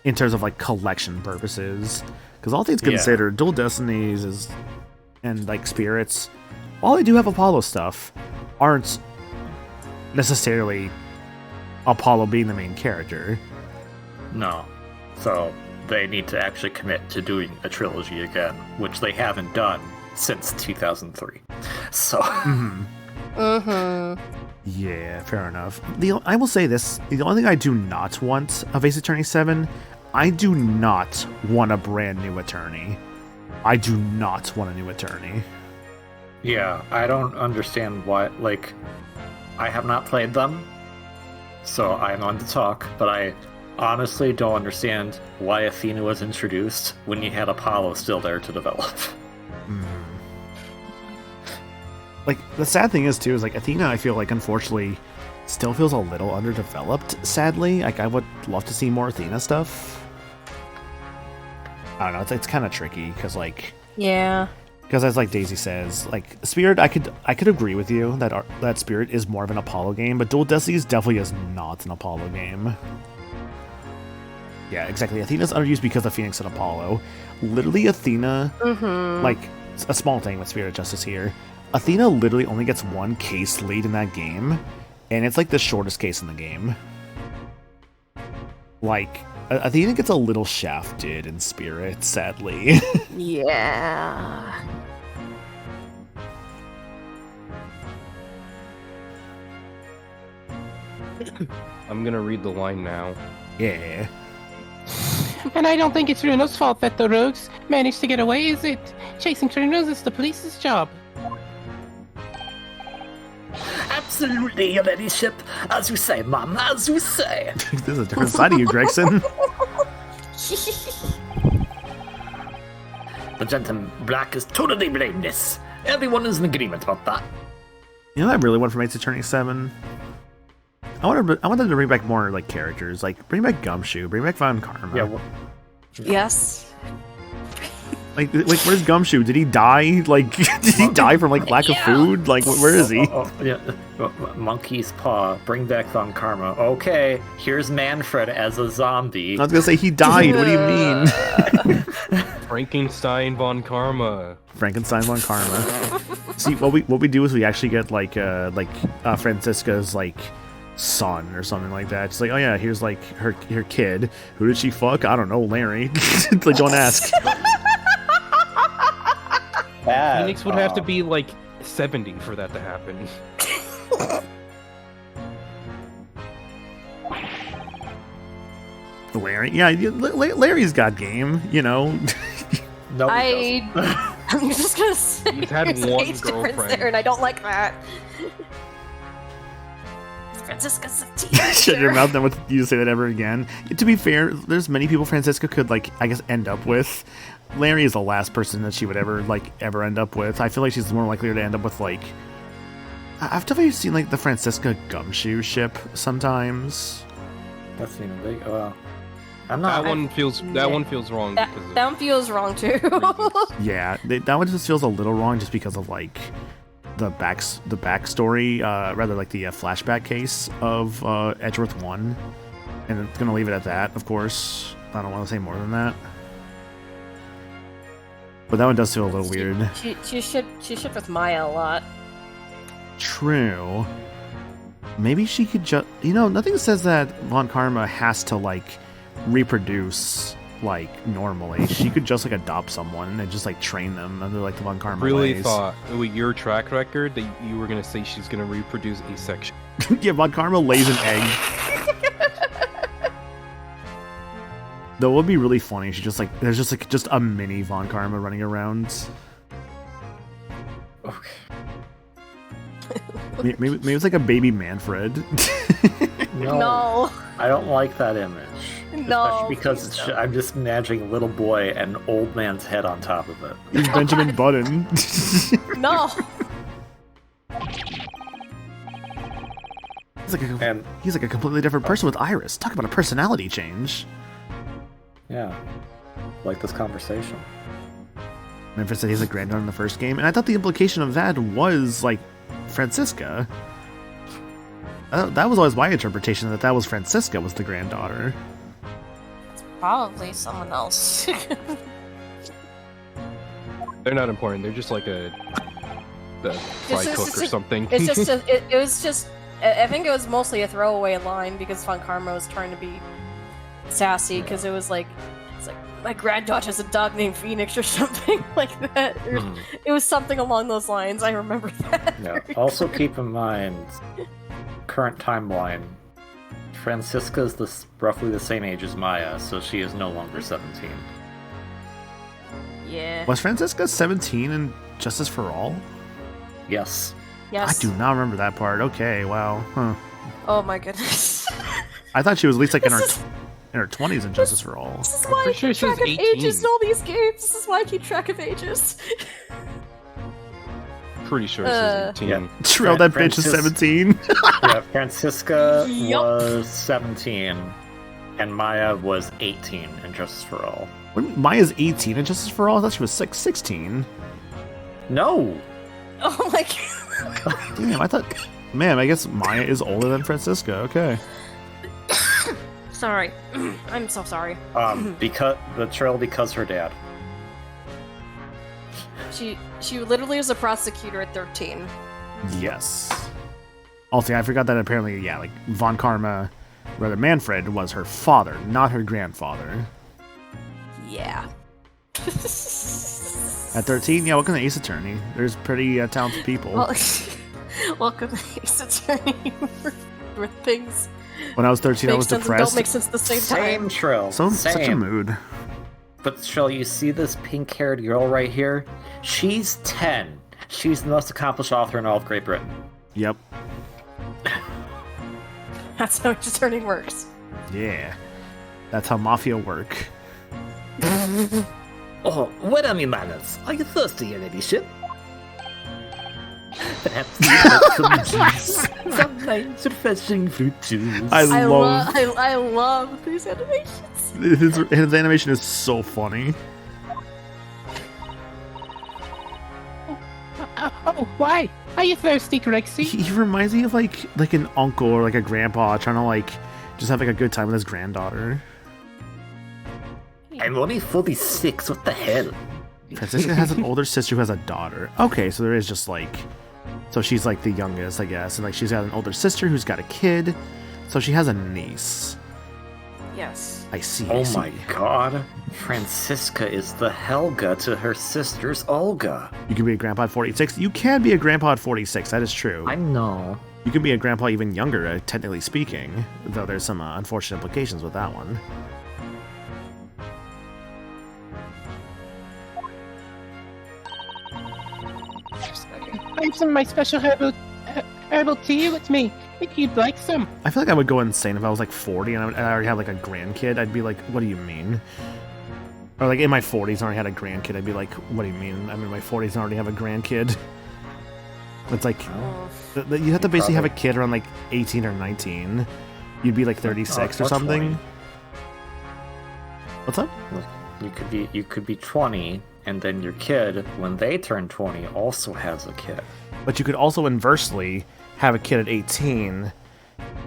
in terms of like collection purposes. Because all things considered, Dual Destinies and like Spirits, while they do have Apollo stuff, aren't necessarily Apollo being the main character.
No. So they need to actually commit to doing a trilogy again, which they haven't done since 2003. So.
Yeah, fair enough. I will say this: the only thing I do not want of Ace Attorney 7, I do not want a brand new attorney. I do not want a new attorney.
Yeah, I don't understand why. Like, I have not played them, so I'm on to talk, but I honestly don't understand why Athena was introduced when you had Apollo still there to develop.
Like, the sad thing is, too, is, like, Athena, I feel like, unfortunately, still feels a little underdeveloped, sadly. Like, I would love to see more Athena stuff. I don't know, it's kind of tricky, because, like...
Yeah.
Because as, like, Daisy says, like, Spirit, I could agree with you that Spirit is more of an Apollo game, but Dual Destinies definitely is not an Apollo game. Yeah, exactly. Athena's underused because of Phoenix and Apollo. Literally, Athena, like, a small thing with Spirit Justice here, Athena literally only gets 1 case lead in that game, and it's like the shortest case in the game. Like, Athena gets a little shafted in Spirit, sadly.
Yeah.
I'm gonna read the line now.
Yeah.
And I don't think it's Runo's fault that the rogues managed to get away, is it? Chasing criminals is the police's job.
Absolutely, your ladyship. As you say, ma'am, as you say.
There's a different side of you, Gregson.
The gentleman black is totally blameless. Everyone is in agreement about that.
You know what I really want from Ace Attorney 7? I want them to bring back more, like, characters. Like, bring back Gumshoe, bring back Von Karma.
Yeah.
Yes.
Like, where's Gumshoe? Did he die? Like, did he die from, like, lack of food? Like, where is he?
Yeah. Monkey's Paw, bring back Von Karma. Okay, here's Manfred as a zombie.
I was gonna say he died. What do you mean?
Frankenstein Von Karma.
Frankenstein Von Karma. See, what we do is we actually get like Francisca's like son or something like that. It's like, oh yeah, here's like her kid. Who did she fuck? I don't know, Larry. Like, don't ask.
Phoenix would have to be like 70 for that to happen.
Larry, yeah, Larry's got game, you know.
No,
I'm just gonna say
He's had
there's an
one
age difference
girlfriend.
there, and I don't like that. Francisca's a teenager.
Shut your mouth. Never you say that ever again. To be fair, there's many people Francisca could like, I guess, end up with. Larry is the last person that she would ever end up with. I feel like she's more likely to end up with like. I've definitely seen like the Francisca Gumshoe ship sometimes.
That's even big. I'm not.
That one feels wrong.
That
because of
one feels wrong too.
Yeah, that one just feels a little wrong just because of like the backstory, rather like the flashback case of Edgeworth 1, and it's gonna leave it at that. Of course, I don't want to say more than that. But that one does feel a little weird.
She shipped with Maya a lot.
True. Maybe she could just, nothing says that Von Karma has to like reproduce like normally. She could just like adopt someone and just like train them under like the Von Karma
really
ways.
thought with your track record that you were gonna say she's gonna reproduce asexual.
Yeah, Von Karma lays an egg. Though it would be really funny. She just like there's just a mini Von Karma running around.
Okay.
Maybe it's like a baby Manfred.
No.
I don't like that image.
No,
Especially because I'm just imagining a little boy and an old man's head on top of it.
He's Benjamin Button.
No.
He's like a completely different person with Iris. Talk about a personality change.
Yeah. Like this conversation.
Memphis said he has a granddaughter in the first game, and I thought the implication of that was like Francisca. That was always my interpretation, that was Francisca was the granddaughter.
Probably someone else.
They're not important. They're just like the fry cook or something.
It's just it was just. I think it was mostly a throwaway line because Von Karma was trying to be sassy because it was like, it's like my granddaughter's a dog named Phoenix or something like that. It was something along those lines. I remember that.
Yeah. Also keep in mind, current timeline. Francisca's roughly the same age as Maya, so she is no longer 17.
Yeah.
Was Francisca 17 in Justice for All?
Yes.
Yes.
I do not remember that part. Okay, wow. Huh.
Oh my goodness.
I thought she was at least like in
This
her 20s in Justice for All.
This is why I
pretty sure
keep
she was
track of
18.
ages in all these games. This is why I keep track of ages.
Pretty sure it says 18.
Yeah.
Trill, that bitch is 17.
Yeah, Francisca
Yup.
was 17, and Maya was 18 in Justice for All.
Maya's 18 in Justice for All? I thought she was 16.
No!
Oh my god.
Damn, I thought... Man, I guess Maya is older than Francisca. Okay.
Sorry. I'm so sorry.
Because her dad.
She literally was a prosecutor at 13.
Yes. Also, I forgot that apparently, yeah, like, Von Karma, rather Manfred, was her father, not her grandfather.
Yeah.
At 13, yeah, welcome to Ace Attorney. There's pretty talented people.
Well, welcome to Ace Attorney, where things
When I was 13, I
make
was
sense and
depressed.
don't make sense at the same time.
Trill.
Such a mood.
But Trill, you see this pink-haired girl right here? She's 10. She's the most accomplished author in all of Great Britain.
Yep.
That's how Ace Attorney works.
Yeah. That's how Mafia work.
Oh, what are me manners? Are you thirsty, your ladyship? Perhaps you have some juice, some nice refreshing fruit juice.
I
love these animations.
his animation is so funny.
Oh, why? Are you thirsty, Grexy?
He reminds me of like an uncle or like a grandpa trying to like just have like a good time with his granddaughter.
I'm only 46, what the hell?
Francisca has an older sister who has a daughter. Okay, so there is just like, so she's like the youngest, I guess, and like she's got an older sister who's got a kid, so she has a niece.
Yes.
I see.
Oh my god. Francisca is the Helga to her sister's Olga.
You can be a grandpa at 46. You can be a grandpa at 46. That is true.
I know.
You can be a grandpa even younger, technically speaking, though there's some unfortunate implications with that one.
I have some of my special herbal tea with me, if you'd like some.
I feel like I would go insane if I was like 40 and I already had like a grandkid. I'd be like, what do you mean? Or like in my 40s and I already had a grandkid. I'd be like, what do you mean? I'm in my 40s and already have a grandkid. It's like, you have to basically have a kid around like 18 or 19. You'd be like 36 or something.
20.
What's up?
You could be 20, and then your kid, when they turn 20, also has a kid.
But you could also inversely have a kid at 18,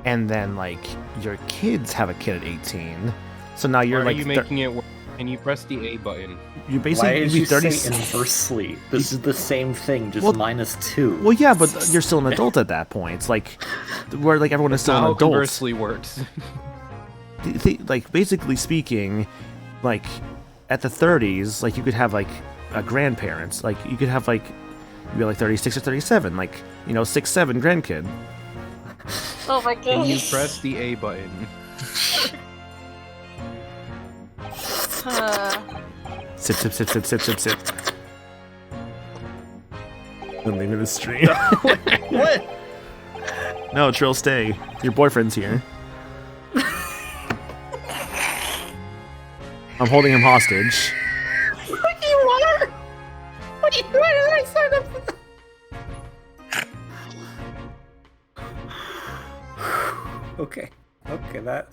and then like your kids have a kid at 18. So now you're
Why
like
are you making it work? And you press the A button.
you
Why
basically
did
you'd be
you
30.
say inversely? This is the same thing, just
Well-
-2.
Well, yeah, but you're still an adult at that point. It's like where like everyone is still
How
an adult.
conversely works.
Like basically speaking, like at the 30s, like you could have like a grandparents. Like you could have like you'd be like 36 or 37, like 6-7 grandkid.
Oh my
And you
gosh.
press the A button.
Sip, sip, sip, sip, sip, sip, sip. I'm leaving the stream.
What?
No, Trill, stay. Your boyfriend's here. I'm holding him hostage.
What do you want? What do you want? I sign up for that.
Okay, that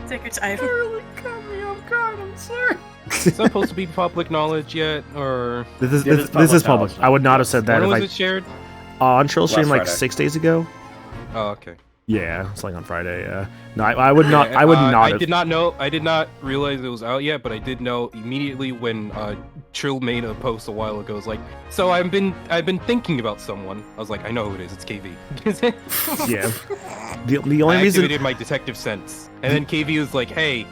Take your time.
really caught me off guard, I'm sorry.
Is that supposed to be public knowledge yet, or
This
Yeah,
is
it's
public.
public
I would not have
knowledge,
said that
when
if
was it shared?
on Trill Stream
Last
like
Friday.
6 days ago.
Oh, okay.
Yeah, it's like on Friday. Yeah. No, I would not. I would not.
I
have-
did not know. I did not realize it was out yet, but I did know immediately when Trill made a post a while ago. It was like, so I've been thinking about someone. I was like, I know who it is. It's KV.
Yeah. The only
I
reason.
activated my detective sense, and then KV was like, "Hey,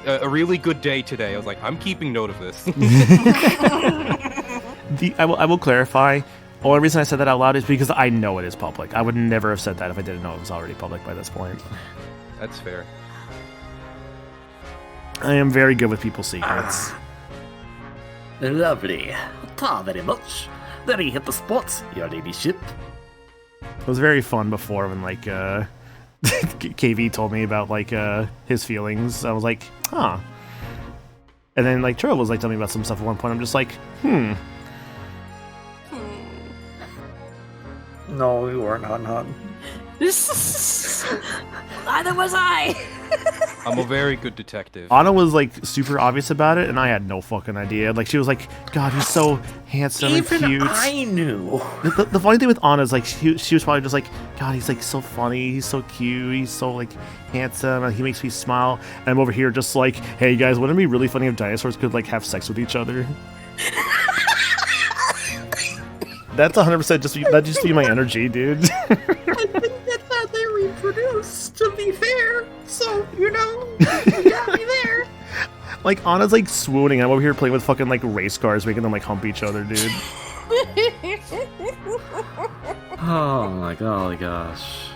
a really good day today." I was like, "I'm keeping note of this."
I will clarify. The only reason I said that out loud is because I know it is public. I would never have said that if I didn't know it was already public by this point.
That's fair.
I am very good with people's secrets.
Lovely. Ta very much. There you hit the spot, your ladyship.
It was very fun before when like KV told me about like his feelings. I was like, huh. And then like Trill was like telling me about some stuff at one point. I'm just like,
No, we weren't hun.
Neither was I.
I'm a very good detective.
Anna was like super obvious about it, and I had no fucking idea. Like she was like, God, he's so handsome
Even
and cute.
I knew.
The funny thing with Anna is like she was probably just like, God, he's like so funny, he's so cute, he's so like handsome, and he makes me smile. And I'm over here just like, hey guys, wouldn't it be really funny if dinosaurs could like have sex with each other? That's 100% just be my energy, dude.
I think that's how they reproduce, to be fair. So, you know, you got me there.
Like Anna's like swooning. I'm over here playing with fucking like race cars, making them like hump each other, dude.
Oh my golly gosh.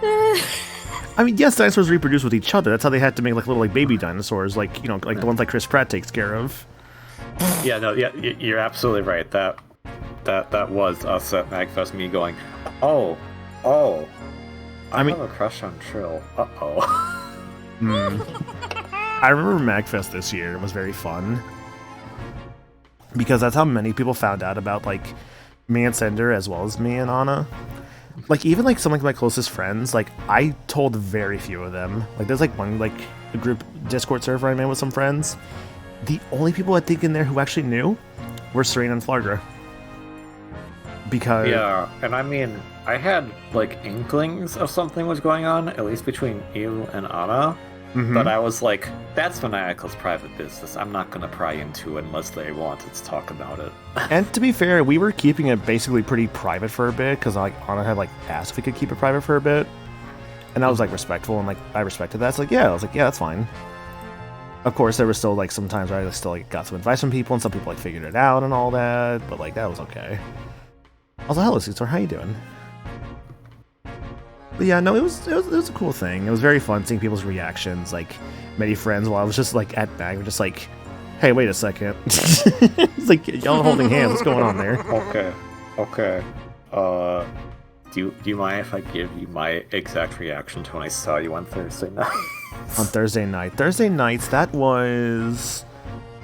I mean, yes, dinosaurs reproduce with each other. That's how they had to make like little like baby dinosaurs, like you know, like the ones like Chris Pratt takes care of.
Yeah, no, yeah, you're absolutely right. That was us at MagFest, me going, oh, I
mean-
have a crush on Trill. Uh-oh.
I remember MagFest this year. It was very fun because that's how many people found out about like me and Cinder as well as me and Anna. Like even like some of my closest friends, like I told very few of them. Like there's like one like a group Discord server I made with some friends. The only people I think in there who actually knew were Serena and Flargra. Because
Yeah, and I mean, I had like inklings of something was going on, at least between you and Anna. But I was like, that's Maniacal's private business. I'm not gonna pry into it unless they wanted to talk about it.
And to be fair, we were keeping it basically pretty private for a bit because like Anna had like asked if we could keep it private for a bit, and I was like respectful and like I respected that. It's like I was like that's fine. Of course, there was still like some times where I still like got some advice from people and some people like figured it out and all that, but like that was okay. Also, hello, Caesar, how you doing? But yeah, no, it was a cool thing. It was very fun seeing people's reactions. Like many friends, while I was just like at bag, were just like, "Hey, wait a second." It's like y'all holding hands. What's going on there?
Okay. Do you mind if I give you my exact reaction to when I saw you on Thursday night?
On Thursday night. Thursday nights. That was.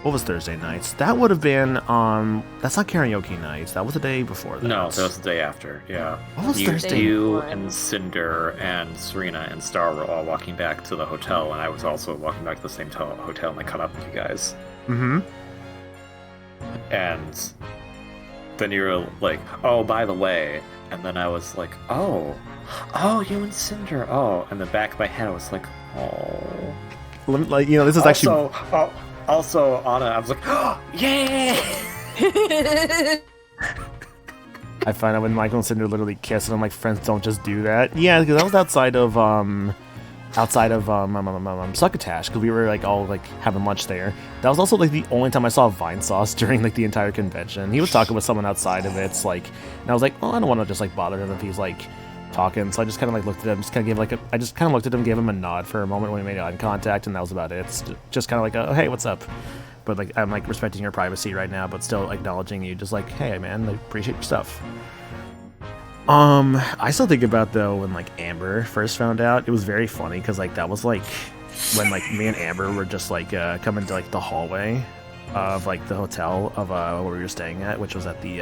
What was Thursday nights? That would have been. That's not karaoke nights. That was the day before that.
No, that was the day after. Yeah.
What was
you,
Thursday?
You and Cinder and Serena and Star were all walking back to the hotel, and I was also walking back to the same hotel, and I caught up with you guys.
Mm-hmm.
And then you were like, "Oh, by the way," and then I was like, "Oh, you and Cinder." Oh, and the back of my head I was like, "Oh."
Like this is actually.
Also, Anna, I was like, "Oh, yeah!"
I find out when Michael and Cinder literally kiss, and I'm like, friends don't just do that. Yeah, because that was outside of Succotash, because we were like all like having lunch there. That was also like the only time I saw Vine Sauce during like the entire convention. He was talking with someone outside of it, it's like, and I was like, well, I don't want to just like bother him if he's like talking. So I just kind of like looked at him, I just kind of looked at him, gave him a nod for a moment when we made eye contact, and that was about it. It's just kind of like, oh, hey, what's up? But like, I'm like respecting your privacy right now, but still acknowledging you, just like, hey, man, I appreciate your stuff. I still think about though when like Amber first found out. It was very funny because like that was like when like me and Amber were just like coming to like the hallway of like the hotel of where we were staying at, which was at the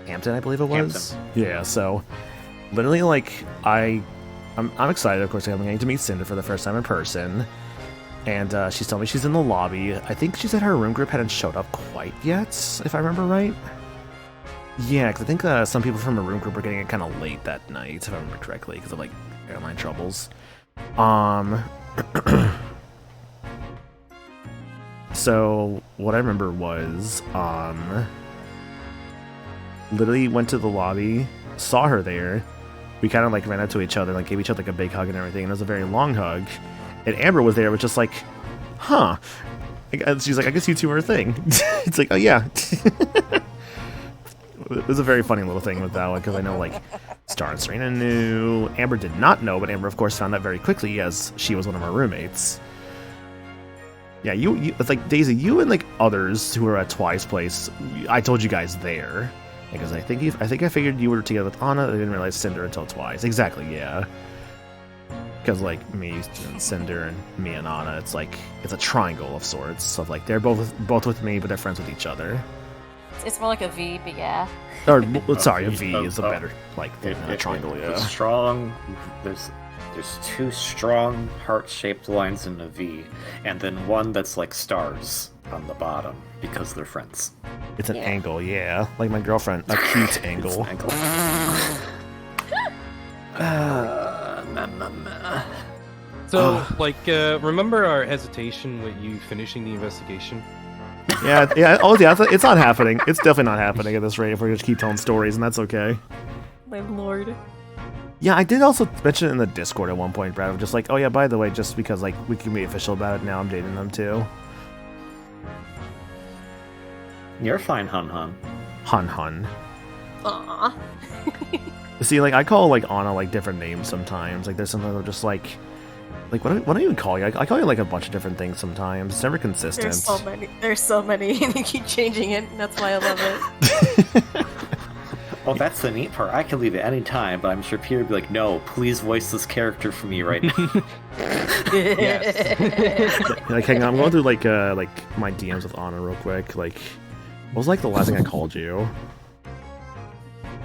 Hampton, I believe it was.
Hampton.
Yeah, so literally like I'm excited, of course. I'm getting to meet Cinder for the first time in person. And she's telling me she's in the lobby. I think she said her room group hadn't showed up quite yet, if I remember right. Yeah, because I think some people from her room group were getting it kind of late that night, if I remember correctly, because of like airline troubles. So what I remember was, literally went to the lobby, saw her there. We kind of like ran up to each other, like gave each other like a big hug and everything. And it was a very long hug. And Amber was there, was just like, huh. And she's like, I guess you two are a thing. It's like, oh yeah. It was a very funny little thing with that one, because I know like Star and Serena knew. Amber did not know, but Amber of course found out very quickly as she was one of our roommates. Yeah, you it's like Daisy, you and like others who were at Twice Place, I told you guys there. Because I think I figured you were together with Anna. I didn't realize Cinder until Twice. Exactly, yeah. Because like me and Cinder and me and Anna, it's like it's a triangle of sorts. So like they're both with me, but they're friends with each other.
It's more like a V, but yeah.
Or sorry, a V is a better like thing than a triangle. Yeah.
Strong. There's two strong heart-shaped lines in a V, and then one that's like stars on the bottom because they're friends.
It's an angle, yeah. Like my girlfriend, a cute angle.
So, remember our hesitation with you finishing the investigation?
Yeah. Oh, yeah. It's not happening. It's definitely not happening at this rate if we're just keep telling stories, and that's okay.
My lord.
Yeah, I did also mention it in the Discord at one point, Brad. Just like, oh yeah, by the way, just because like we can be official about it now, I'm dating them too.
You're fine, Hun Hun.
Hun Hun.
Aww.
See, like I call like Anna like different names sometimes. Like there's sometimes I'm just like what do I even call you? I call you like a bunch of different things sometimes. It's never consistent.
There's so many, and you keep changing it, and that's why I love it.
Well, that's the neat part. I can leave at any time, but I'm sure Peter would be like, no, please voice this character for me right now.
Yes.
Like, hang on, I'm going through like my DMs with Anna real quick. Like, what was like the last thing I called you?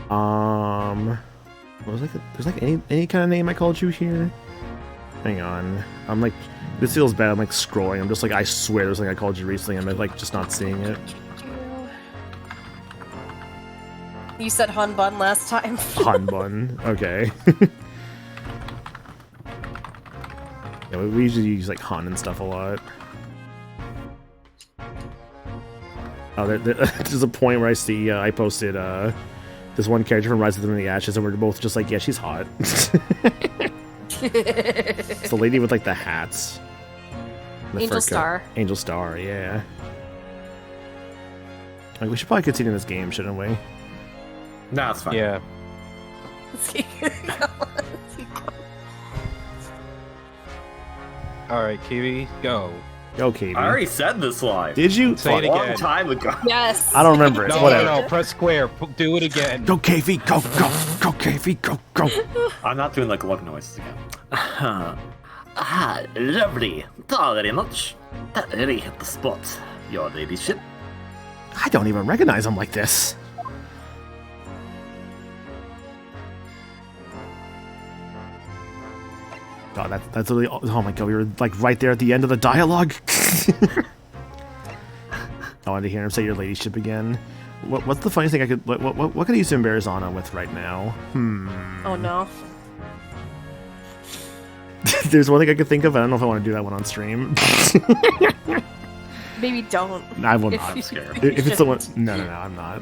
What was like there's like any kind of name I called you here? Hang on, I'm like, this feels bad. I'm like scrolling. I'm just like, I swear there's something I called you recently. I'm like just not seeing it.
You said Hun Bun last time.
Han Bun. Okay. Yeah, we usually use like Han and stuff a lot. Oh, there's a point where I see I posted this one character from Rise of the Ashes, and we're both just like, yeah, she's hot. It's the lady with like the hats.
Angel Star.
Angel Star, yeah. Like, we should probably continue this game, shouldn't we?
No, it's fine.
Yeah.
Let's keep going.
Alright, Kiwi, go.
Go, KB.
I already said this live.
Did you?
Say it
A long
again.
time ago.
Yes.
I don't remember it.
No,
Whatever.
no, press square. Do it again.
Go, KV. Go, go, go, KV. Go, go.
I'm not doing like lug noises again.
Lovely. Thank you very much. That really hit the spot, your ladyship.
I don't even recognize him like this. God, that's really. Oh my God, we were like right there at the end of the dialogue. I wanted to hear him say your ladyship again. What's the funniest thing I could? What could I use to embarrass Anna with right now?
Oh no.
There's one thing I could think of. I don't know if I want to do that one on stream.
Maybe don't.
I will not. I'm scared. If it's the one, no, I'm not.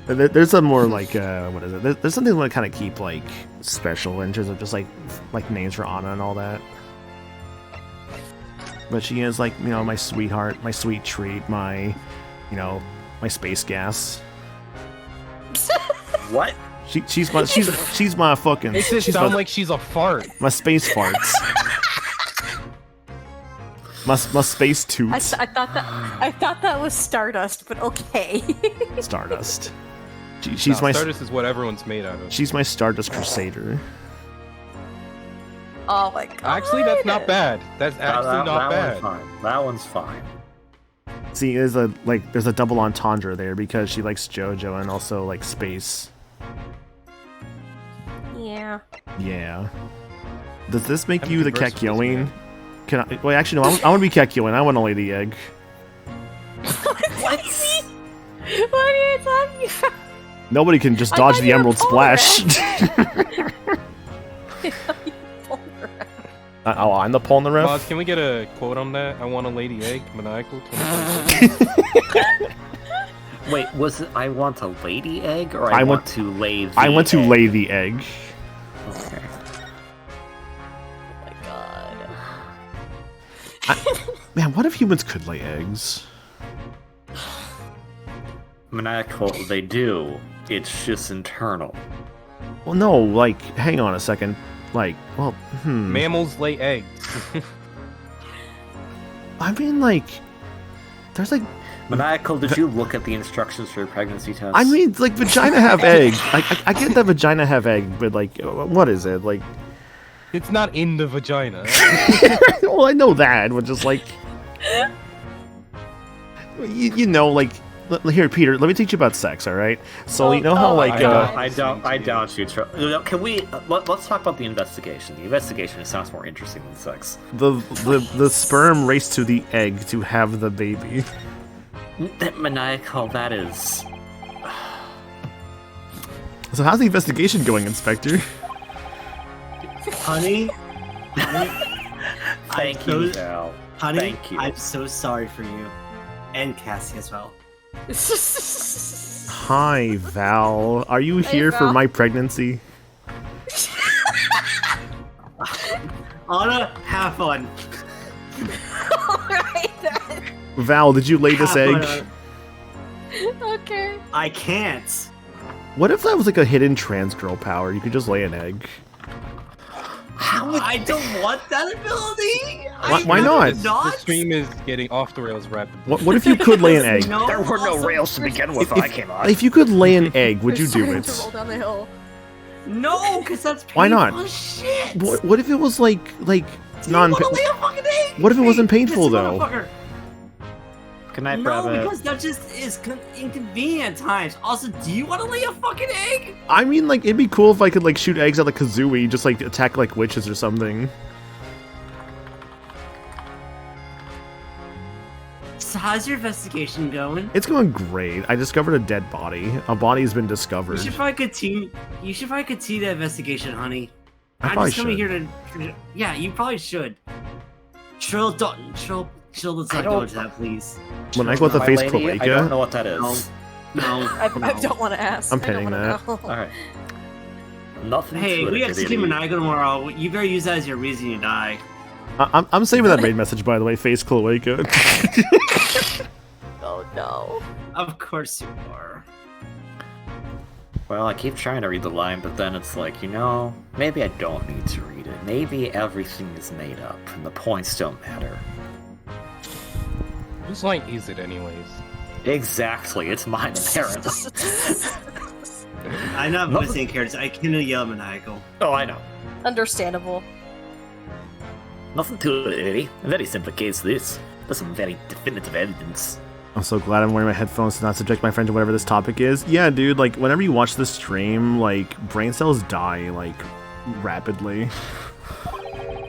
There's some more like what is it? There's something that kind of keep like special in terms of just like names for Anna and all that. But she is like, you know, my sweetheart, my sweet treat, my, you know, my space gas.
What?
She's my fucking.
It just sounds like she's a fart.
My space farts. My space toots.
I thought that was Stardust, but okay.
Stardust. She's my
Stardust is what everyone's made out of.
She's my Stardust Crusader.
Oh my God.
Actually, that's not bad. That's actually not bad.
One's fine. That one's fine.
See, there's a double entendre there because she likes JoJo and also like space.
Yeah.
Yeah. Does this make
I'm
you the
conversant with this
Kakyoin? Can I? Wait, actually, no. I want to be Kekuin. I want to lay the egg.
What are you talking about?
Nobody can just
I
dodge
thought
the
you were
Emerald Splash. Oh, I'm the pole in the ref?
Moz, can we get a quote on that? I want a lady egg, maniacal. 25.
Wait, was it I want a lady egg or I want to lay the
I want to
egg?
lay the egg.
Okay.
Oh my god.
Man, what if humans could lay eggs?
Maniacal, they do. It's just internal.
Well, no, like, hang on a second. Like, well,
Mammals lay eggs.
I mean, like, there's like,
Maniacal, did you look at the instructions for your pregnancy test?
I mean, like, vagina have egg. I get that vagina have egg, but like, what is it? Like,
It's not in the vagina.
well, I know that, but just like, you know, like, here, Peter, let me teach you about sex, all right? So you know how like,
I doubt you. Can we? Let's talk about the investigation. The investigation sounds more interesting than sex.
the sperm race to the egg to have the baby.
That Maniacal, that is.
So how's the investigation going, Inspector?
Honey,
Thank you, Val.
honey,
Thank you.
I'm so sorry for you, and Cassie as well.
Hi, Val. Are you here for
Val.
my pregnancy?
Anna, have fun.
Alright then.
Val, did you lay this
Have
egg?
fun,
Okay.
I can't.
What if that was like a hidden trans girl power? You could just lay an egg.
I don't want that ability.
Why not?
The stream is getting off the rails rapidly.
What if you could lay an egg?
No,
There were no
also-
rails to begin with when I came on.
If you could lay an egg, would you
They're
do
starting to roll
it?
down the hill.
No, because that's painful
Why not?
as shit.
What if it was like
Do you
non?
wanna lay a fucking egg?
What if it wasn't
Hey,
painful,
this
though?
motherfucker.
Good night,
No,
Rabbit.
because that just is inconvenient at times. Also, do you want to lay a fucking egg?
I mean, like, it'd be cool if I could like shoot eggs at like Kazooie, just like attack like witches or something.
So how's your investigation going?
It's going great. I discovered a dead body. A body's been discovered.
You should probably continue. You should probably continue the investigation, honey.
I
I'm
probably
just coming
should.
here to. Yeah, you probably should. Trill, let's not
I
go
don't-
into that, please.
When I go with the
My
face
lady, I don't know
cloaca.
what that is.
No, no,
I
no.
don't want to ask.
I'm
I don't
pinning
wanna
that.
know.
Alright. Nothing
Hey,
to
we
it,
execute
idiot.
Maniacal tomorrow. You better use that as your reason to die.
I'm saving that raid message, by the way. Face cloaca.
Oh no.
Of course you are.
Well, I keep trying to read the line, but then it's like, you know, maybe I don't need to read it. Maybe everything is made up, and the points don't matter.
Whose line is it, anyways?
Exactly, it's mine, apparently.
I'm not
Nothing-
missing characters. I can yell Maniacal.
Oh, I know.
Understandable.
Nothing to it, really. A very simple case, this. There's some very definitive evidence.
I'm so glad I'm wearing my headphones to not subject my friend to whatever this topic is. Yeah, dude, like, whenever you watch this stream, like, brain cells die, like, rapidly.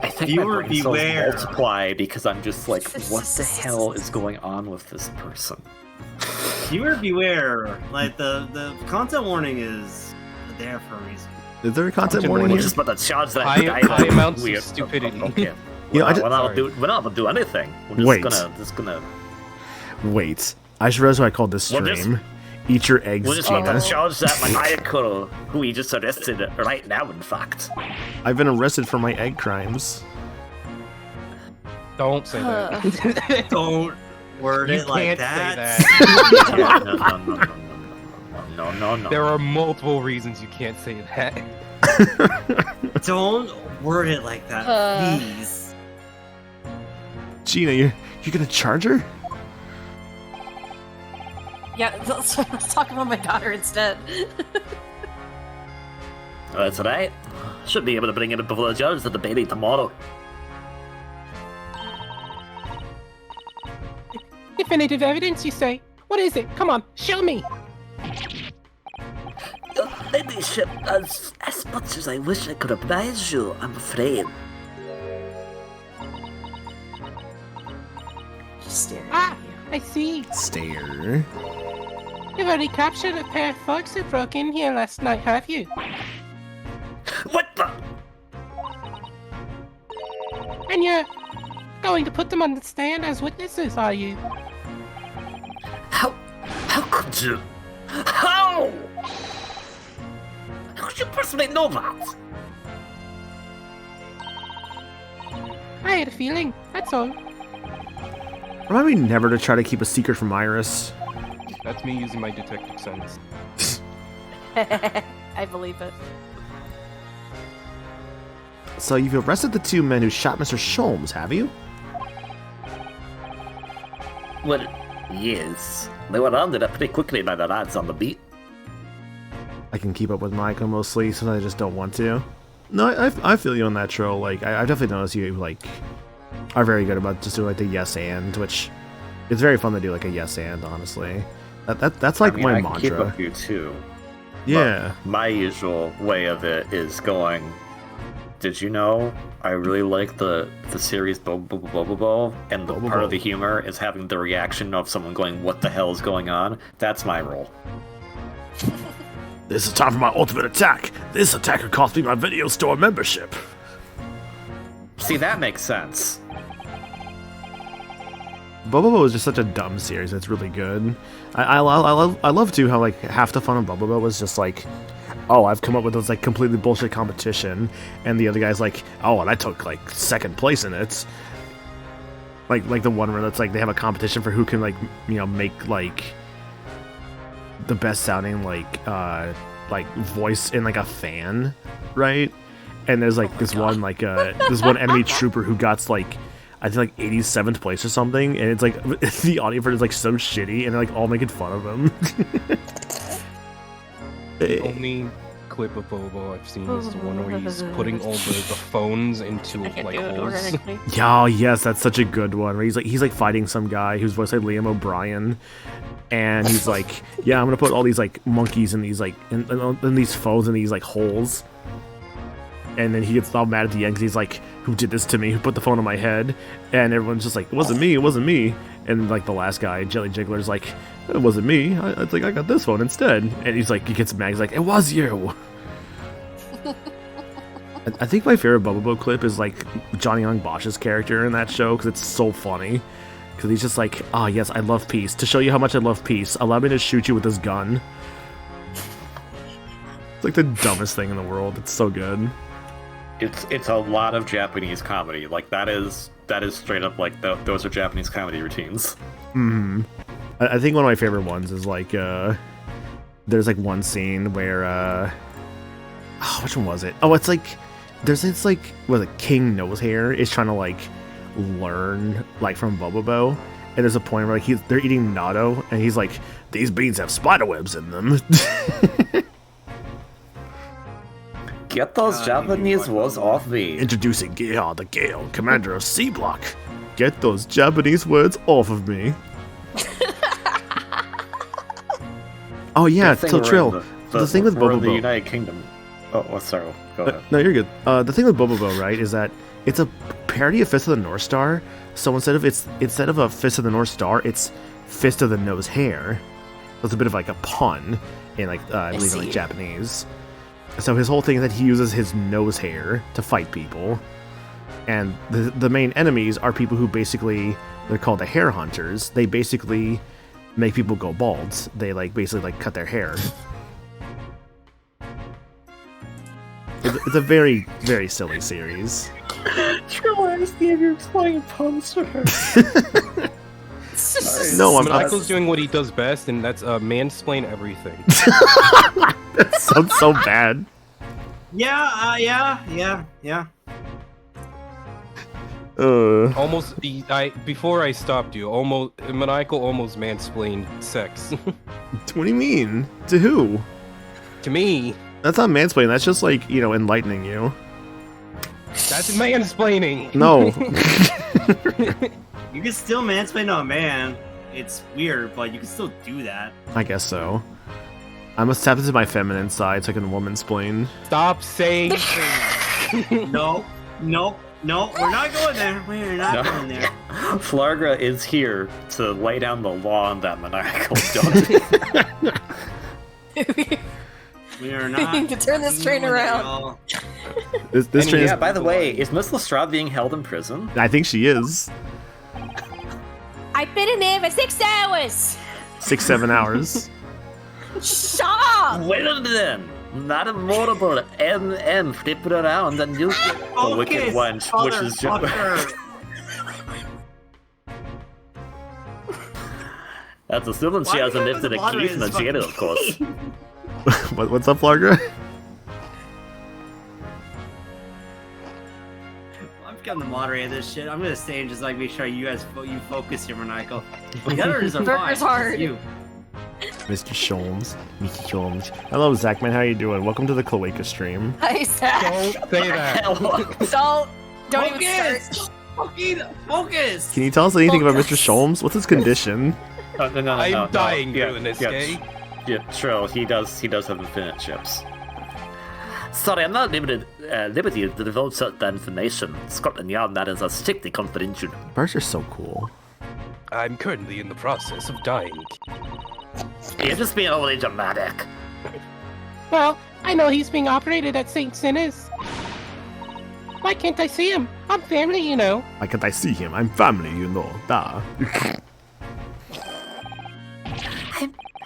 I think
Viewer,
my brain cells
beware.
multiply because I'm just like, what the hell is going on with this person?
Viewer beware. Like the content warning is there for a reason.
Is there a content
Content
warning
We're
here?
just about to charge that
High-
guy.
high amounts of
We're-
stupidity.
Okay.
You know, I
we're not
just-
gonna do anything. We're
Wait.
just gonna
Wait. I just realized what I called this
We'll just-
stream. Eat your eggs,
we're just about
Gina.
to charge that maniacal who we just arrested right now, in fact.
I've been arrested for my egg crimes.
Don't say that.
Don't word
You
it like
can't say
that.
that.
No.
There are multiple reasons you can't say that.
Don't word it like that, please.
Gina, you're gonna charge her?
Yeah, let's talk about my daughter instead.
That's right. Should be able to bring it before the judge at the baby tomorrow.
Definitive evidence, you say? What is it? Come on, show me.
Ladyship, as much as I wish I could oblige you, I'm afraid.
just staring
Ah,
at you.
I see.
Stare.
You've already captured a pair of thugs who broke in here last night, have you?
What the?
And you're going to put them on the stand as witnesses, are you?
How could you? How? How could you personally know that?
I had a feeling, that's all.
Remind me never to try to keep a secret from Iris.
That's me using my detective sense.
I believe it.
So you've arrested the two men who shot Mr. Sholmes, have you?
Well, yes. They were rounded up pretty quickly by the lads on the beat.
I can keep up with Michael mostly, sometimes I just don't want to. No, I feel you on that, Troll. Like, I definitely notice you, like, are very good about just doing, like, the yes and, which it's very fun to do, like, a yes and, honestly. That's like my
I
mantra.
can keep up with you too.
Yeah.
But my usual way of it is going, did you know I really like the series Bobo, and the part of the humor is having the reaction of someone going, what the hell is going on? That's my role.
This is time for my ultimate attack. This attacker cost me my video store membership.
See, that makes sense.
Bobo is just such a dumb series. It's really good. I love too how like half the fun of Bobo was just like, oh, I've come up with this like completely bullshit competition, and the other guy's like, oh, and I took like second place in it. Like the one where that's like they have a competition for who can like make like the best sounding like voice in like a fan, right? And there's like this one like this one enemy trooper who got like I think like 87th place or something, and it's like the audio for it is like so shitty, and they're like all making fun of him.
The only clip of Bobo I've seen is the one where he's putting all the phones into like holes.
Yeah, yes, that's such a good one. Where he's like fighting some guy who's voiced by Liam O'Brien, and he's like, yeah, I'm gonna put all these like monkeys in these like in these phones in these like holes. And then he gets all mad at the end because he's like, who did this to me? Who put the phone on my head? And everyone's just like, it wasn't me, it wasn't me. And like the last guy, Jelly Jiggler's like, it wasn't me. I think I got this phone instead. And he's like, he gets mad. He's like, it was you. I think my favorite Bobo clip is like Johnny Young Bosch's character in that show because it's so funny. Because he's just like, ah, yes, I love peace. To show you how much I love peace, allow me to shoot you with this gun. It's like the dumbest thing in the world. It's so good.
It's a lot of Japanese comedy. Like that is straight up like those are Japanese comedy routines.
I think one of my favorite ones is like there's like one scene where which one was it? Oh, it's like there's this like was it King Nosehair is trying to like learn like from Bobo, and there's a point where like they're eating natto and he's like, these beans have spider webs in them.
Get those Japanese words off me.
Introducing Geha the Gale, commander of C Block. Get those Japanese words off of me. Oh yeah, so Trill. The thing with Bobo,
the United Kingdom. Oh, sorry. Go ahead.
No, you're good. The thing with Bobo, right, is that it's a parody of Fist of the North Star. So instead of a Fist of the North Star, it's Fist of the Nose Hair. So it's a bit of like a pun in like I believe in like Japanese. So his whole thing is that he uses his nose hair to fight people, and the main enemies are people who basically they're called the hair hunters. They basically make people go bald. They like basically like cut their hair. It's a very, very silly series.
Trill asked me if you're playing puns for her.
No,
Michael's doing what he does best, and that's mansplain everything.
That sounds so bad.
Yeah.
Almost, before I stopped you, Maniacal almost mansplained sex.
What do you mean? To who?
To me.
That's not mansplaining. That's just like enlightening you.
That's mansplaining.
No.
You can still mansplain to a man. It's weird, but you can still do that.
I guess so. I must tap into my feminine side so I can womansplain.
Stop saying things.
No, we're not going there. We're not going there.
Flargra is here to lay down the law on that maniacal, don't he?
We are not.
We need to turn this train
doing it,
around.
y'all.
This train
Yeah,
is.
by the way, is Miss Lestrade being held in prison?
I think she is.
I've been in there for 6 hours.
6-7 hours.
Shut up!
Well then, Madam Mortimer M flip it around and you get the wicked wench, which is just...
motherfucker.
That's assuming she
Why
hasn't
do you
lifted a
have the
key from the
fucking
jail, of course.
What's up, Flargra?
I'm becoming the moderator of this shit. I'm gonna stay and just like make sure you guys you focus here, Maniacal. The others are fine.
Burger's
it's
hard.
You.
Mr. Sholmes. Mr. Sholmes. Hello, Zachman. How you doing? Welcome to the Cloaca stream.
Hi, Zach.
Don't say that.
Don't even
Focus!
start.
Fucking focus!
Can you tell us anything about Mr. Sholmes? What's his condition?
No,
I'm dying doing this, okay?
Yeah, true. He does have infinite chips. Sorry, I'm not liberty to divulge certain information. Scotland Yard matters are strictly confidential.
Birds are so cool.
I'm currently in the process of dying.
You're just being overly dramatic.
Well, I know he's being operated at St. Sinners. Why can't I see him? I'm family, you know.
Why can't I see him? I'm family, you know. Da.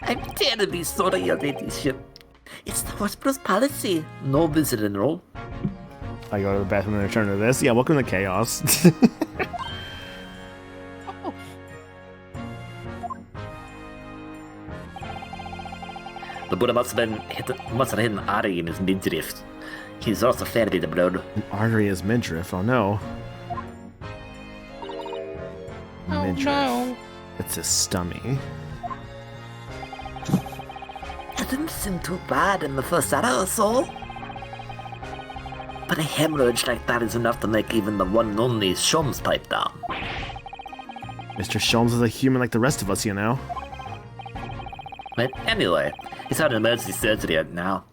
I'm terribly sorry, your ladyship. It's the hospital's policy. No visit enroll.
I go to the bathroom and return to this. Yeah, welcome to Chaos.
Oh,
The Buddha must have hidden an artery in his midriff. He's also fairly the blood.
An artery is midriff. Oh no.
oh
Midriff.
no.
It's his stomach.
It didn't seem too bad in the first hour or so. But a hemorrhage like that is enough to make even the one and only Shums pipe down.
Mr. Sholmes is a human like the rest of us, you know.
But anyway, he's had an emergency surgery out now.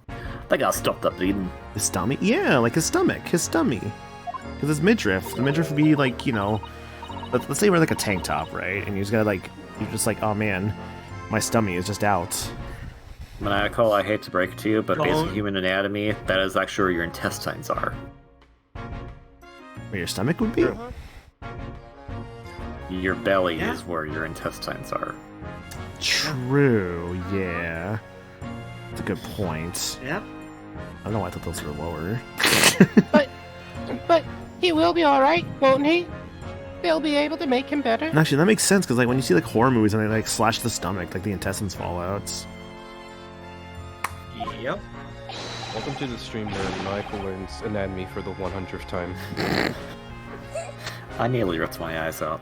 They got stopped up bleeding.
His stomach? Yeah, like his stomach. His stomach. Because his midriff. The midriff would be like, you know, let's say we're like a tank top, right? And you just gotta like, you're just like, oh man, my stomach is just out.
Maniacal, I hate to break it to you, but based on
Don't.
human anatomy, that is actually where your intestines are.
Where your stomach would be?
Your belly
Yeah.
is where your intestines are.
True, yeah. That's a good point.
Yep.
I don't know why I thought those were lower.
But he will be alright, won't he? They'll be able to make him better.
And actually, that makes sense, because like when you see like horror movies and they like slash the stomach, like the intestines fall out.
Yep.
Welcome to the stream where Michael learns anatomy for the 100th time.
I nearly ripped my eyes out.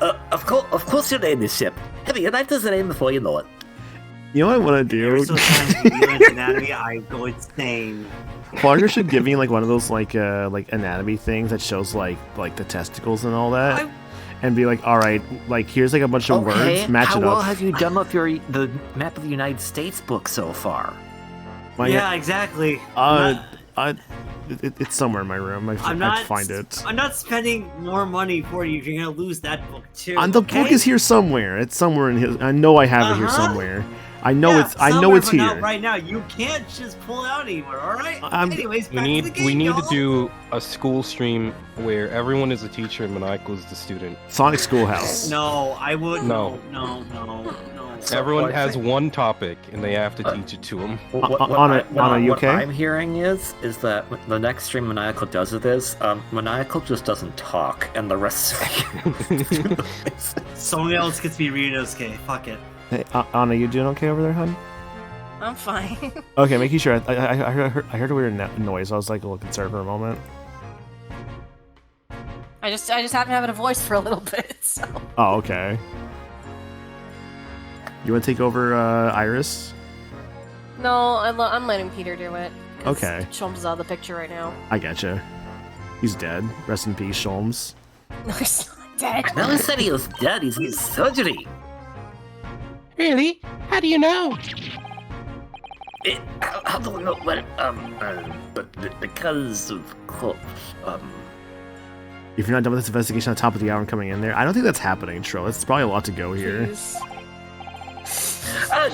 Of course your ladyship. Have your knife does the name before you know it.
You know what I want to
Every
do?
so times when you learn anatomy, I go insane.
Clarker should give me like one of those like anatomy things that shows like the testicles and all that, and be like, all right, like here's like a bunch of words, match
how
it
well
up.
have you done with the map of the United States book so far?
My-
Yeah, exactly.
It's somewhere in my room. I
I'm
have
not.
to find it.
I'm not spending more money for you if you're gonna lose that book too.
And the
okay?
book is here somewhere. It's somewhere in his. I know I have it here
Uh-huh.
somewhere. I know
Yeah,
it's. I know
somewhere,
it's
but not
here.
right now. You can't just pull it out anymore. All right. Anyways,
We
back
need
to the game,
we need
y'all.
to do a school stream where everyone is a teacher and Maniacal is the student.
Sonic Schoolhouse.
No, I would.
No.
No.
Everyone
what I
has
think-
one topic and they have to teach it to them.
What
I'm hearing is that the next stream Maniacal does of this, Maniacal just doesn't talk, and the rest of
Someone else gets me Ryunosuke. Fuck it.
Hey, Anna, you doing okay over there, hon?
I'm fine.
Okay, making sure. I heard a weird noise. I was like a little concerned for a moment.
I just haven't had a voice for a little bit, so.
Oh, okay. You want to take over Iris?
No, I'm letting Peter do it. 'cause
Okay.
Sholmes is out of the picture right now.
I getcha. He's dead. Rest in peace, Sholmes.
No, he's not dead.
No one said he was dead. He's in surgery.
Really? How do you know?
How do we know? Well, but because of course,
If you're not done with this investigation on top of the hour and coming in there, I don't think that's happening, Trill. It's probably a lot to go here.
Jeez.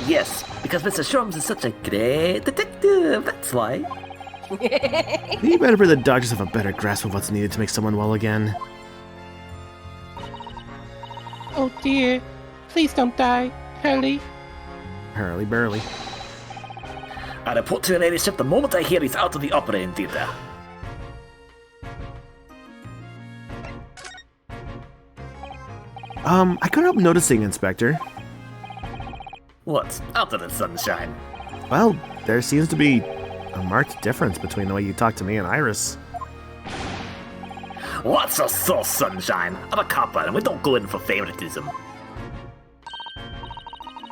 Yes, because Mr. Shrooms is such a great detective, that's why.
You better bring the doctors have a better grasp of what's needed to make someone well again.
Oh dear. Please don't die, Hurley.
Hurly burly.
I report to your ladyship the moment I hear he's out of the operating theater.
I couldn't help noticing, Inspector.
What's out of the sunshine?
Well, there seems to be a marked difference between the way you talk to me and Iris.
What's a sauce, sunshine? I'm a copper and we don't go in for favoritism.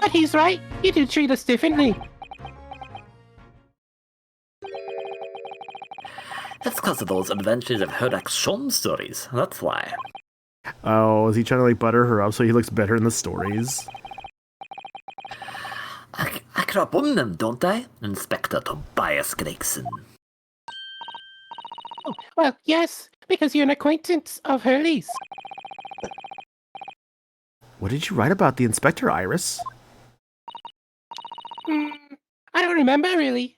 But he's right. You do treat us differently.
That's because of those Adventures of Herlock Sholmes stories, that's why.
Oh, is he trying to like butter her up so he looks better in the stories?
I crop on them, don't I? Inspector Tobias Gregson.
Oh, well, yes, because you're an acquaintance of Hurley's.
What did you write about the Inspector, Iris?
I don't remember, really.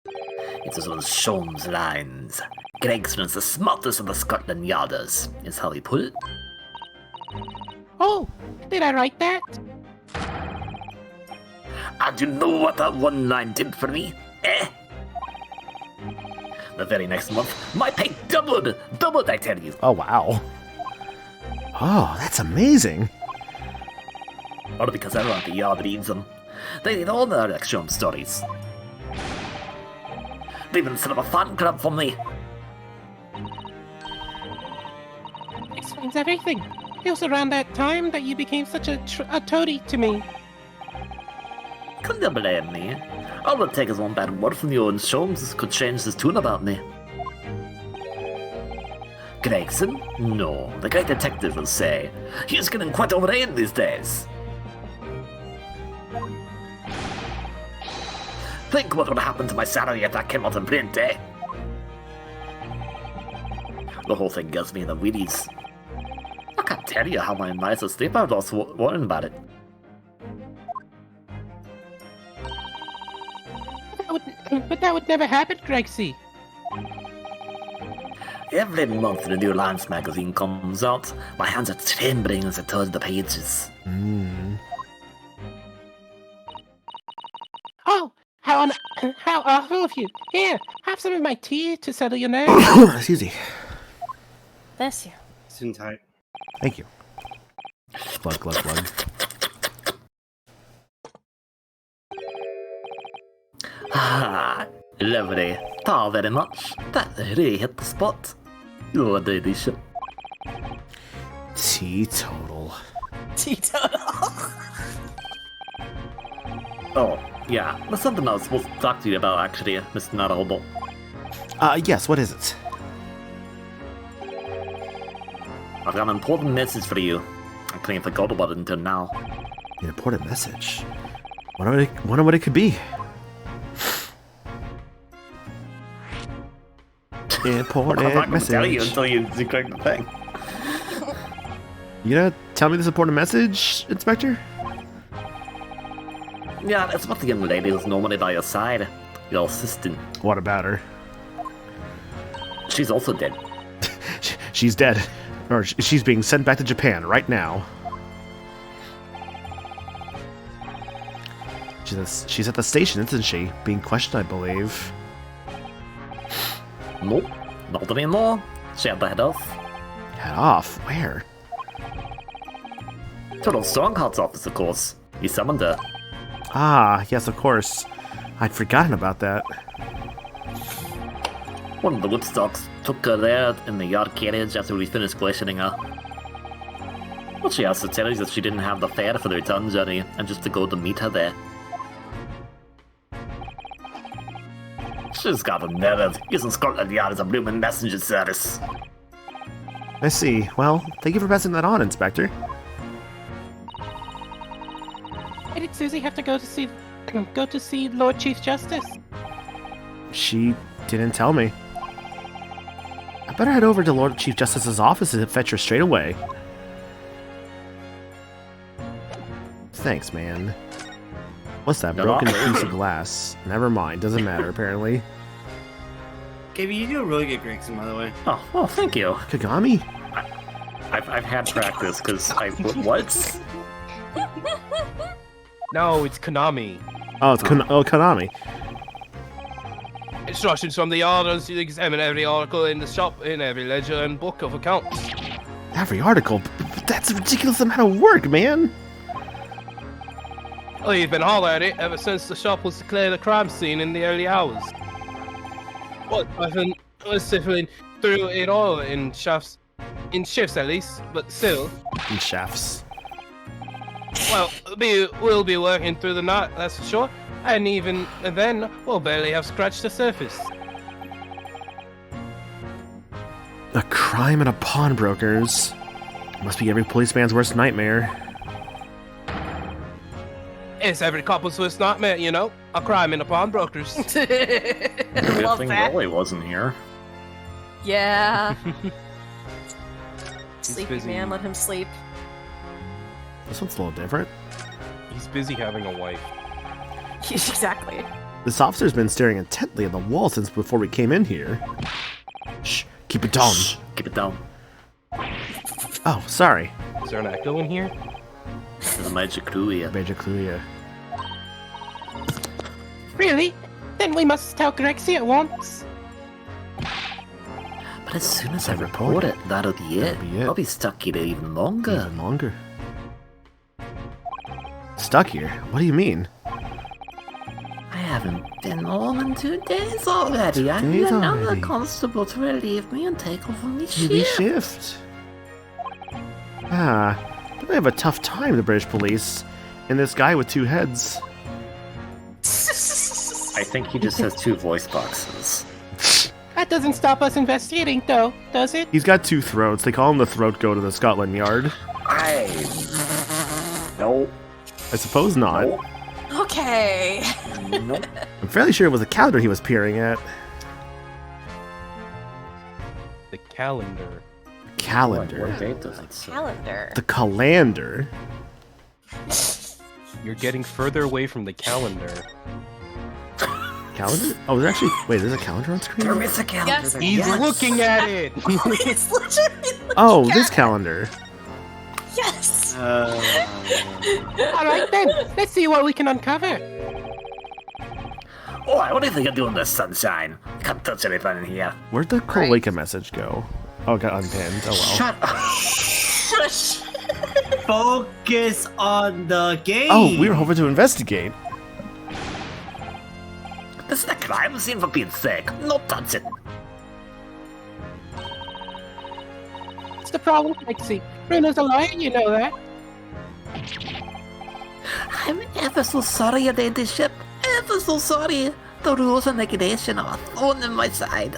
It was those Sholmes lines. Gregson's the smartest of the Scotland Yarders, is how he put it.
Oh, did I write that?
And you know what that one line did for me? Eh? The very next month, my pay doubled! Doubled, I tell you!
Oh, wow. Oh, that's amazing.
All because everyone at the yard reads them. They read all the Herlock Sholmes stories. They even set up a fan club for me.
Explains everything. It was around that time that you became such a toady to me.
Couldn't you blame me? All it would take is one bad word from the old Sholmes could change his tune about me. Gregson? No, the great detective will say. He's getting quite overrated these days. Think what would happen to my salary if that came out in print, eh? The whole thing gives me the willies. I can't tell you how many nights of sleep I've lost worrying about it.
But that would never happen, Gregsy.
Every month the new Lance magazine comes out, my hands are trembling as I turn the pages.
Oh, how awful of you. Here, have some of my tea to settle your nerves.
Excuse me.
Bless you.
Soon tight.
Thank you. Glug, glug, glug.
Ah, lovely. Thank very much. That really hit the spot. Your ladyship.
Teetotal.
Teetotal.
Oh, yeah. There's something I was supposed to talk to you about, actually, Mr. Naruhodo.
Yes, what is it?
I've got an important message for you. I clean forgot about it until now.
An important message? Wonder what it could be. Important
I'm not
message.
gonna tell you until you declare the thing.
You gonna tell me this important message, Inspector?
Yeah, it's about the young lady who's normally by your side. Your assistant.
What about her?
She's also dead.
She's dead. Or she's being sent back to Japan right now. She's at the station, isn't she? Being questioned, I believe.
Nope, not anymore. She had to head off.
Head off? Where?
Total Strongheart's office, of course. He summoned her.
Ah, yes, of course. I'd forgotten about that.
One of the Woodstocks took her there in the yard carriage after we finished questioning her. What she has to tell is that she didn't have the fare for the return journey and just to go to meet her there. She's got a nerve using Scotland Yard as a blooming messenger service.
I see. Well, thank you for passing that on, Inspector.
Why did Susie have to go to see Lord Chief Justice?
She didn't tell me. I better head over to Lord Chief Justice's office and fetch her straight away. Thanks, man. What's that, broken piece of glass? Never mind, doesn't matter, apparently.
KB, you do a really good Gregson, by the way.
Oh, well, thank you.
Kagami?
I've had practice, because I... What?
No, it's Konami.
Oh, it's Konami.
Instructions from the orders to examine every article in the shop in every ledger and book of accounts.
Every article? But that's a ridiculous amount of work, man!
Well, you've been hard at it ever since the shop was declared a crime scene in the early hours. What, I've been sifting through it all in shifts at least, but still.
In shafts.
Well, we'll be working through the night, that's for sure. And even then, we'll barely have scratched the surface.
A crime at a pawnbroker's. Must be every policeman's worst nightmare.
It's every couple's worst nightmare, you know? A crime in a pawnbroker's.
Love
Good thing
that.
Rolly wasn't here.
Yeah. Sleepy
busy.
man, let him sleep.
This one's a little different.
He's busy having a wife.
Exactly.
This officer's been staring intently at the wall since before we came in here. Shh, keep it down.
Shh, keep it down.
Oh, sorry.
Is there an echo in here?
The magic clue here.
Major clue, yeah.
Really? Then we must tell Grexy at once.
But as soon as
I
I report it, that'll be it.
That'll be it.
I'll be stuck here even longer.
Even longer. Stuck here? What do you mean?
I haven't been more than 2 days already. I need
days
another
already.
constable to relieve me and take over my
Maybe
shift.
shift. Ah, they have a tough time, the British police. And this guy with 2 heads.
I think he just has 2 voice boxes.
That doesn't stop us investigating, though, does it?
He's got 2 throats. They call him the throat goat of the Scotland Yard.
No.
I suppose not.
No.
Okay.
Nope.
I'm fairly sure it was a calendar he was peering at.
The calendar.
Calendar.
What date does it say?
Calendar.
The calendar.
You're getting further away from the calendar.
Calendar? Oh, there's actually. Wait, there's a calendar on screen?
There is a calendar.
Yes.
there.
He's
Yes.
looking at it!
It's literally looking
Oh,
at
this
it.
calendar.
Yes.
All right, then. Let's see what we can uncover.
Oh, what do you think you're doing this, sunshine? Can't touch anything in here.
Where'd the
Right.
Kolika message go? Oh, it got unpinned. Oh, well.
Shut up.
Shush.
Focus on the game.
Oh, we were hoping to investigate.
This is a crime scene for being sick. No touching.
What's the problem, Grexy? Bruno's a lawyer, you know that.
I'm ever so sorry, Your Ladyship. Ever so sorry. The rules and regulation are a thorn in my side.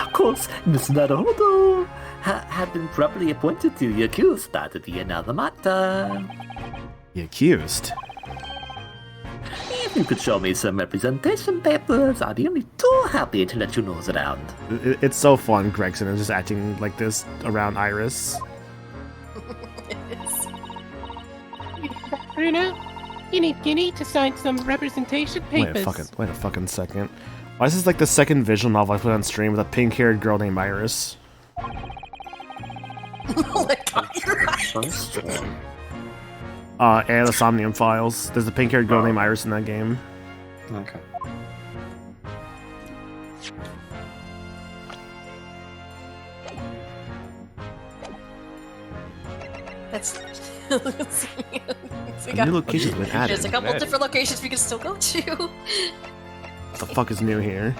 Of course, Miss Naruto had been properly appointed to the accused. That would be another matter.
The accused.
If you could show me some representation papers, I'd be only too happy to let you nose around.
It's so fun, Gregson is just acting like this around Iris.
Bruno, you need Guinea to sign some representation papers.
Wait a fucking second. Why is this like the second visual novel I put on stream with a pink-haired girl named Iris?
Oh my god, you're right.
First one.
And the Somnium Files. There's a pink-haired girl named Iris in that game.
Okay.
That's.
A new location's been added.
There's a couple different locations we can still go to.
What the fuck is new here?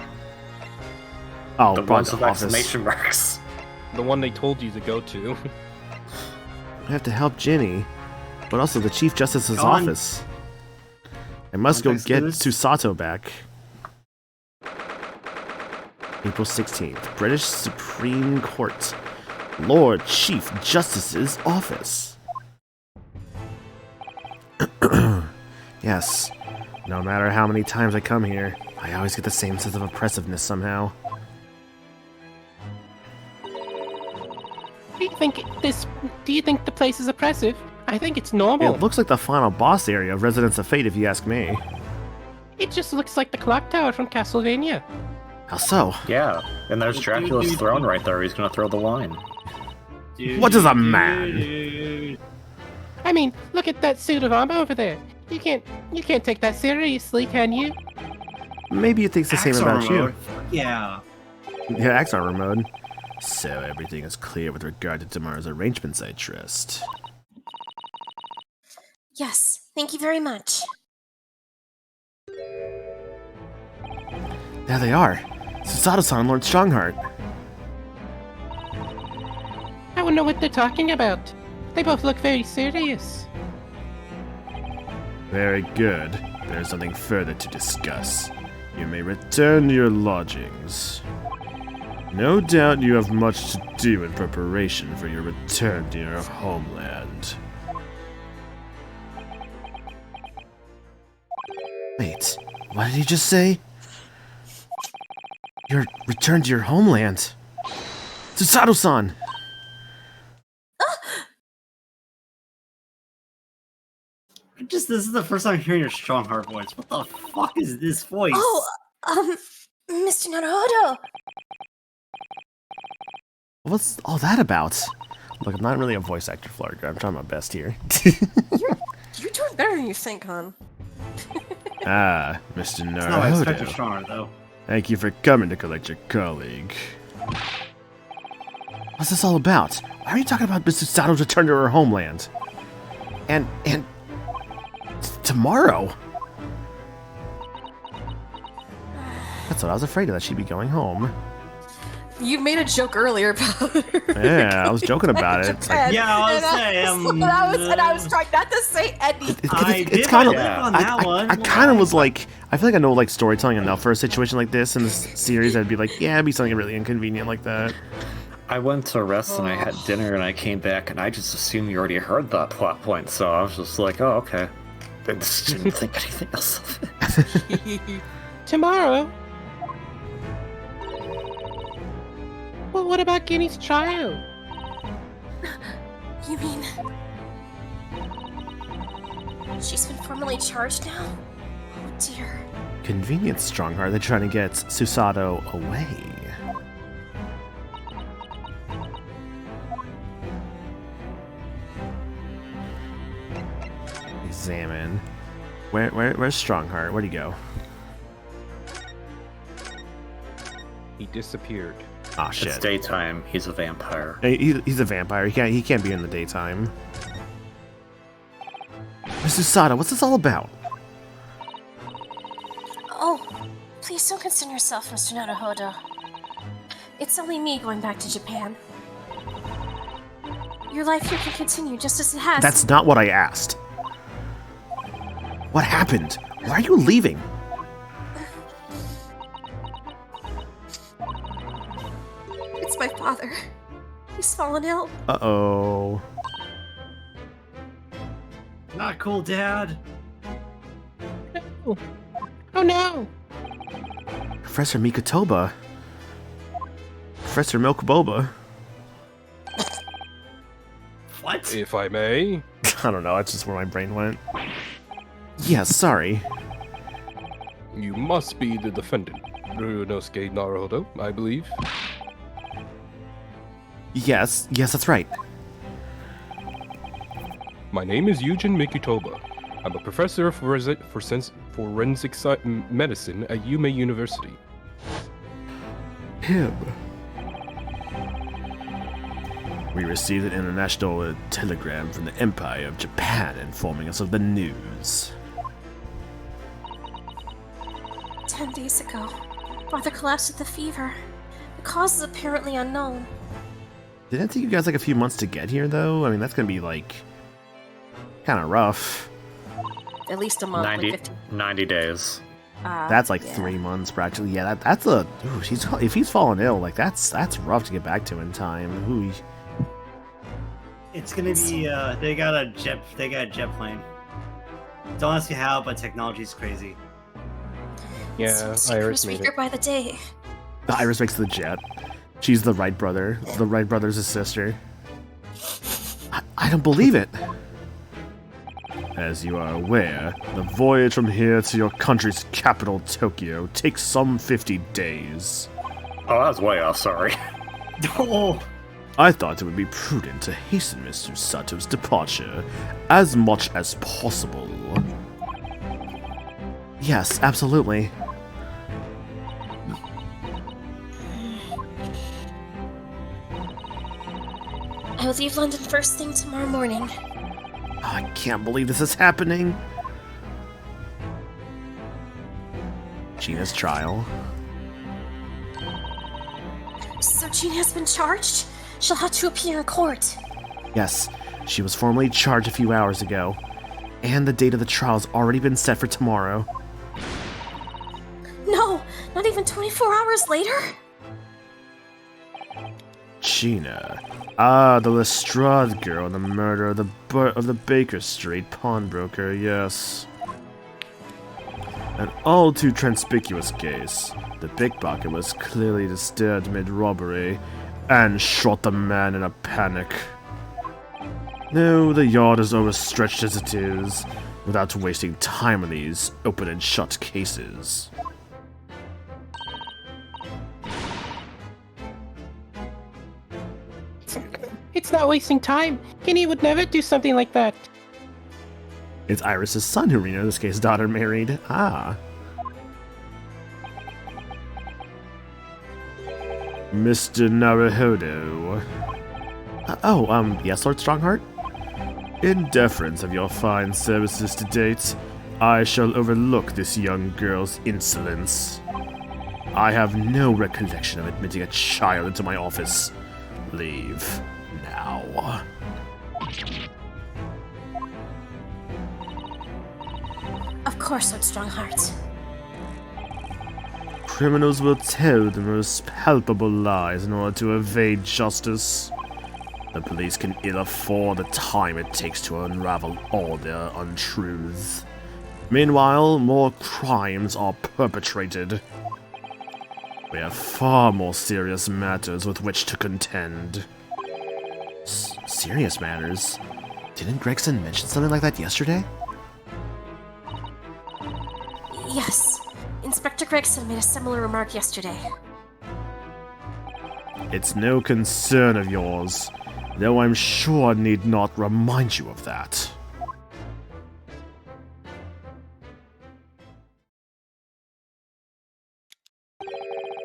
Oh,
The
probably
ones
the
with
office.
exclamation marks.
The one they told you to go to.
I have to help Ginny, but also the Chief Justice's
Go on.
office. I must go
Context
get
clues?
Susato back. April 16th, British Supreme Court. Lord Chief Justice's office. Yes, no matter how many times I come here, I always get the same sense of oppressiveness somehow.
Do you think the place is oppressive? I think it's normal.
It looks like the final boss area of Residence of Fate, if you ask me.
It just looks like the clock tower from Castlevania.
How so?
Yeah, and there's Dracula's throne right there. He's gonna throw the wine.
What is a man?
I mean, look at that suit of armor over there. You can't take that seriously, can you?
Maybe it thinks the same
Axe
about
armor
you.
mode. Yeah.
Yeah, axe armor mode. So everything is clear with regard to tomorrow's arrangements, I trust.
Yes, thank you very much.
There they are. Susato-san and Lord Strongheart.
I don't know what they're talking about. They both look very serious.
Very good. There's something further to discuss. You may return to your lodgings. No doubt you have much to do in preparation for your return to your homeland. Wait, what did he just say? Your return to your homeland. Susato-san!
This is the first time I'm hearing your Strongheart voice. What the fuck is this voice?
Oh, Mr. Naruhodo.
What's all that about? Look, I'm not really a voice actor, Flarg. I'm trying my best here.
You're doing better than you think, hon.
Ah, Mr.
That's not what I expected
Naruhodo.
Strongheart, though.
Thank you for coming to collect your colleague. What's this all about? Why are you talking about Miss Susato's return to her homeland? And tomorrow? That's what I was afraid of, that she'd be going home.
You made a joke earlier about her.
Yeah, I was joking about it. It's like,
Yeah, I was saying.
I was trying not to say anything.
it's kind of.
on that one.
I kind of was like, I feel like I know like storytelling enough for a situation like this in this series. I'd be like, yeah, it'd be something really inconvenient like that.
I went to rest and I had dinner and I came back and I just assumed you already heard that plot point, so I was just like, oh, okay. I just didn't think anything else of it.
Tomorrow? Well, what about Guinea's trial?
You mean she's been formally charged now? Oh dear.
Convenient, Strongheart. They're trying to get Susato away. Examine. Where's Strongheart? Where'd he go?
He disappeared.
Ah, shit.
It's daytime. He's a vampire.
Hey, he's a vampire. He can't be in the daytime. Miss Susato, what's this all about?
Oh, please don't concern yourself, Mr. Naruhodo. It's only me going back to Japan. Your life here can continue just as it has.
That's not what I asked. What happened? Why are you leaving?
It's my father. He's fallen ill.
Uh-oh.
Not cool, Dad.
Oh, oh no!
Professor Mikotoba. Professor Milk Boba.
What?
If I may.
I don't know, that's just where my brain went. Yeah, sorry.
You must be the defendant, Ryunosuke Naruhodo, I believe.
Yes, that's right.
My name is Yujin Mikitoba. I'm a professor of forensic medicine at Yume University.
Him. We received an international telegram from the Empire of Japan informing us of the news.
10 days ago, father collapsed with a fever. The cause is apparently unknown.
Didn't it take you guys like a few months to get here, though? I mean, that's gonna be like kind of rough.
At least a month.
90 days.
That's like 3 months practically. Yeah, that's a. Ooh, if he's fallen ill, like that's rough to get back to in time. Ooh.
It's gonna be. They got a jet plane. Don't ask me how, but technology's crazy.
Yeah,
Seems
Iris
to
made
weaker
it.
by the day.
The Iris makes the jet. She's the Wright brother. The Wright brothers' sister. I don't believe it. As you are aware, the voyage from here to your country's capital, Tokyo, takes some 50 days.
Oh, that's way off, sorry.
Oh,
I thought it would be prudent to hasten Mr. Sato's departure as much as possible. Yes, absolutely.
I'll leave London first thing tomorrow morning.
I can't believe this is happening. Gina's trial.
So Gina has been charged? She'll have to appear in court.
Yes, she was formally charged a few hours ago. And the date of the trial's already been set for tomorrow.
No, not even 24 hours later?
Gina. Ah, the Lestrade girl and the murder of the Baker Street pawnbroker, yes. An all too conspicuous case. The pickpocket was clearly disturbed mid-robbery and shot the man in a panic. No, the yard is overstretched as it is, without wasting time on these open and shut cases.
It's not wasting time. Kenny would never do something like that.
It's Iris's son who Reno, in this case, daughter married. Ah. Mr. Naruhodo. Yes, Lord Strongheart? In deference of your fine services to date, I shall overlook this young girl's insolence. I have no recollection of admitting a child into my office. Leave now.
Of course, Lord Strongheart.
Criminals will tell the most palpable lies in order to evade justice. The police can ill afford the time it takes to unravel all their untruths. Meanwhile, more crimes are perpetrated. We have far more serious matters with which to contend. Serious matters? Didn't Gregson mention something like that yesterday?
Yes. Inspector Gregson made a similar remark yesterday.
It's no concern of yours, though I'm sure I need not remind you of that.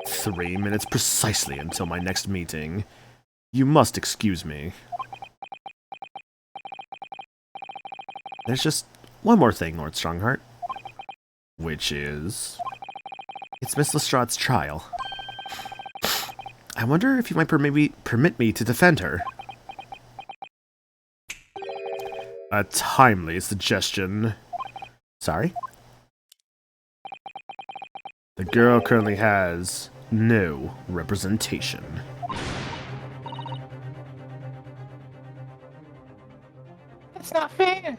"3 minutes precisely until my next meeting. You must excuse me." There's just one more thing, Lord Strongheart. Which is... it's Miss Lestrade's trial. I wonder if you might permit me to defend her. A timely suggestion. Sorry? The girl currently has no representation.
That's not fair.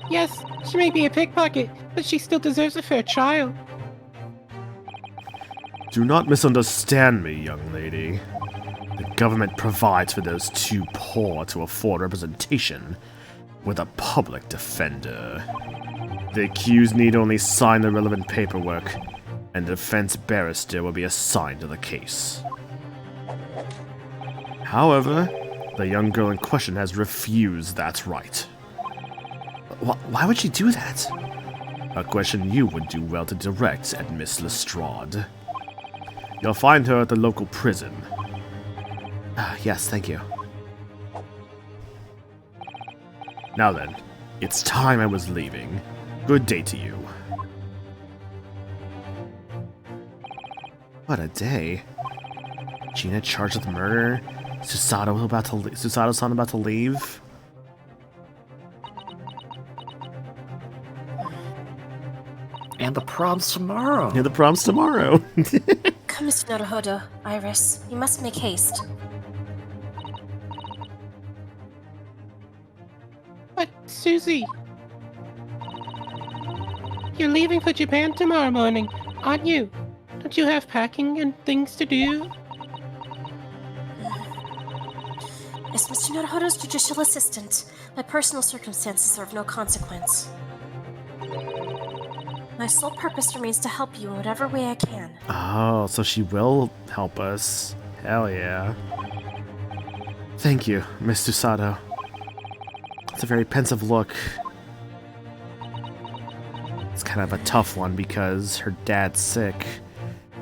Yes, she may be a pickpocket, but she still deserves a fair trial.
Do not misunderstand me, young lady. The government provides for those too poor to afford representation with a public defender. The accused need only sign the relevant paperwork, and the defense barrister will be assigned to the case. However, the young girl in question has refused that right. Why would she do that? A question you would do well to direct at Miss Lestrade. You'll find her at the local prison. Yes, thank you. Now then, it's time I was leaving. Good day to you. What a day. Gina charged with murder. Susato's-san about to leave.
And the prom's tomorrow.
Yeah, the prom's tomorrow.
Come, Mr. Naruhodo, Iris. You must make haste.
But, Susie... you're leaving for Japan tomorrow morning, aren't you? Don't you have packing and things to do?
is Mr. Naruhodo's judicial assistant. My personal circumstances are of no consequence. My sole purpose remains to help you in whatever way I can.
Oh, so she will help us. Hell yeah. Thank you, Miss Susato. It's a very pensive look. It's kind of a tough one because her dad's sick,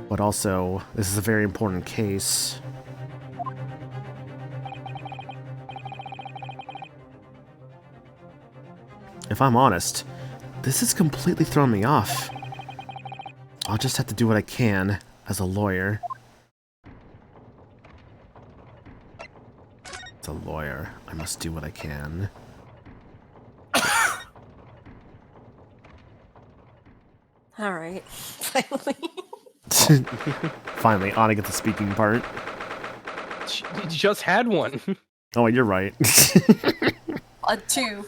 but also this is a very important case. If I'm honest, this has completely thrown me off. I'll just have to do what I can as a lawyer. As a lawyer, I must do what I can.
Alright, finally.
Finally, Anna gets the speaking part.
You just had one.
Oh, you're right.
Two.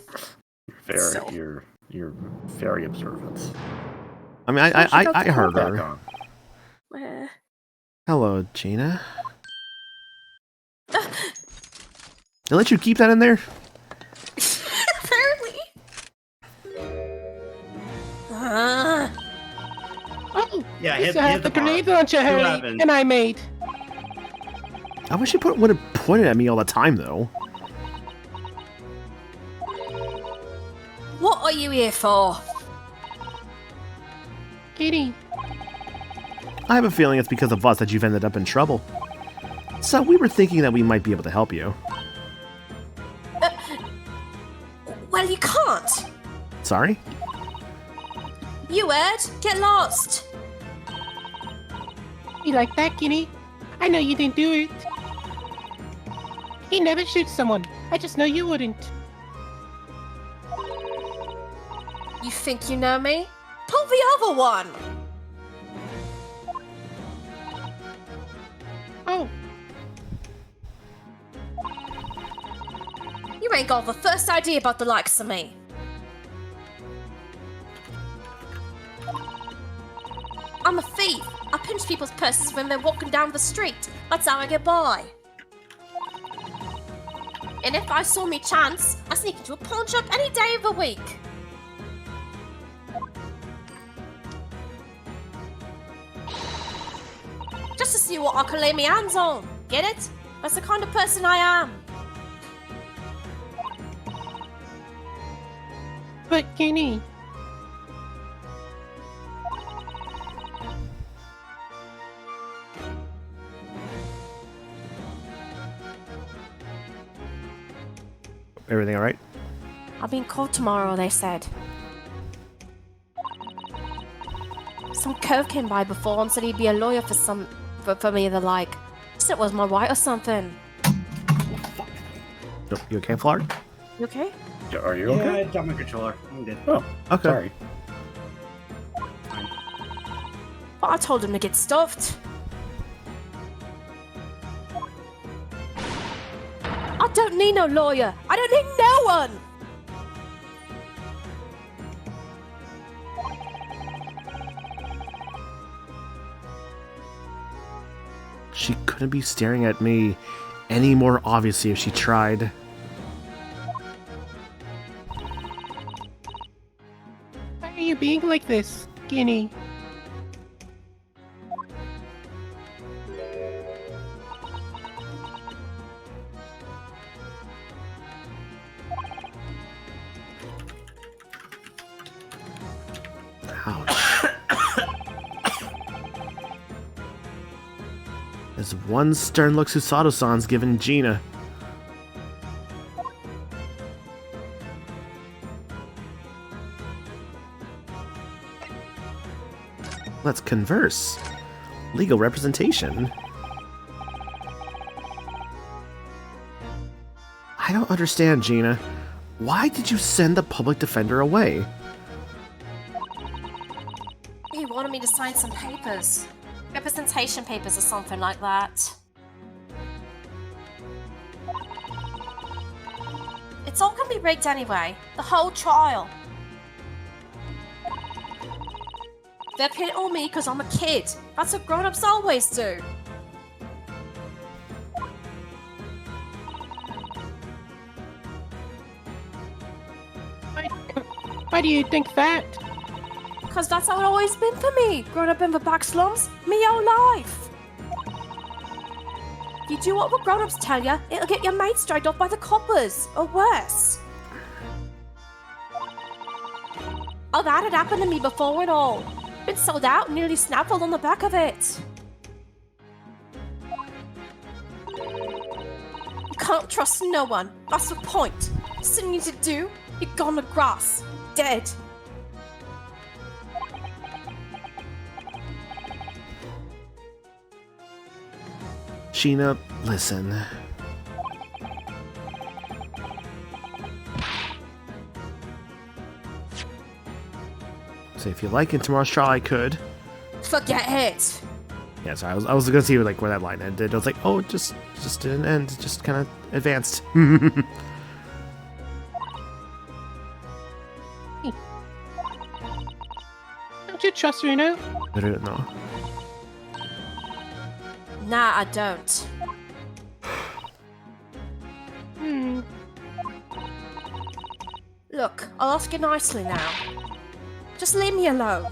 You're very observant.
I mean, I heard
Back
her.
on.
Hello, Gina. They let you keep that in there?
Apparently.
Oh,
Yeah,
you
hit
still have
the
the grenade
bar.
launcher,
See what
Harry,
happens.
and I made.
I wish you would have pointed at me all the time, though.
What are you here for?
Kitty,
I have a feeling it's because of us that you've ended up in trouble. So we were thinking that we might be able to help you.
Well, you can't.
Sorry?
You Ed, get lost.
you like that, Kitty? I know you didn't do it. He never shoots someone. I just know you wouldn't.
You think you know me? Pull the other one.
Oh,
You ain't got the first idea about the likes of me. I'm a thief. I pinch people's purses when they're walking down the street. That's how I get by. And if I saw me chance, I sneak into a pawn shop any day of the week. Just to see what I can lay my hands on. Get it? That's the kind of person I am.
but Kitty,
Everything alright?
I'll be in court tomorrow, they said. Some cove came by before and said he'd be a lawyer for me, the like. Said it was my right or something.
You okay, Flark?
You okay?
Are you okay?
Yeah, I dropped my controller. I'm good.
Oh,
Okay.
sorry.
But I told him to get stuffed. I don't need no lawyer. I don't need no one.
She couldn't be staring at me any more obviously if she tried.
why are you being like this, Kitty?
Ouch. There's one stern look Susato-san's given Gina. Let's converse. Legal representation. I don't understand, Gina. Why did you send the public defender away?
He wanted me to sign some papers. Representation papers or something like that. It's all gonna be rigged anyway. The whole trial. They're pinning it on me because I'm a kid. That's what grown-ups always do.
Why do you think that?
Because that's how it always been for me, growing up in the back slums, me whole life. If you do what the grown-ups tell you, it'll get your mates dragged off by the coppers, or worse. Oh, that had happened to me before and all. Been sold out and nearly snaffled on the back of it. You can't trust no one, that's the point. Something you need to do, you're gone to grass, dead.
Gina, listen. So if you like in tomorrow's trial, I could.
Forget it.
Yeah, sorry, I was gonna see like where that line ended. I was like, oh, it just didn't end. It just kind of advanced.
Don't you trust Reno?
I don't know.
Nah, I don't.
Hmm.
Look, I'll ask you nicely now. Just leave me alone.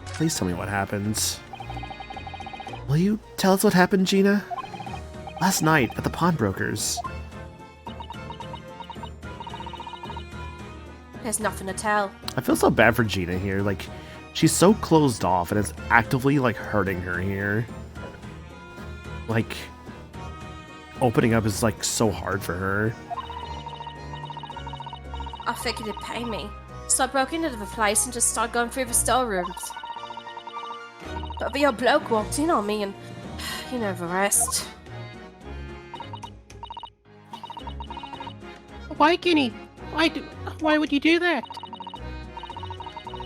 Please tell me what happens. Will you tell us what happened, Gina? Last night at the pawnbrokers.
There's nothing to tell.
I feel so bad for Gina here. Like, she's so closed off, and it's actively like hurting her here. Like, opening up is like so hard for her.
I figured it'd pay me, so I broke into the place and just started going through the storerooms. But the old bloke walked in on me and you know the rest.
Why, Guinea? Why would you do that?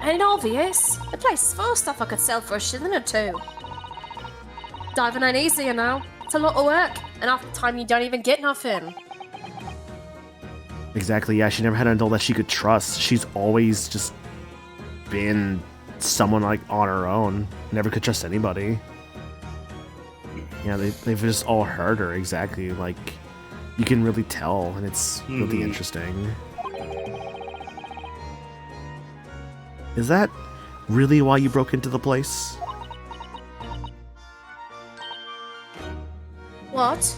Ain't obvious. The place is full of stuff I could sell for a shilling or two. Diving ain't easy, you know. It's a lot of work, and half the time you don't even get nothing.
Exactly, yeah, she never had an adult that she could trust. She's always just been someone like on her own. Never could trust anybody. Yeah, they've just all hurt her, exactly. Like, you can really tell, and it's really interesting. Is that really why you broke into the place?
What?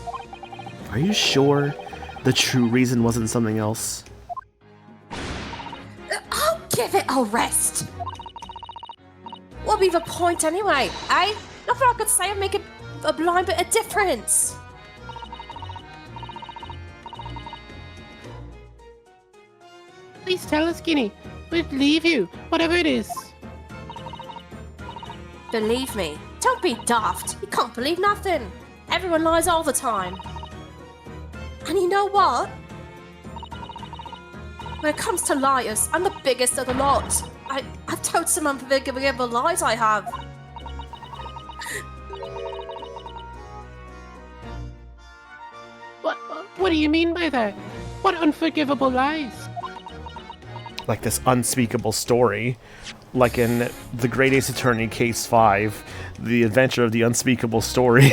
Are you sure the true reason wasn't something else?
I'll give it a rest. What'd be the point anyway, eh? Nothing I could say would make a blind bit of difference.
Please tell us, Guinea. We'll leave you, whatever it is.
Believe me, don't be daft. You can't believe nothing. Everyone lies all the time. And you know what? When it comes to liars, I'm the biggest of the lot. I've told some unforgivable lies I have.
What do you mean by that? What unforgivable lies?
Like this unspeakable story, like in The Great Ace Attorney Case 5, The Adventure of the Unspeakable Story.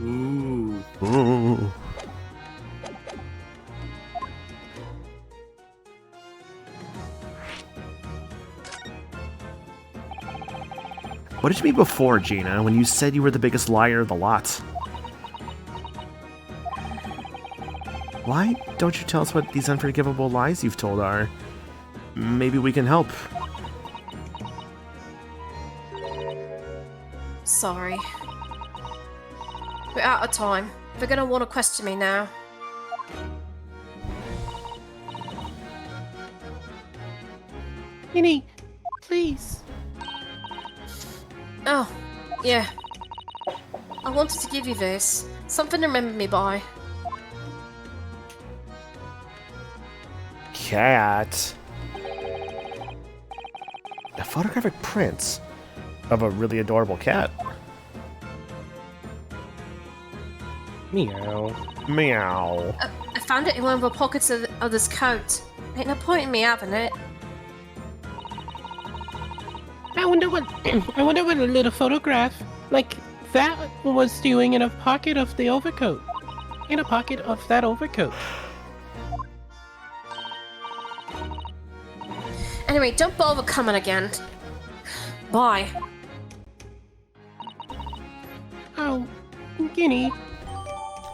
Ooh.
Ooh. What did you mean before, Gina, when you said you were the biggest liar of the lot? Why don't you tell us what these unforgivable lies you've told are? Maybe we can help.
Sorry. We're out of time. They're gonna want to question me now.
Guinea, please.
Oh, yeah. I wanted to give you this. Something to remember me by.
Cat. A photographic print of a really adorable cat.
Meow.
Meow.
I found it in one of the pockets of this coat. Ain't no point in me having it.
I wonder what a little photograph like that was doing in a pocket of the overcoat. in a pocket of that overcoat.
Anyway, don't bother coming again. Bye.
Oh, Guinea.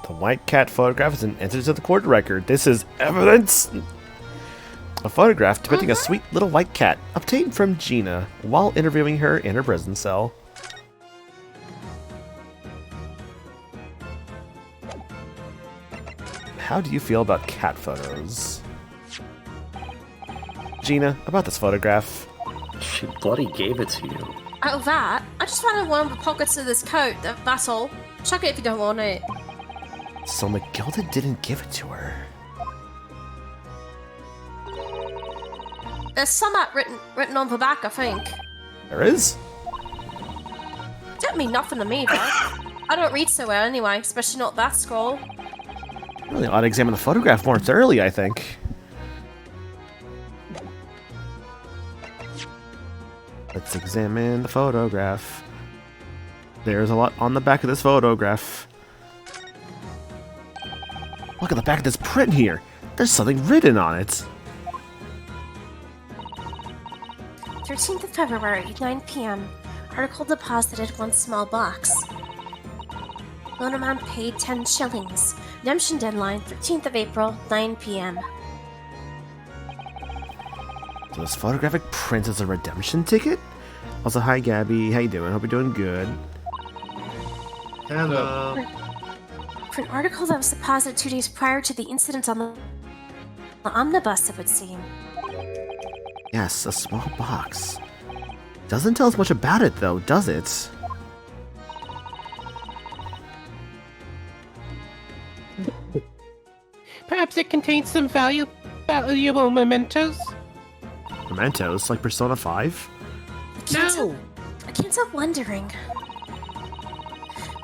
The white cat photograph is entered to the court record. This is evidence. A photograph depicting a sweet little white cat obtained from Gina while interviewing her in her prison cell. How do you feel about cat photos? Gina, about this photograph.
She bloody gave it to you.
Oh, that? I just wanted one of the pockets of this coat, that's all. Chuck it if you don't want it.
So Magilda didn't give it to her.
There's some at written on the back, I think.
There is?
Don't mean nothing to me, though. I don't read so well anyway, especially not that scroll.
Really ought to examine the photograph more thoroughly, I think. Let's examine the photograph. There's a lot on the back of this photograph. Look at the back of this print here. There's something written on it.
13th of February, 9 p.m. Article deposited 1 small box. Loan amount paid 10 shillings. Redemption deadline 13th of April, 9 p.m.
So this photographic print is a redemption ticket? Also, hi Gabby, how you doing? Hope you're doing good.
Hello.
For an article that was deposited 2 days prior to the incident on the omnibus, it would seem.
Yes, a small box. Doesn't tell us much about it though, does it?
Perhaps it contains some valuable mementos?
Mementos, like Persona 5?
No!
I can't help wondering.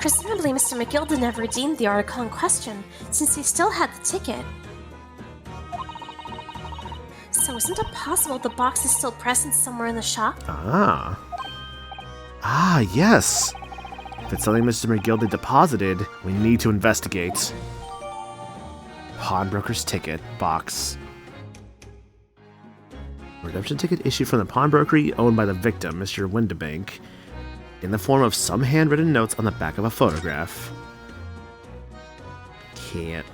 Presumably, Mr. McGilda never redeemed the article in question, since he still had the ticket. So isn't it possible the box is still present somewhere in the shop?
Ah. Ah, yes! If it's something Mr. McGilda deposited, we need to investigate. Pawnbroker's ticket box. Redemption ticket issued from the pawnbrokery owned by the victim, Mr. Windebank, in the form of some handwritten notes on the back of a photograph. Cat.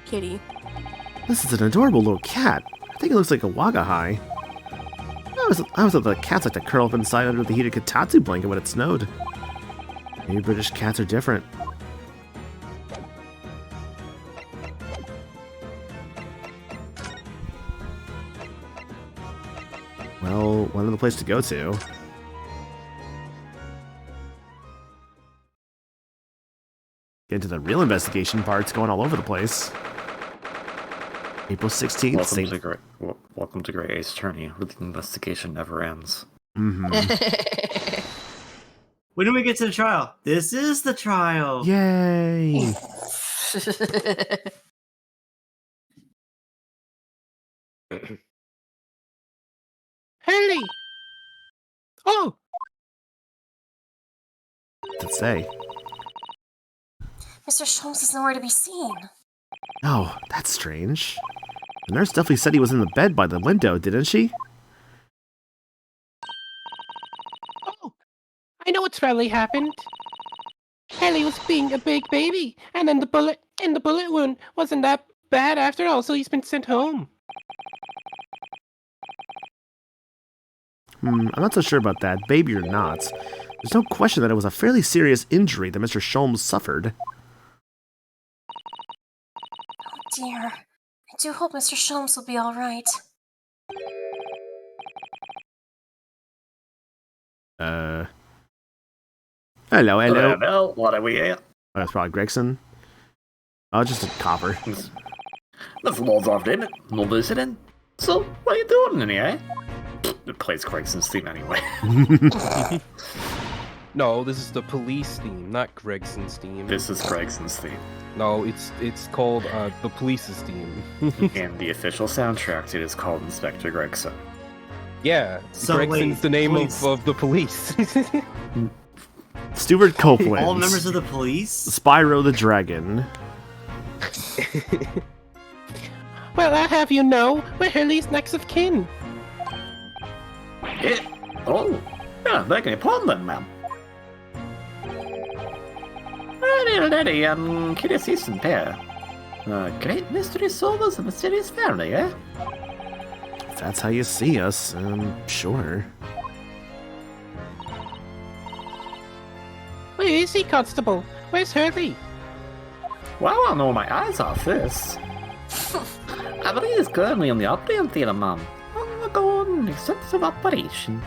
Kitty.
This is an adorable little cat. I think it looks like a Wagahai. I was thought the cats like to curl up inside under the heated Kotatsu blanket when it snowed. Maybe British cats are different. Well, one other place to go to. Get into the real investigation parts going all over the place. April 16th.
Welcome to Great Ace Attorney, where the investigation never ends.
Mm-hmm.
When do we get to the trial? This is the trial.
Yay!
Haley! Oh!
What's it say?
Mr. Sholmes is nowhere to be seen.
Oh, that's strange. The nurse definitely said he was in the bed by the window, didn't she?
Oh! I know what's really happened. Haley was being a big baby, and then the bullet wound wasn't that bad after all, so he's been sent home.
I'm not so sure about that, baby or not. There's no question that it was a fairly serious injury that Mr. Sholmes suffered.
Oh dear. I do hope Mr. Sholmes will be alright.
Hello.
Well, what are we at?
Oh, that's probably Gregson. Oh, just a copper.
That's Waldorf, didn't it? No listening. So, what are you doing in here? It plays Gregson's theme anyway.
No, this is the police theme, not Gregson's theme.
This is Gregson's theme.
No, it's called the police's theme.
And the official soundtrack to it is called Inspector Gregson.
Yeah,
So,
Gregson's
wait,
the name
police-
of the police.
Stuart Copeland.
All members of the police?
Spyro the Dragon.
Well, I have you know, we're Hurley's next of kin.
Eh, oh, yeah, beg your pardon then, ma'am. Dear lady, curious Eastern pair. Great mystery solvers of mysterious family, eh?
If that's how you see us, sure.
Where is he, Constable? Where's Hurley?
Well, I know my eyes off this. I believe he's currently in the operating theater, ma'am. Undergoing an extensive operation.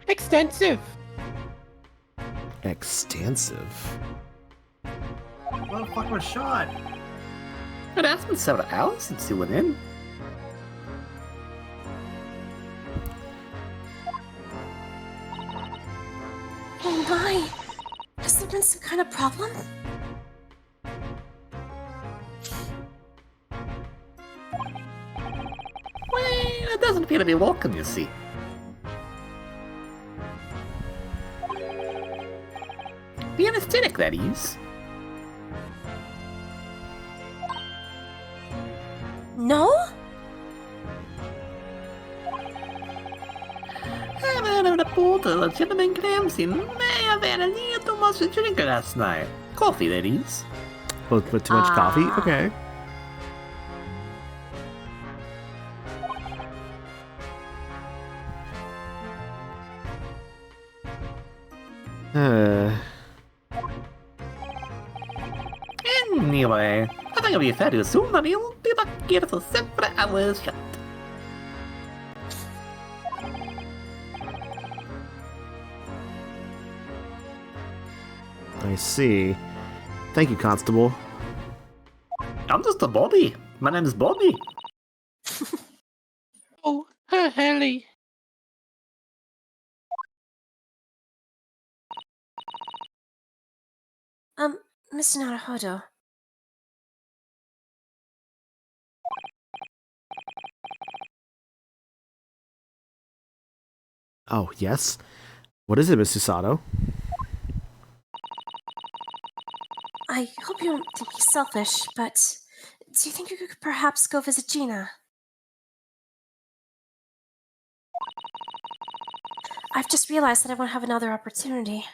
Extensive.
Extensive.
What the fuck was shot?
It has been several hours since you went in.
Oh my! Has there been some kind of problem?
Well, it doesn't appear to be welcome, you see. The anesthetic, that is.
No?
I've heard a reporter that gentleman Clemson may have had a little too much to drink last night. Coffee, that is.
With too much coffee? Okay.
Anyway, I think it'll be fair to assume that he'll be back here for several hours yet.
I see. Thank you, Constable.
I'm just a Bobby. My name's Bobby.
Oh, Hurley.
Mr. Naruhodo.
Oh, yes? What is it, Miss Susato?
I hope you won't think me selfish, but do you think you could perhaps go visit Gina? I've just realized that I won't have another opportunity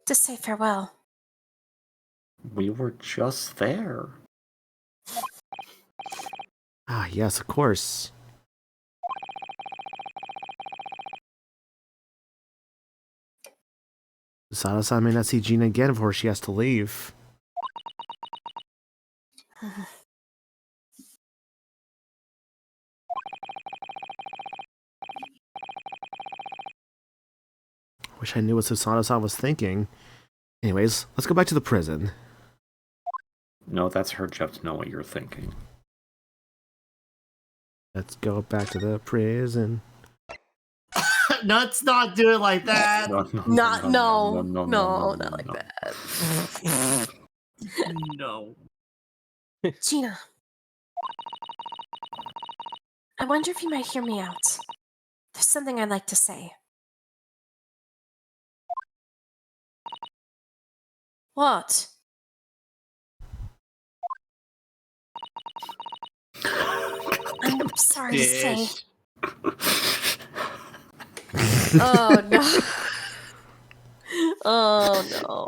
to say farewell.
We were just there.
Ah, yes, of course. Susato-san may not see Gina again before she has to leave. Wish I knew what Susato-san was thinking. Anyways, let's go back to the prison.
No, that's her job to know what you're thinking.
Let's go back to the prison.
Let's not do it like that.
Not like that.
No.
Gina, I wonder if you might hear me out. There's something I'd like to say. What? I'm sorry to say. Oh no. Oh no.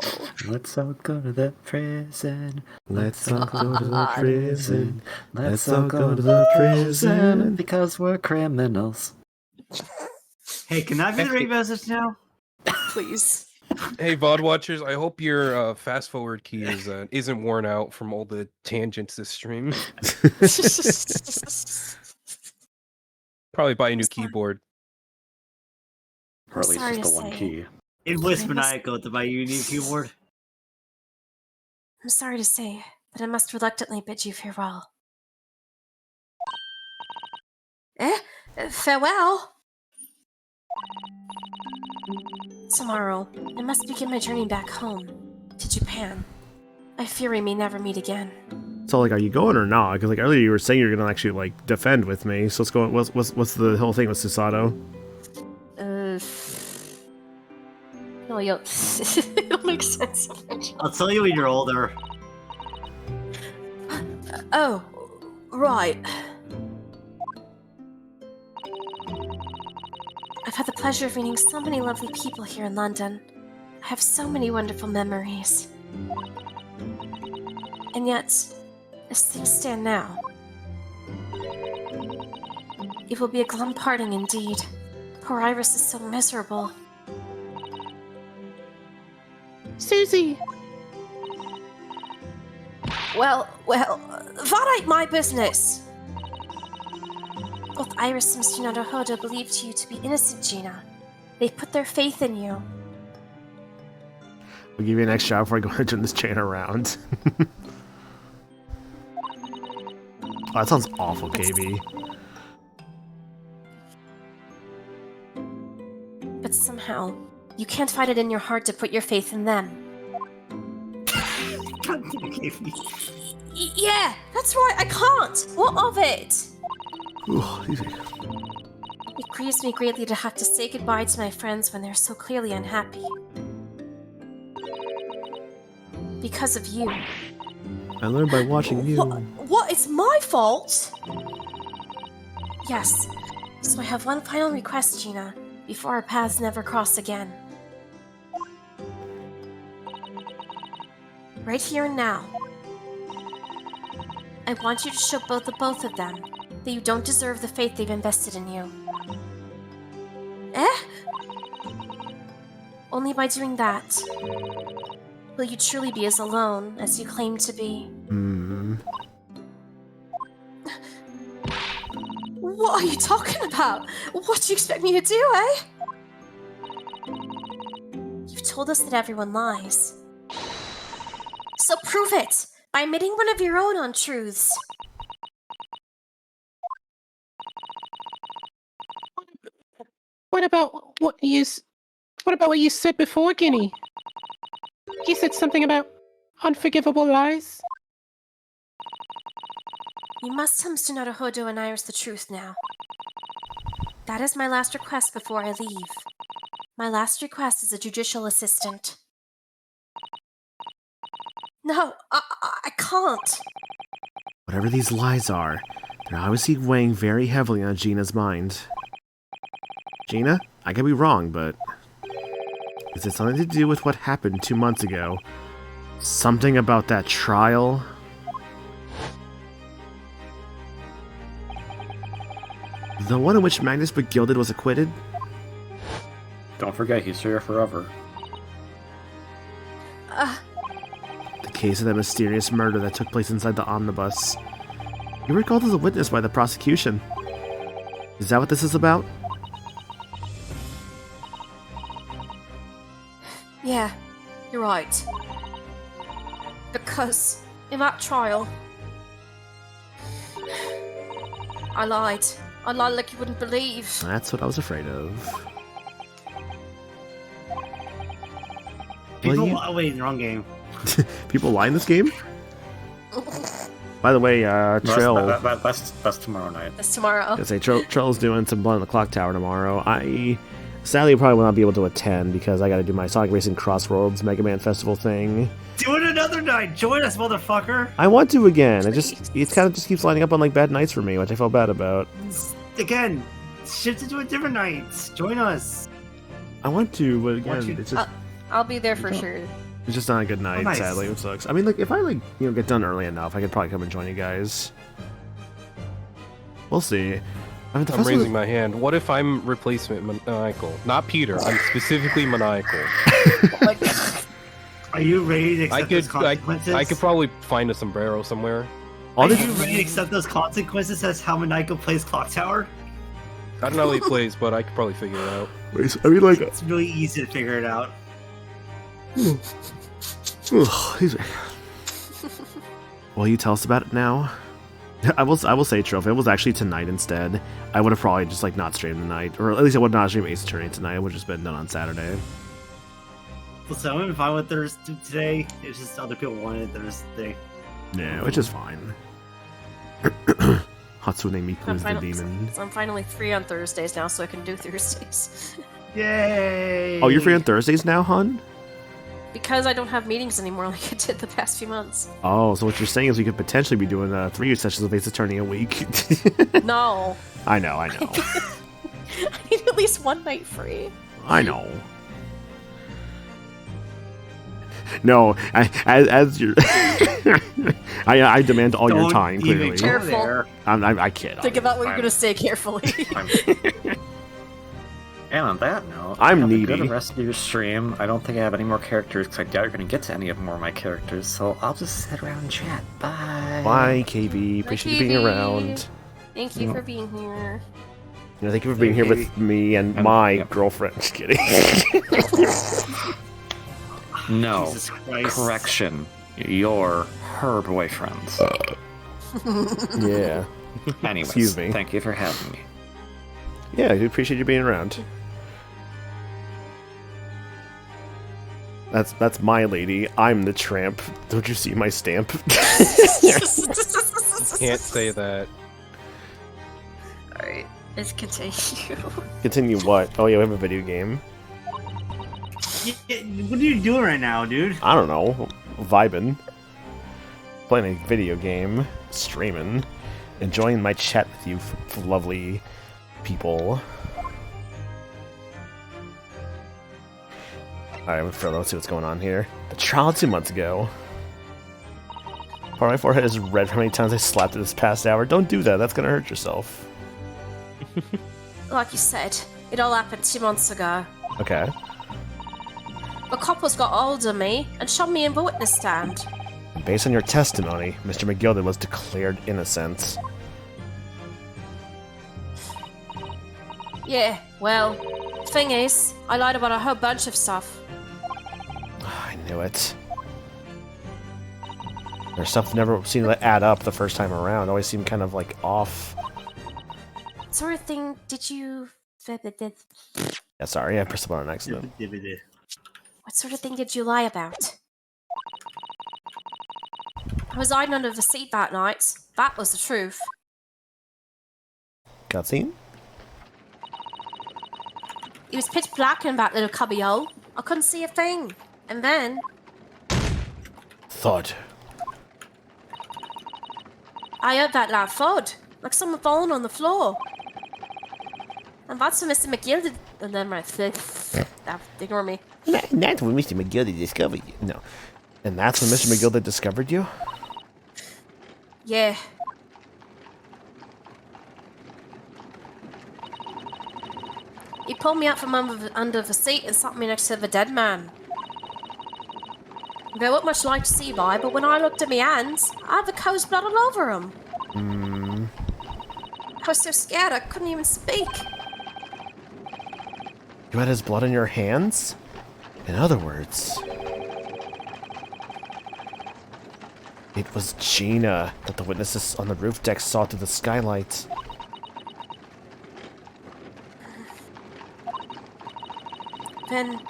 Let's all go to the prison.
Let's all go to the prison.
Let's all go to the prison because we're criminals.
Hey, can I be the ring message now?
Please.
Hey, VOD watchers, I hope your fast forward key isn't worn out from all the tangents this stream. Probably buy a new keyboard.
Or at least
Sorry
just
to
the one
say.
key.
It was maniacal to buy you a new keyboard.
I'm sorry to say, but I must reluctantly bid you farewell. Farewell? Tomorrow, I must begin my journey back home, to Japan. I fear we may never meet again.
So, like, are you going or not? Because, like, earlier you were saying you're gonna actually, like, defend with me. So, what's the whole thing with Susato?
No, you'll. It'll make sense eventually.
I'll tell you when you're older.
Oh, right. I've had the pleasure of meeting so many lovely people here in London. I have so many wonderful memories. And yet, as things stand now, it will be a glum parting indeed. Poor Iris is so miserable.
Susie!
Well, that ain't my business. Both Iris and Mr. Naruhodo believed you to be innocent, Gina. They've put their faith in you.
We'll give you an next shot before I go and turn this chain around. Oh, that sounds awful, KB.
But somehow, you can't find it in your heart to put your faith in them.
God damn it, gave me.
Yeah, that's right, I can't! What of it?
Ooh, easy.
It grieves me greatly to have to say goodbye to my friends when they're so clearly unhappy. Because of you.
I learned by watching you.
What? It's my fault? Yes. So I have one final request, Gina, before our paths never cross again. Right here and now. I want you to show both of them that you don't deserve the faith they've invested in you. Eh? Only by doing that will you truly be as alone as you claim to be. What are you talking about? What do you expect me to do, eh? You've told us that everyone lies. So prove it by admitting one of your own untruths.
What about what you said before, Guinea? You said something about unforgivable lies?
You must tell Mr. Naruhodo and Iris the truth now. That is my last request before I leave. My last request as a judicial assistant. No, I can't.
Whatever these lies are, they're obviously weighing very heavily on Gina's mind. Gina, I could be wrong, but is it something to do with what happened 2 months ago? Something about that trial? The one in which Magnus Begilded was acquitted?
Don't forget, he's here forever.
The case of that mysterious murder that took place inside the omnibus. You were called as a witness by the prosecution. Is that what this is about?
Yeah, you're right. Because in that trial, I lied. I lied like you wouldn't believe.
That's what I was afraid of.
People,
Well,
wait, wrong game.
People lie in this game? By the way, Trill...
That's tomorrow night.
That's tomorrow.
I was gonna say, Trill's doing some Blood on the Clock Tower tomorrow. I sadly probably will not be able to attend because I gotta do my Sonic Racing Crossroads Mega Man Festival thing.
Do it another night! Join us, motherfucker!
I want to again. It kind of just keeps lining up on like bad nights for me, which I felt bad about.
Again, shift it to a different night. Join us.
I want to, but again, it's just
I'll be there for sure.
it's just not a good night.
nice.
Sadly, it sucks. I mean, like if I get done early enough, I could probably come and join you guys. We'll see. I mean,
I'm raising my hand. What if I'm replacement maniacal? Not Peter. I'm specifically maniacal.
Oh my god.
Are you ready to accept those consequences?
I could probably find a sombrero somewhere.
Are you ready to accept those consequences as how Maniacal plays Clock Tower?
I don't know how he plays, but I could probably figure it out.
I mean, like,
It's really easy to figure it out.
will you tell us about it now? I will say, Trill, if it was actually tonight instead, I would have probably just like not streamed tonight, or at least I would not stream Ace Attorney tonight. It would have just been done on Saturday.
So I'm fine with Thursday today. It's just other people wanted Thursday.
Yeah, which is fine. Hatsune Miku is the demon.
So I'm finally free on Thursdays now, so I can do Thursdays.
Yay!
Oh, you're free on Thursdays now, hun?
Because I don't have meetings anymore like I did the past few months.
Oh, so what you're saying is we could potentially be doing 3 sessions of Ace Attorney a week.
No.
I know.
I need at least one night free.
I know. No, as you're... I demand all your
Don't
time,
even
clearly.
go
Careful.
there.
I kid.
Think about what you're going to say carefully.
And on that note,
I'm
have a
needy.
good rest of your stream. I don't think I have any more characters because I doubt you're going to get to any of more of my characters. So I'll just sit around and chat. Bye.
Bye, KB. Appreciate you being
KB.
around.
Thank you for being here.
Yeah, thank you for being here with me and my girlfriend. Just kidding.
No.
Jesus Christ.
Correction. You're her boyfriend.
Yeah.
Anyways,
Excuse me.
thank you for having me.
Yeah, I do appreciate you being around. That's my lady. I'm the tramp. Don't you see my stamp?
Can't say that.
Alright, let's continue.
Continue what? Oh yeah, we have a video game.
Yeah, what are you doing right now, dude?
I don't know. Vibing. Playing a video game. Streaming. Enjoying my chat with you lovely people. Alright, let's see what's going on here. The trial 2 months ago. Part of my forehead is red from how many times I slapped it this past hour. Don't do that, that's gonna hurt yourself.
Like you said, it all happened 2 months ago.
Okay.
The coppers got hold of me and shot me in the witness stand.
Based on your testimony, Mr. McGilded was declared innocent.
Yeah, well, thing is, I lied about a whole bunch of stuff.
I knew it. There's stuff never seemed to add up the first time around. Always seemed kind of like off.
What sort of thing did you...
Yeah, sorry, I pressed the button on accident.
What sort of thing did you lie about? I was hiding under the seat that night. That was the truth.
Cutscene?
It was pitch black in that little cubbyhole. I couldn't see a thing. And then...
Thud.
I heard that loud thud, like someone falling on the floor. And that's when Mr. McGill and then my ignore me.
That's when Mr. McGilded discovered you. No. And that's when Mr. McGilded discovered you?
Yeah. He pulled me out from under the seat and sat me next to the dead man. There wasn't much light to see by, but when I looked at my hands, I had the cow's blood all over them. I was so scared I couldn't even speak.
You had his blood in your hands? In other words... It was Gina that the witnesses on the roof deck saw through the skylight.
Then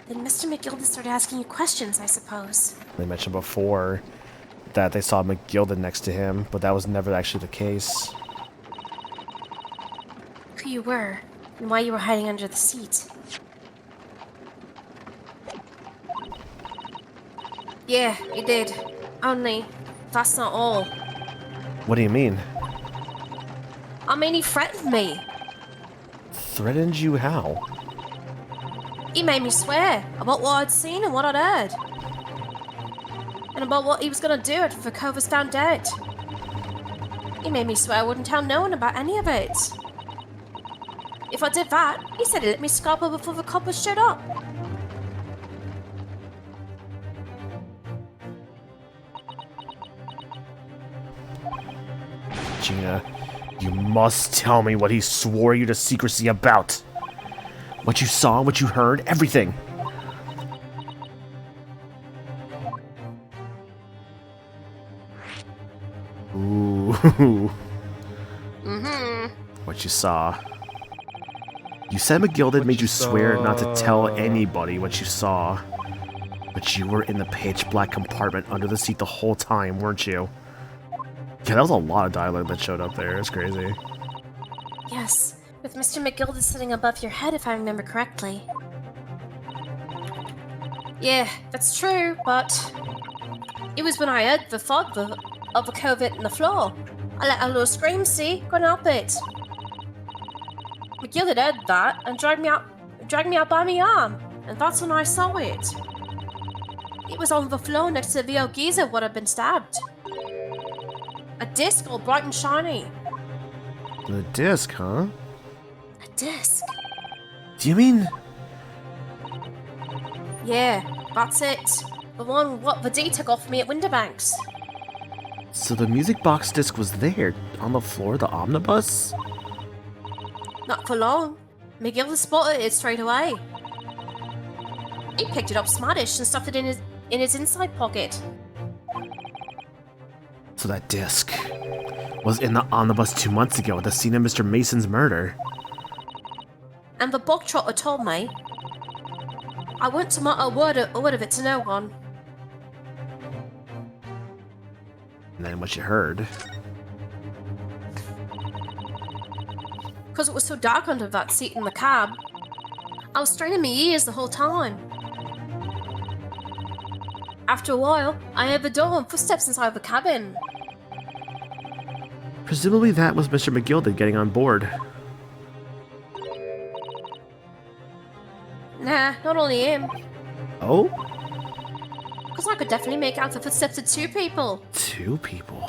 Mr. McGilden started asking you questions, I suppose.
They mentioned before that they saw McGilded next to him, but that was never actually the case.
Who you were, and why you were hiding under the seat. Yeah, he did. Only, that's not all.
What do you mean?
I mean, he threatened me.
Threatened you how?
He made me swear about what I'd seen and what I'd heard. And about what he was gonna do if the cove was found dead. He made me swear I wouldn't tell no one about any of it. If I did that, he said he'd let me scalp before the coppers showed up.
Gina, you must tell me what he swore you to secrecy about. What you saw, what you heard, everything. Ooh. What you saw. You said McGilded made you swear not to tell anybody what you saw. But you were in the pitch black compartment under the seat the whole time, weren't you? Yeah, that was a lot of dialogue that showed up there. It's crazy.
Yes, With Mr. McGilda sitting above your head, if I remember correctly. Yeah, that's true, but it was when I heard the thud of the COVID in the floor. I let a little scream, see? Couldn't help it. McGilda heard that and dragged me out by my arm, and that's when I saw it. It was on the floor next to the old geezer what had been stabbed. A disc all bright and shiny.
The disc, huh?
A disc?
Do you mean...
Yeah, that's it. The one what the D took off me at Winterbanks.
So the music box disc was there, on the floor of the omnibus?
Not for long. McGilda spotted it straight away. He picked it up smartish and stuffed it in his inside pocket.
So that disc was in the omnibus 2 months ago at the scene of Mr. Mason's murder.
And the bog trotter told me. I wouldn't to mutter a word of it to no one.
And then what you heard.
Because it was so dark under that seat in the cab. I was straining my ears the whole time. After a while, I heard the door and footsteps inside the cabin.
Presumably that was Mr. McGilda getting on board.
Nah, not only him.
Oh?
Because I could definitely make out the footsteps of 2 people.
2 people.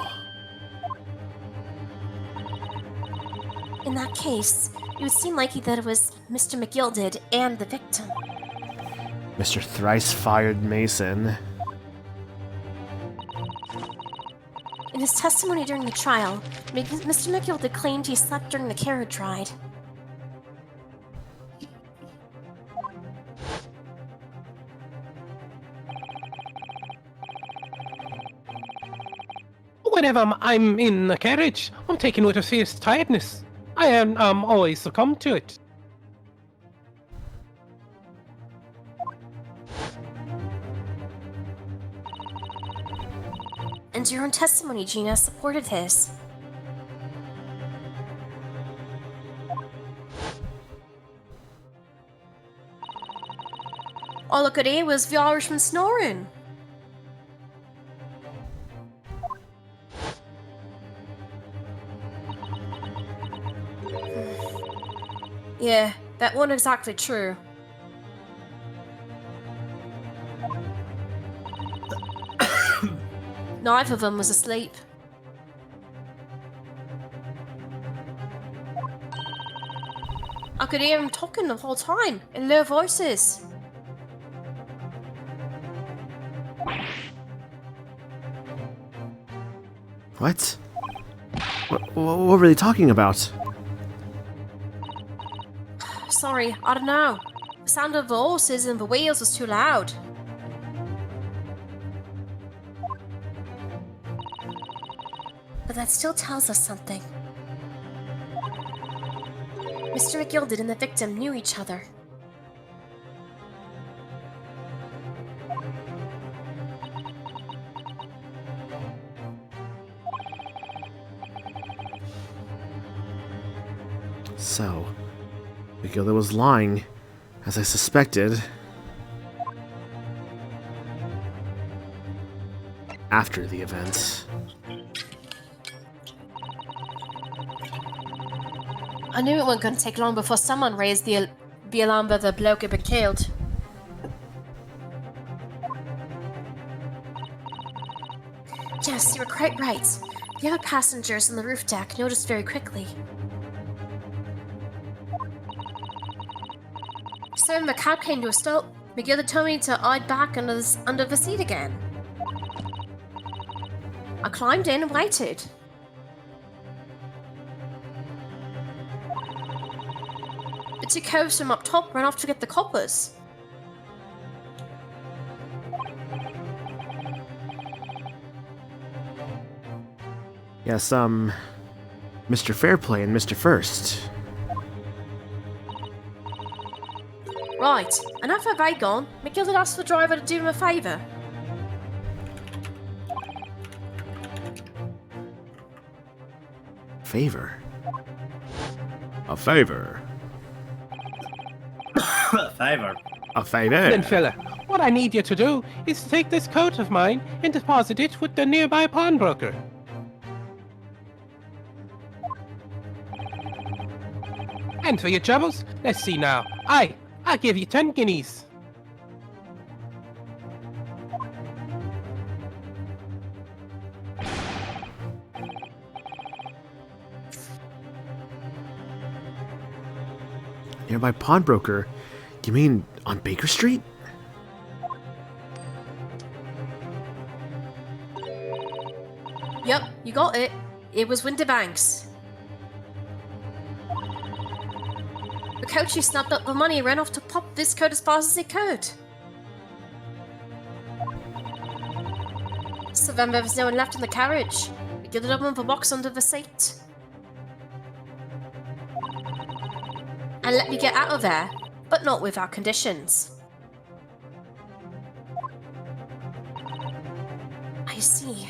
In that case, it would seem likely that it was Mr. McGilda and the victim.
Mr. Thrice-Fired Mason.
In his testimony during the trial, Mr. McGilda claimed he slept during the carriage ride.
Whenever I'm in the carriage, I'm taken with a fierce tiredness. I am always succumb to it.
And your own testimony, Gina, supported his. All I could hear was the Irishman snoring. Yeah, that wasn't exactly true. Neither of them was asleep. I could hear them talking the whole time, in low voices.
What? What were they talking about?
Sorry, I don't know. The sound of the horses and the wheels was too loud. But that still tells us something. Mr. McGilda and the victim knew each other.
So, McGilda was lying, as I suspected. After the event.
I knew it wasn't going to take long before someone raised the alarm that the bloke had been killed. Yes, you were quite right. The other passengers on the roof deck noticed very quickly. So when the cab came to a stop, McGilda told me to hide back under the seat again. I climbed in and waited. The 2 coves from up top ran off to get the coppers.
Yes, Mr. Fairplay and Mr. First.
Right, and after they'd gone, McGilda asked the driver to do him a favour.
Favor? A favor.
Favor.
A favor.
Then, fella, what I need you to do is take this coat of mine and deposit it with the nearby pawnbroker. And for your troubles, let's see now. I'll give you 10 guineas.
Nearby pawnbroker? You mean on Baker Street?
Yep, you got it. It was Winterbanks. The coachie snapped up the money and ran off to pop this coat as fast as he could. So then there was no one left in the carriage. We did it up in the box under the seat. And let me get out of there, but not without conditions. I see.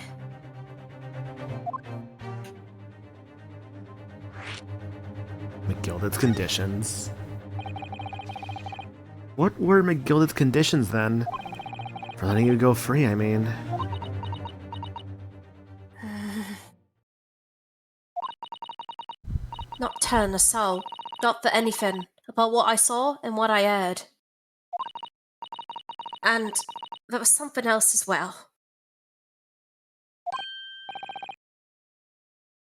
McGilded's conditions. What were McGilded's conditions then? For letting you go free, I mean.
Not telling a soul, not for anything, about what I saw and what I heard. And there was something else as well.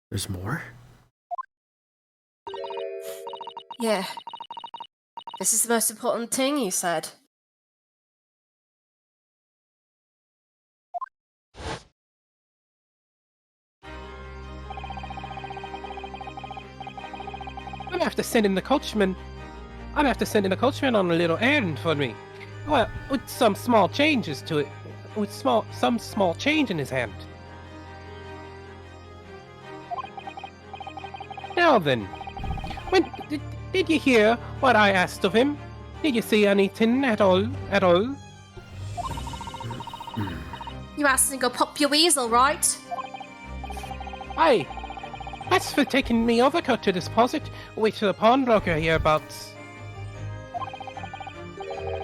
There's more?
Yeah. This is the most important thing, you said.
I'm after sending the coachman on a little errand for me. Well, with some small changes to it. With some small change in his hand. Now then, when did you hear what I asked of him? Did you see anything at all?
You asked him to go pop your weasel, right?
Aye. That's for taking me overcoat to deposit with the pawnbroker hereabouts.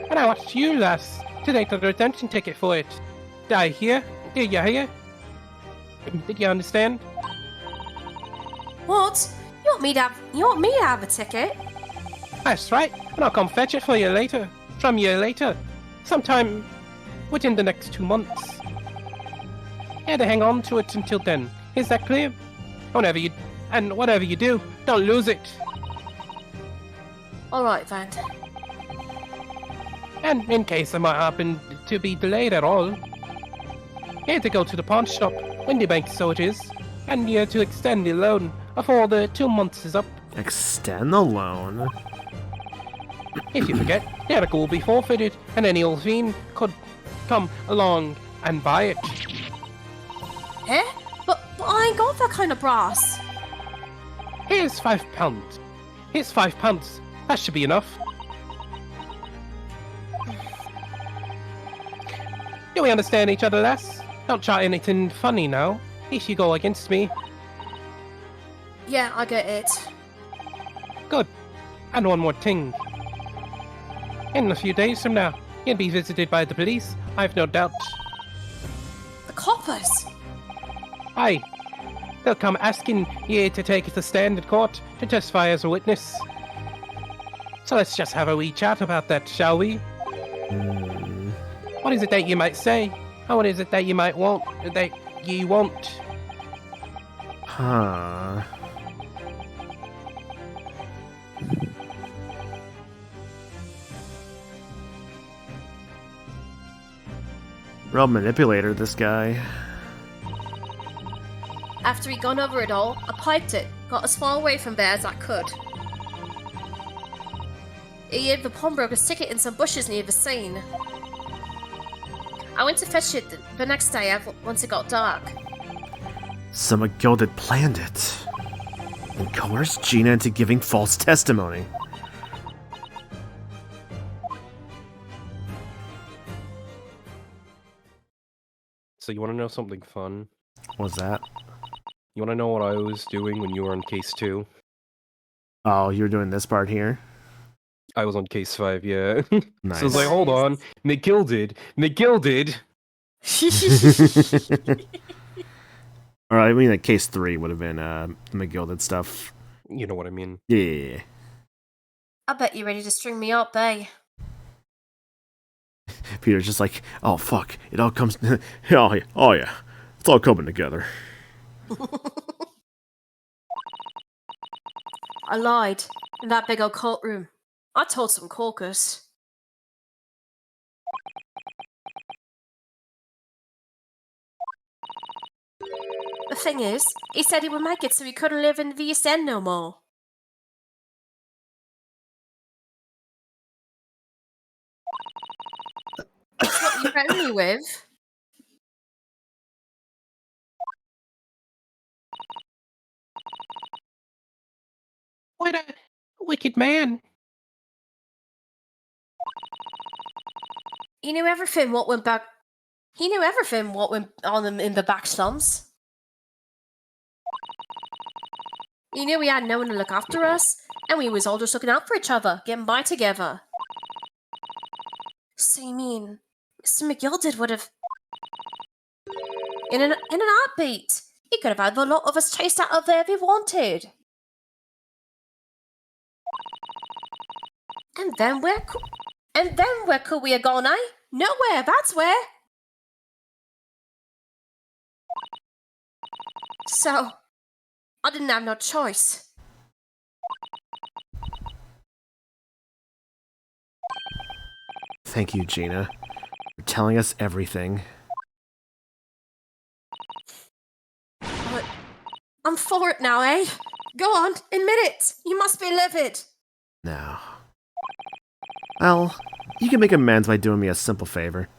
And I watched you last to take the redemption ticket for it. Did I hear? Did you hear? Did you understand?
What? You want me to have a ticket?
That's right, and I'll come fetch it for you later. From you later. Sometime within the next 2 months. You had to hang on to it until then. Is that clear? Whatever you do, don't lose it.
Alright then.
And in case I might happen to be delayed at all, you had to go to the pawn shop, Windybank so it is, and you had to extend the loan before the 2 months is up.
Extend the loan?
If you forget, the article will be forfeited, and any old fiend could come along and buy it.
Eh? But I ain't got that kind of brass.
Here's £5. Here's £5. That should be enough. Do we understand each other, lass? Don't try anything funny now, if you go against me.
Yeah, I get it.
Good. And one more thing. In a few days from now, you'll be visited by the police, I've no doubt.
The coppers!
Aye. They'll come asking you to take the stand at court to testify as a witness. So let's just have a wee chat about that, shall we? What is it that you might say? Or what is it that you might want? That you want?
Huh. Real manipulator, this guy.
After he'd gone over it all, I piped it, got as far away from there as I could. He hid the pawnbroker's ticket in some bushes near the scene. I went to fetch it the next day once it got dark.
So McGilded planned it and coerced Gina into giving false testimony.
So you want to know something fun?
What was that?
You want to know what I was doing when you were on case 2?
Oh, you're doing this part here?
I was on case 5, yeah. So
Nice.
I was like, hold on, McGilded.
Or I mean, like case 3 would have been the gilded stuff.
You know what I mean.
Yeah.
I bet you're ready to string me up, eh?
Peter's just like, oh fuck, it all comes. Oh yeah, it's all coming together.
I lied. In that big old cult room. I told some corkers. The thing is, he said he would make it so he couldn't live in the East End no more. It's what you threatened me with.
What a wicked man.
He knew everything what went back. He knew everything what went on in the back slums. He knew we had no one to look after us, and we was all just looking out for each other, getting by together. So you mean, Mr. McGilded would have... In an heartbeat, he could have had the lot of us chased out of there if he wanted. And then where could we have gone, eh? Nowhere, that's where. So, I didn't have no choice.
Thank you, Gina, for telling us everything.
But I'm for it now, eh? Go on, admit it. You must be livid.
No. Well, you can make amends by doing me a simple favor.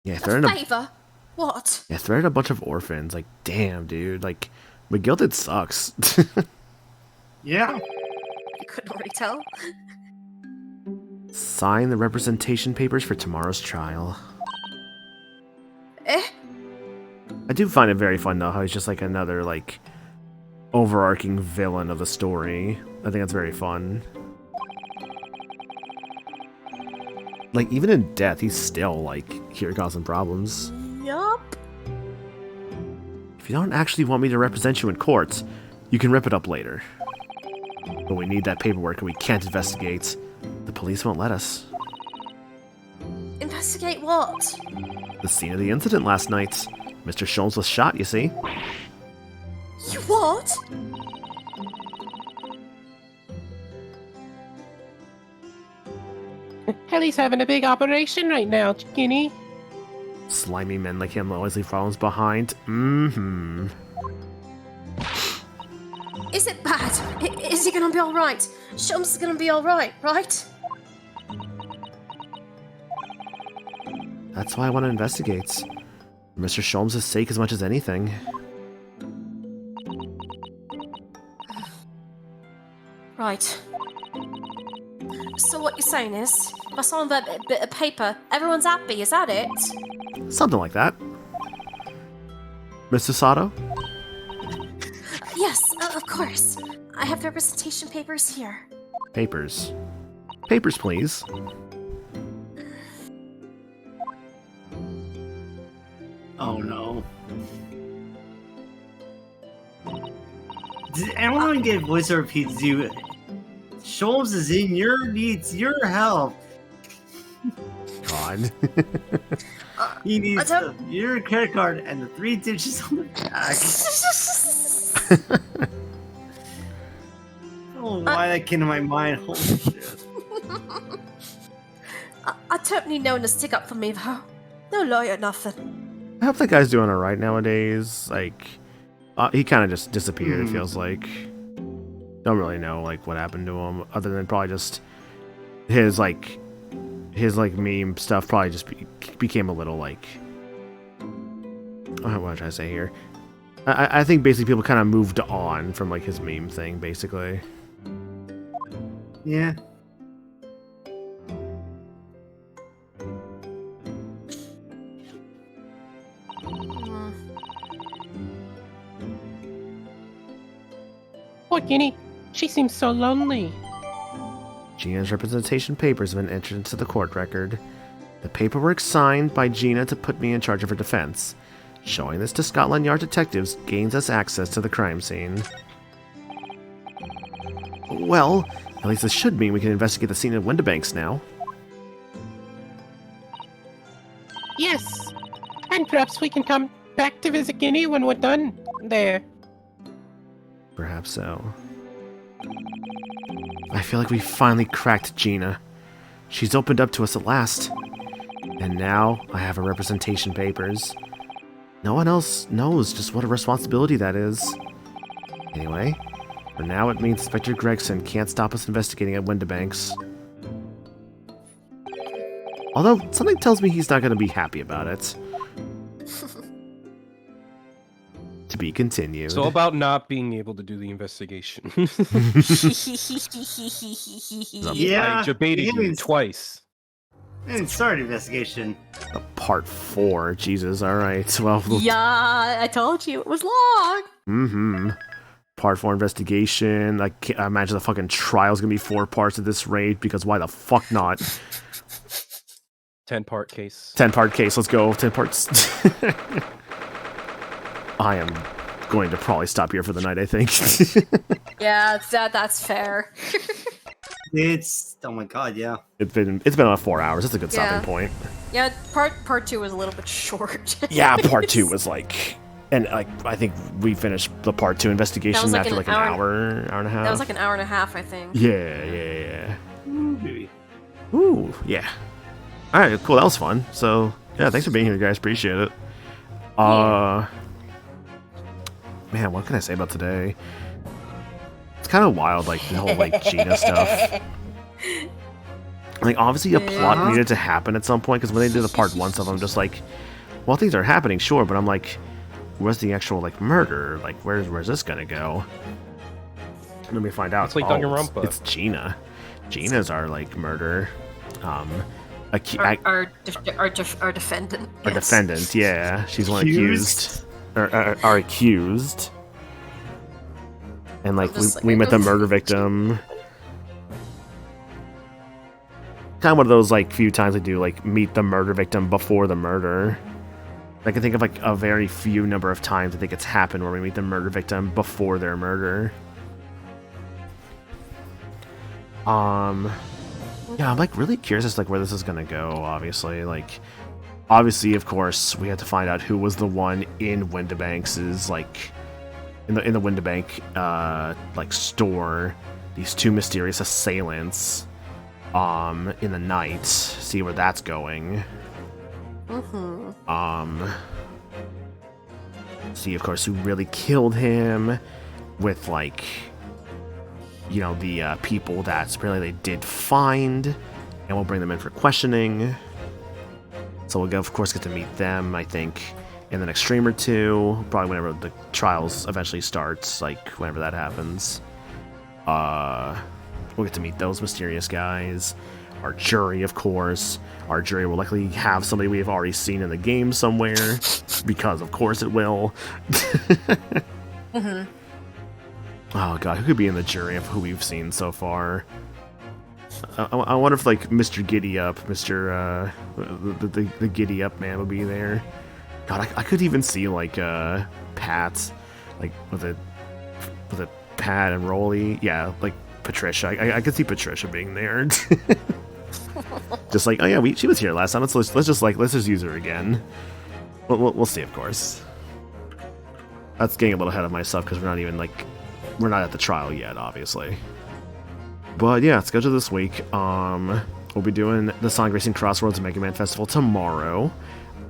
Yeah,
A favor? What?
threaten a bunch of orphans. Like, damn, dude. Like, McGilded sucks.
Yeah.
You couldn't already tell.
Sign the representation papers for tomorrow's trial.
Eh?
I do find it very fun, though, how he's just like another, like, overarching villain of the story. I think that's very fun. Like, even in death, he's still, like, here causing problems.
Yup.
If you don't actually want me to represent you in court, you can rip it up later. But we need that paperwork and we can't investigate. The police won't let us.
Investigate what?
The scene of the incident last night. Mr. Sholmes was shot, you see.
You what?
Helly's having a big operation right now, Skinny.
Slimy men like him always leave problems behind. Mm-hmm.
Is it bad? Is he gonna be alright? Sholmes is gonna be alright, right?
That's why I want to investigate. For Mr. Sholmes' sake as much as anything.
Right. So what you're saying is, if I sign that bit of paper, everyone's happy, is that it?
Something like that. Mr. Sato?
Yes, of course. I have the representation papers here.
Papers. Papers, please.
Oh no. Did anyone get voiceover Pizzu? Sholmes is in needs your help.
God.
He needs your credit card and the 3 digits on the back. Oh, why that came to my mind? Holy shit.
I don't need no one to stick up for me, though. No lawyer, nothing.
I hope that guy's doing alright nowadays. Like, he kind of just disappeared, it feels like. Don't really know, like, what happened to him, other than probably just his meme stuff probably just became a little, like... what am I trying to say here? I think basically people kind of moved on from, like, his meme thing, basically.
Yeah.
Poor Guinea. She seems so lonely.
Gina's representation papers have been entered into the court record. The paperwork signed by Gina to put me in charge of her defense. Showing this to Scotland Yard detectives gains us access to the crime scene. Well, at least this should mean we can investigate the scene at Windibanks now.
Yes. And perhaps we can come back to visit Guinea when we're done there.
Perhaps so. I feel like we finally cracked Gina. She's opened up to us at last. And now I have her representation papers. No one else knows just what a responsibility that is. Anyway, for now it means Inspector Gregson can't stop us investigating at Windibanks. Although, something tells me he's not going to be happy about it. To be continued.
So about not being able to do the investigation.
Yeah,
I debated you twice.
I didn't start an investigation.
Part 4. Jesus, alright. Well,
Yeah, I told you it was long.
mm-hmm. Part 4 investigation. I imagine the fucking trial's gonna be 4 parts at this rate, because why the fuck not?
10-part case.
10-part case, let's go. 10 parts. I am going to probably stop here for the night, I think.
Yeah, that's fair.
It's oh my god, yeah.
It's been about 4 hours. That's a good stopping point.
Yeah, part 2 was a little bit short.
Yeah, part 2 was like, and like I think we finished the part 2 investigation
like
after
an
like an hour and a half.
That was like an hour and a half, I think.
Yeah.
Maybe.
Ooh, yeah. All right, cool. That was fun. So yeah, thanks for being here, guys. Appreciate it. Man, what can I say about today? It's kind of wild, like the whole like Gina stuff. Like, obviously, a plot needed to happen at some point, because when they did the part 1 stuff, I'm just like, well, things are happening, sure, but I'm like, where's the actual like murder? Like, where's this gonna go? Let me find out.
It's like
Oh,
Danganronpa.
it's Gina. Gina's our like murder.
Our defendant.
Our defendant, yeah. She's one accused. Are accused. And like we met the murder victim. Kind of one of those like few times I do like meet the murder victim before the murder. I can think of like a very few number of times I think it's happened where we meet the murder victim before their murder. Yeah, I'm like really curious as to like where this is gonna go, obviously. Like obviously, of course, we had to find out who was the one in Windibanks's like in the Windibank like store, these 2 mysterious assailants in the night. See where that's going. See, of course, who really killed him with like, you know, the people that apparently they did find, and we'll bring them in for questioning. So we'll, of course, get to meet them, I think, in the next stream or 2, probably whenever the trials eventually starts, like, whenever that happens. We'll get to meet those mysterious guys. Our jury, of course. Our jury will likely have somebody we have already seen in the game somewhere, because of course it will. Oh god, who could be in the jury of who we've seen so far? I wonder if like Mr. Giddy Up, Mr. The Giddy Up man would be there. God, I could even see like Pat, like with a Pat and Rolly. Yeah, like Patricia. I could see Patricia being there. Just like, oh yeah, she was here last time. Let's just use her again. We'll see, of course. That's getting a little ahead of myself because we're not at the trial yet, obviously. But yeah, schedule this week. We'll be doing the Sonic Racing Crossroads Mega Man Festival tomorrow.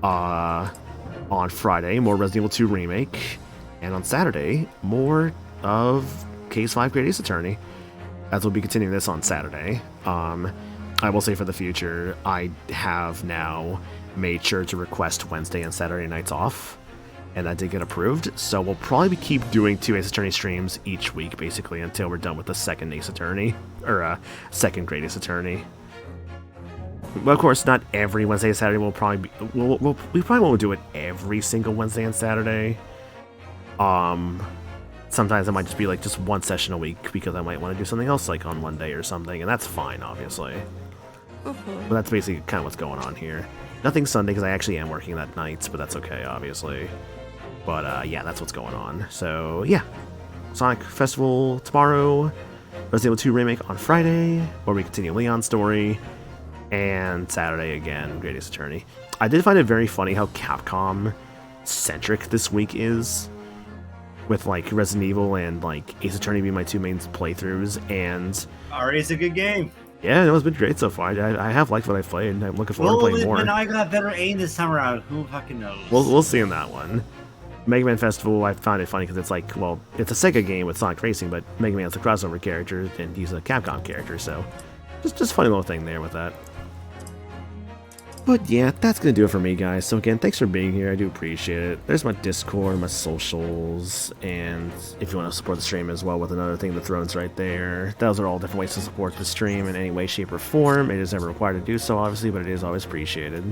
On Friday, more Resident Evil 2 Remake. And on Saturday, more of Case 5 Great Ace Attorney. As we'll be continuing this on Saturday. I will say for the future, I have now made sure to request Wednesday and Saturday nights off. And that did get approved, so we'll probably keep doing 2 Ace Attorney streams each week, basically, until we're done with the second Ace Attorney, or second Great Ace Attorney. But of course, not every Wednesday and Saturday will probably be. We probably won't do it every single Wednesday and Saturday. sometimes it might just be like just one session a week because I might want to do something else like on one day or something, and that's fine, obviously. But that's basically kind of what's going on here. Nothing Sunday because I actually am working that night, but that's okay, obviously. But yeah, that's what's going on. So yeah, Sonic Festival tomorrow, Resident Evil 2 Remake on Friday, where we continue Leon's story, and Saturday again, Greatest Attorney. I did find it very funny how Capcom-centric this week is, with like Resident Evil and like Ace Attorney being my two main playthroughs, and
Alrea's a good game.
yeah, it's been great so far. I have liked what I've played, and I'm looking forward to playing more.
But I got better aim this time around. Who fucking knows?
We'll see in that one. Mega Man Festival, I found it funny because it's like, well, it's a Sega game with Sonic Racing, but Mega Man's a crossover character, and he's a Capcom character, so just funny little thing there with that. But yeah, that's gonna do it for me, guys. So again, thanks for being here. I do appreciate it. There's my Discord, my socials, and if you want to support the stream as well with another thing, the thrones right there. Those are all different ways to support the stream in any way, shape, or form. It is never required to do so, obviously, but it is always appreciated.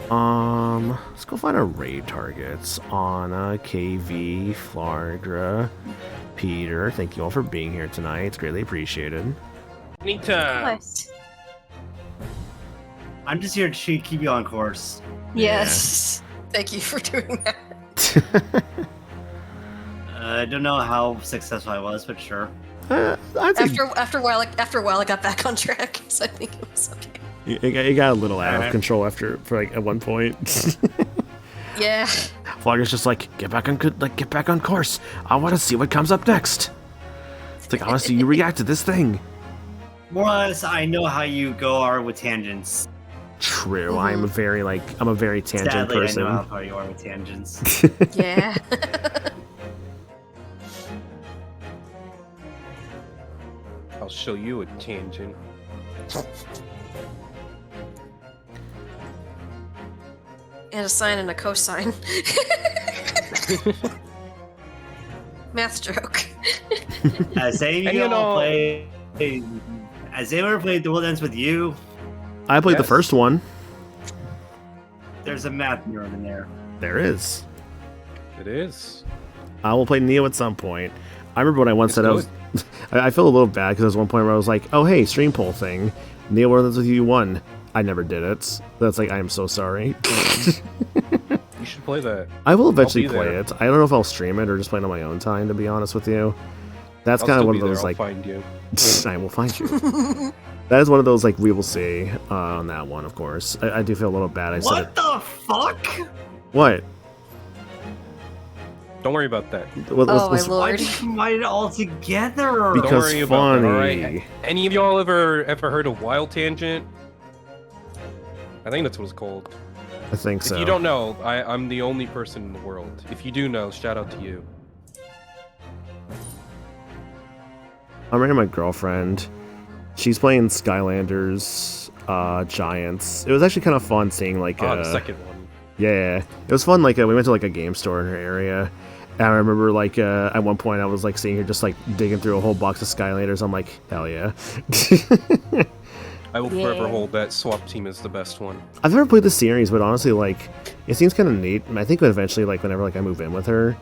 Let's go find our raid targets. Anna, KV, Flargra, Peter. Thank you all for being here tonight. It's greatly appreciated.
Anytime.
Nice.
I'm just here to keep you on course.
Yes. Thank you for doing that.
I don't know how successful I was, but sure.
I'd say
After a while, I got back on track, so I think it was okay.
it got a little out of control for at one point.
Yeah.
Flargra's just like, get back on course. I want to see what comes up next. It's like, I want to see you react to this thing.
More or less, I know how you are with tangents.
True, I'm a very tangent
Sadly,
person.
I know how far you are with tangents.
Yeah.
I'll show you a tangent.
And a sine and a cosine. Math joke.
Has anyone ever played Dual Dance with you?
I played the
Yes.
first one.
There's a math neuron in there.
There is.
It is.
I will play Neo at some point. I remember when I once
It's
said I was. I feel a little bad because there was one point where I was like, "Oh hey, stream poll thing, Neo Worlds with you won." I never did it. That's like, I am so sorry.
You should play that.
I will eventually
be
play
there.
it. I don't know if I'll stream it or just play it on my own time. To be honest with you, that's
I'll
kind of
still
one
be
of those
there.
like.
I'll find you.
I will find you. That is one of those like we will see on that one. Of course, I do feel a little bad. I said it.
What the fuck?
What?
Don't worry about that.
What-
Oh my
what's-
Why
lord.
did you combine it all together?
Don't
Because
worry about that, all
funny.
right? Any of y'all ever heard of Wild Tangent? I think that's what it's called.
I think so.
If you don't know, I'm the only person in the world. If you do know, shout out to you.
I'm reading my girlfriend. She's playing Skylanders, Giants. It was actually kind of fun seeing like
The second one.
yeah, it was fun. Like we went to like a game store in her area, and I remember like at one point I was like seeing her just like digging through a whole box of Skylanders. I'm like, hell yeah.
I will forever
Yeah.
hold that swap team as the best one.
I've never played the series, but honestly, like it seems kind of neat. And I think eventually, like whenever like I move in with her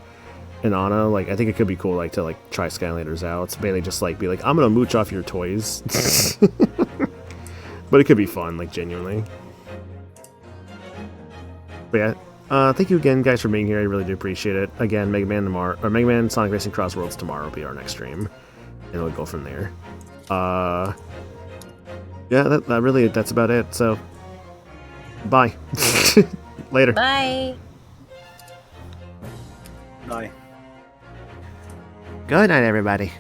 and Anna, like I think it could be cool, like to like try Skylanders out. Mainly just like be like, I'm gonna mooch off your toys. But it could be fun, like genuinely. But yeah, thank you again, guys, for being here. I really do appreciate it. Again, Mega Man Sonic Racing Cross Worlds tomorrow will be our next stream, and we'll go from there. Yeah, that's about it. So, bye. Later.
Bye.
Bye.
Good night, everybody.